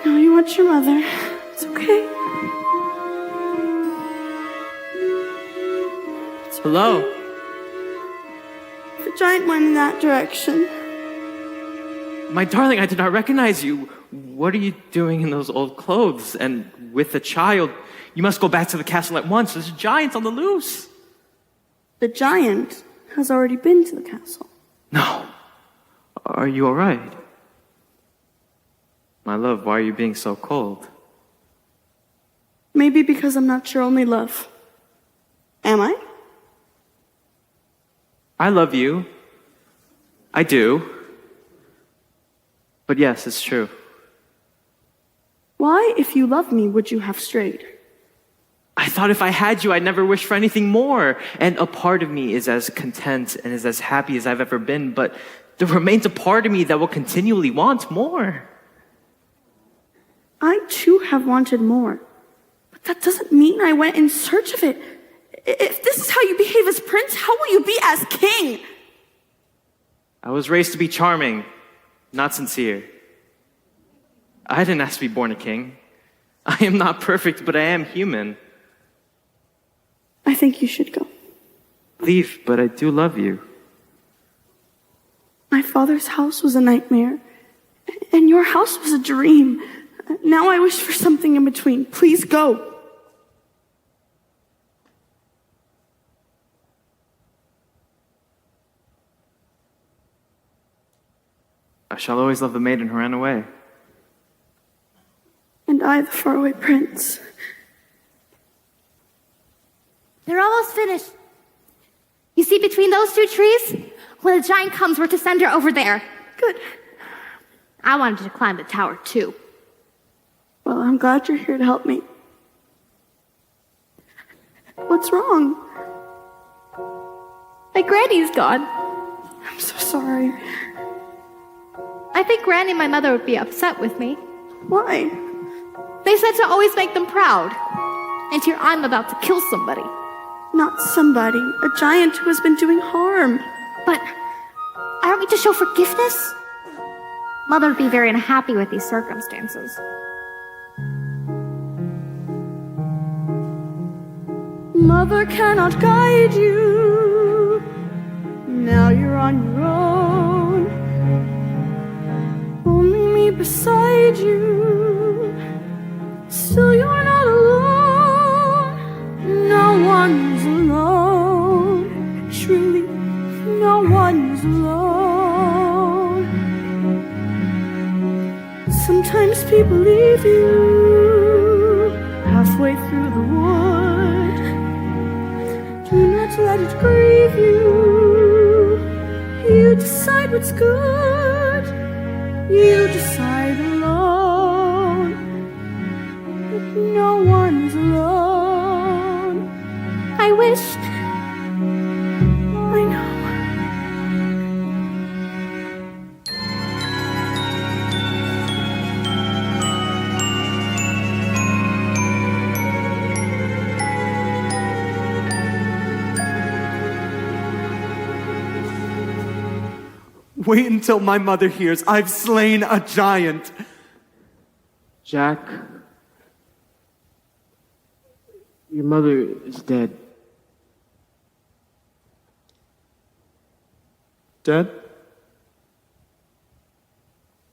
I know you want your mother. It's okay. Hello? The giant went in that direction. My darling, I did not recognize you. What are you doing in those old clothes? And with a child? You must go back to the castle at once. There's giants on the loose. The giant has already been to the castle. No. Are you all right? My love, why are you being so cold? Maybe because I'm not your only love. Am I? I love you. I do. But yes, it's true. Why, if you love me, would you have strayed? I thought if I had you, I'd never wish for anything more. And a part of me is as content and is as happy as I've ever been, but there remains a part of me that will continually want more. I too have wanted more. But that doesn't mean I went in search of it. If this is how you behave as prince, how will you be as king? I was raised to be charming, not sincere. I didn't ask to be born a king. I am not perfect, but I am human. I think you should go. Leave, but I do love you. My father's house was a nightmare, and your house was a dream. Now I wish for something in between. Please go. I shall always love the maiden who ran away. And I, the faraway prince. They're almost finished. You see between those two trees? When the giant comes, we're to send her over there. Good. I wanted to climb the tower too. Well, I'm glad you're here to help me. What's wrong? My granny's gone. I'm so sorry. I think Granny and my mother would be upset with me. Why? They said to always make them proud. And here I'm about to kill somebody. Not somebody. A giant who has been doing harm. But aren't we to show forgiveness? Mother would be very unhappy with these circumstances. Mother cannot guide you. Now you're on your own. Only me beside you. Still you're not alone. No one's alone. Truly, no one's alone. Sometimes people leave you halfway through the wood. Do not let it grieve you. You decide what's good. You decide alone. But no one's alone. I wish. I know. Wait until my mother hears I've slain a giant. Jack, your mother is dead. Dead?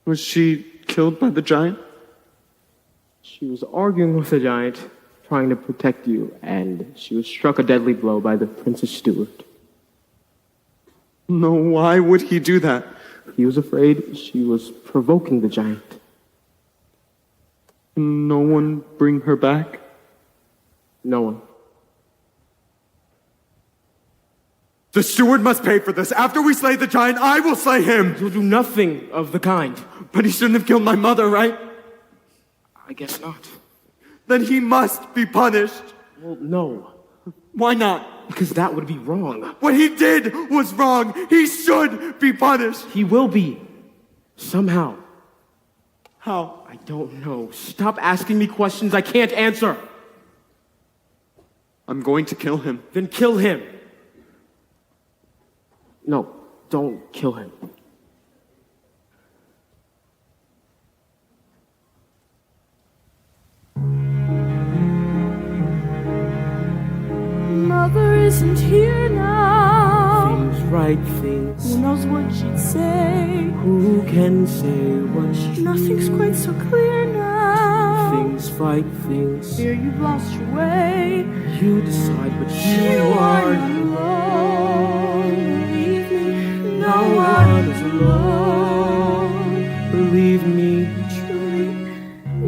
Was she killed by the giant? She was arguing with the giant, trying to protect you, and she was struck a deadly blow by the Prince's steward. No, why would he do that? He was afraid she was provoking the giant. No one bring her back? No one. The steward must pay for this. After we slay the giant, I will slay him. You'll do nothing of the kind. But he shouldn't have killed my mother, right? I guess not. Then he must be punished. Well, no. Why not? Because that would be wrong. What he did was wrong. He should be punished. He will be. Somehow. How? I don't know. Stop asking me questions I can't answer. I'm going to kill him. Then kill him. No, don't kill him. Mother isn't here now. Things, right things. Who knows what she'd say? Who can say what she... Nothing's quite so clear now. Things, right things. Fear you've lost your way. You decide what you are are. not alone. Believe me, No one is alone. Believe me. Truly,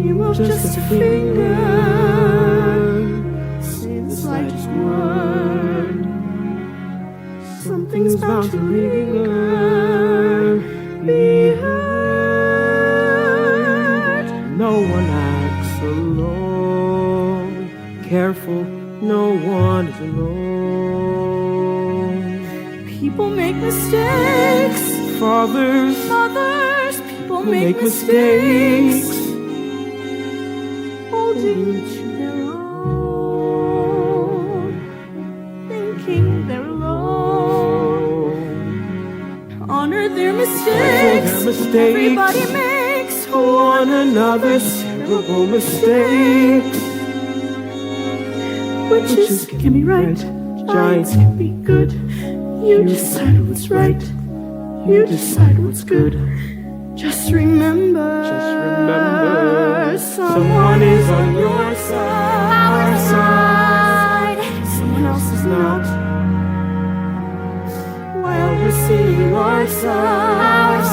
you move just a finger. finger. Say the slightest word. Something's bound to linger. Be heard. No one acts alone. Careful, no one is alone. People make mistakes. Fathers, Mothers, people who make mistakes. holding to their own, thinking they're alone. Honor their mistakes. Everybody makes one another's terrible mistakes. Witches can be right, giants can be good. You decide what's right, you decide what's good. Just remember, someone is on your side. Our side. Someone else is not. While we're singing our side,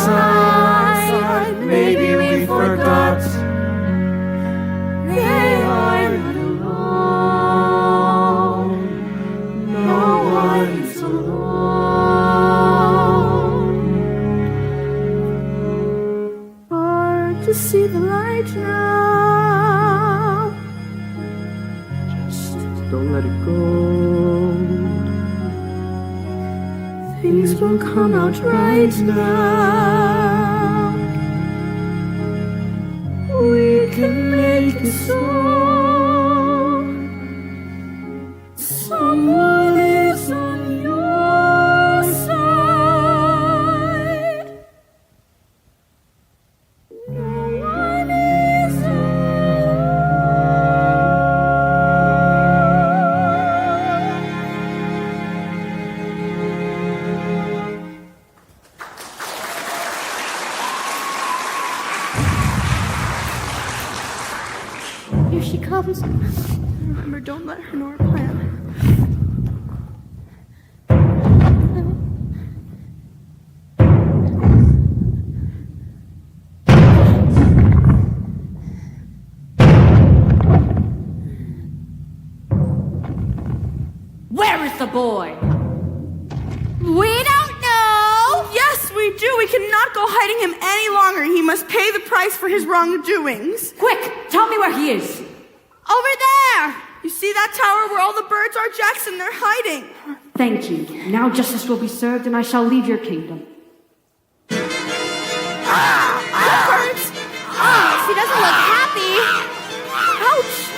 Maybe we forgot they are not alone. No one is alone. Hard to see the light now. Just don't let it go. Things will come out right now. We can make it so. Someone is on your side. No one is Here she comes. Remember, don't let her know our plan. Where is the boy? We don't know! Yes, we do. We cannot go hiding him any longer. He must pay the price for his wrongdoings. Quick, tell me where he is. Over there! You see that tower where all the birds are, Jackson? They're hiding. Thank you. Now justice will be served, and I shall leave your kingdom. Birds! She doesn't look happy. Ouch!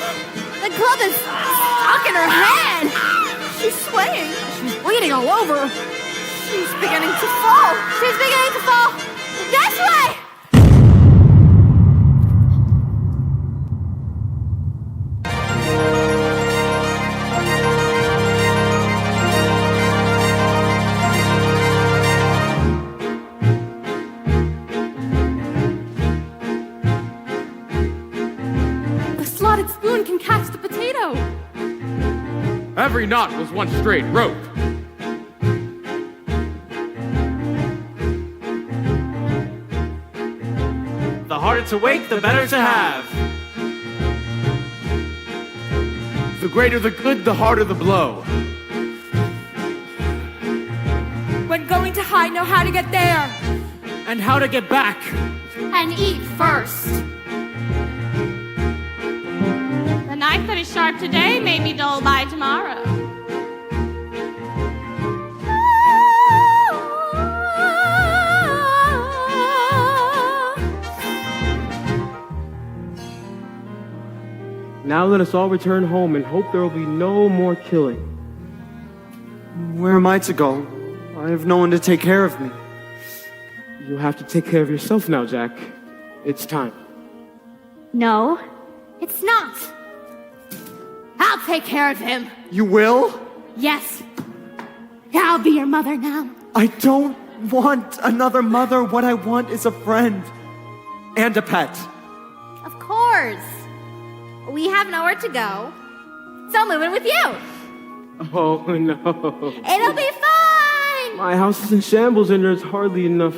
The club is stuck in her head. She's swaying. She's bleeding all over. She's beginning to fall. She's beginning to fall. This way! The slotted spoon can catch the potato. Every knot was one straight rope. The harder to wake, the better to have. The greater the good, the harder the blow. When going to hide, know how to get there. And how to get back. And eat first. The knife that is sharp today may be dull by tomorrow. Now let us all return home and hope there will be no more killing. Where am I to go? I have no one to take care of me. You'll have to take care of yourself now, Jack. It's time. No, it's not. I'll take care of him. You will? Yes. I'll be your mother now. I don't want another mother. What I want is a friend. And a pet. Of course. We have nowhere to go, so I'm moving with you. Oh, no. It'll be fine. My house is in shambles and there's hardly enough.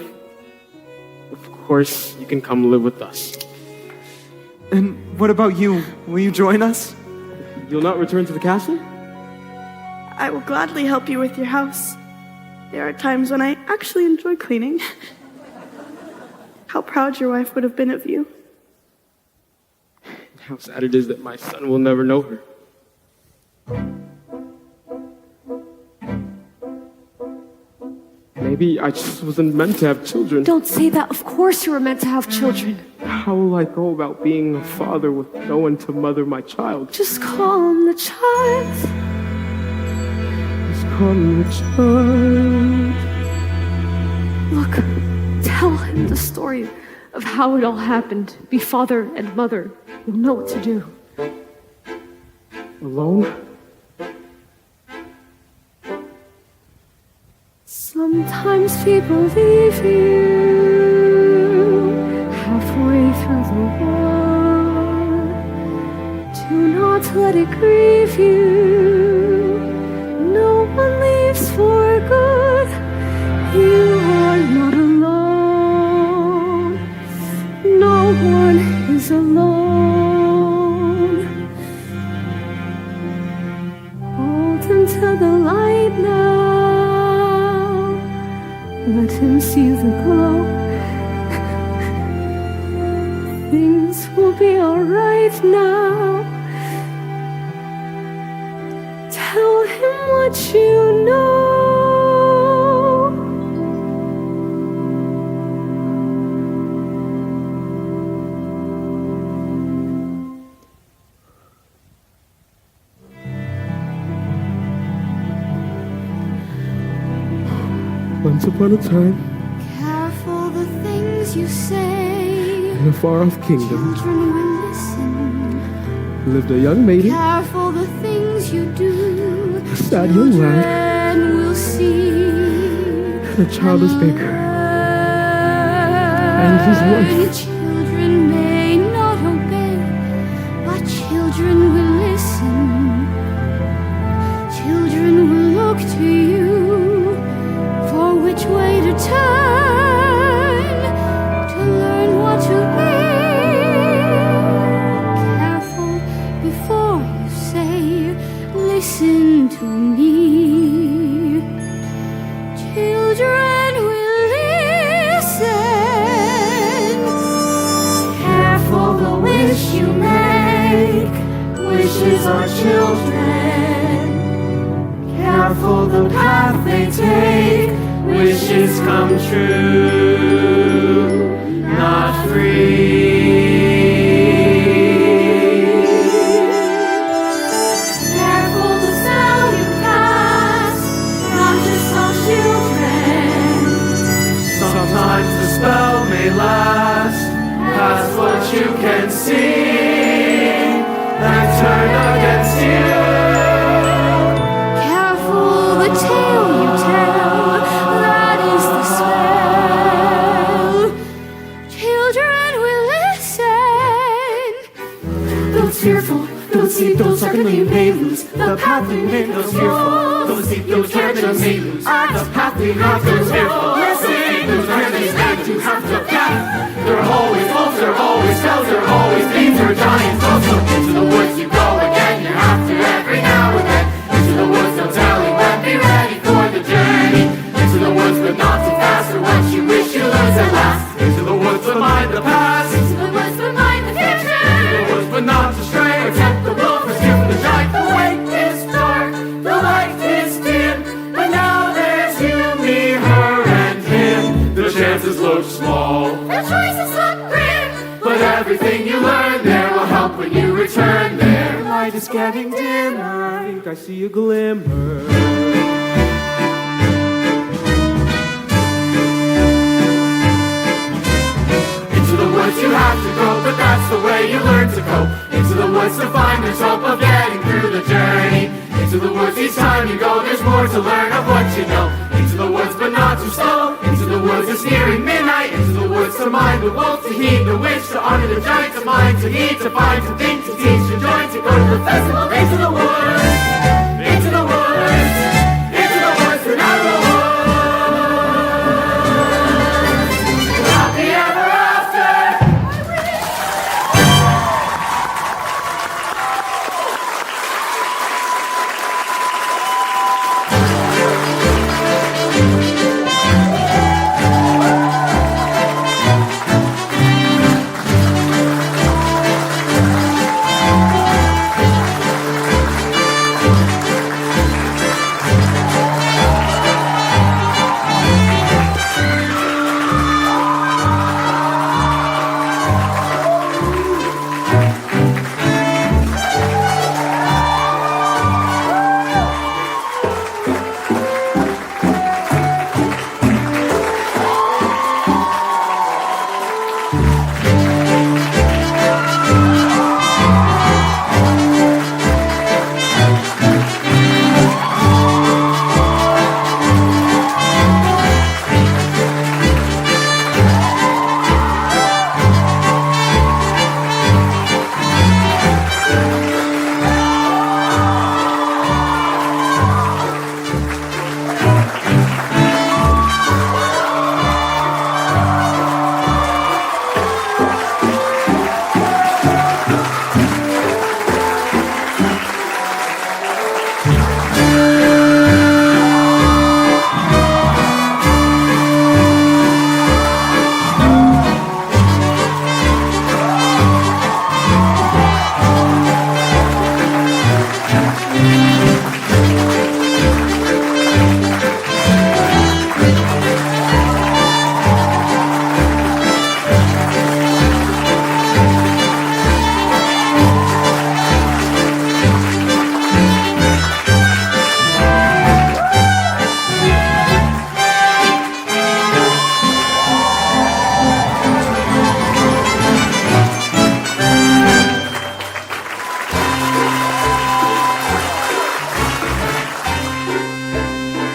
Of course, you can come live with us. And what about you? Will you join us? You'll not return to the castle? I will gladly help you with your house. There are times when I actually enjoy cleaning. How proud your wife would have been of you. How sad it is that my son will never know her. Maybe I just wasn't meant to have children. Don't say that. Of course you were meant to have children. How will I go about being a father with no one to mother my child? Just call him the child. Just call him the child. Look, tell him the story of how it all happened. Be father and mother. You'll know what to do. Alone? Sometimes people leave you halfway through the war. Do not let it grieve you. No one leaves for good. You are not alone. No one is alone. Hold him to the light now. Let him see the glow. Things will be alright now. Tell him what you know. Once upon a time, Careful the things you say. in a far-off kingdom, Children will listen. lived a young maiden, Careful the things you do. a sad young lad, Children will see. and a childless baker, and his wife. Children may not obey, but children will listen. Children will look to you for which way to turn, to learn what to be. Careful before you say, listen to me. Children will listen. Careful the wish you make. Wishes are children. Careful the path they take. Wishes come true, not free. Careful the spell you cast, not just on children. Sometimes the spell may last past what you can see and turn against you. Careful the tale you tell, that is the spell. Children will listen. Those fearful, those sleep, those dark and they may lose the path they make. Those fearful, those sleep, those dark and they may lose the path they have. Those fearful, listen, those dark and they have to have the path. There are always wolves, there are always spells, there are always thieves, there are giants also. Into the woods you go again, you have to every now and then. Into the woods, don't tell you when, be ready for the journey. Into the woods, but not too fast, or what you wish you lose at last. Into the woods, but mind the past. Into the woods, but mind the future. Into the woods, but not to stray. Protect the wolf, rescue from the giant. The way is dark, the light is dim, but now there's you, me, her, and him. The chances look small, The choices look grim, but everything you learn there will help when you return there. The light is getting dimmer. I think I see a glimmer. Into the woods you have to go, but that's the way you learn to cope. Into the woods to find there's hope of getting through the journey. Into the woods each time you go, there's more to learn of what you know. Into the woods, but not too slow. Into the woods, it's nearing midnight. Into the woods to mind the wolf, to heed the witch, to honor the giant, to mind, to need, to find, to think, to teach, to join, to go to the festival. Into the woods.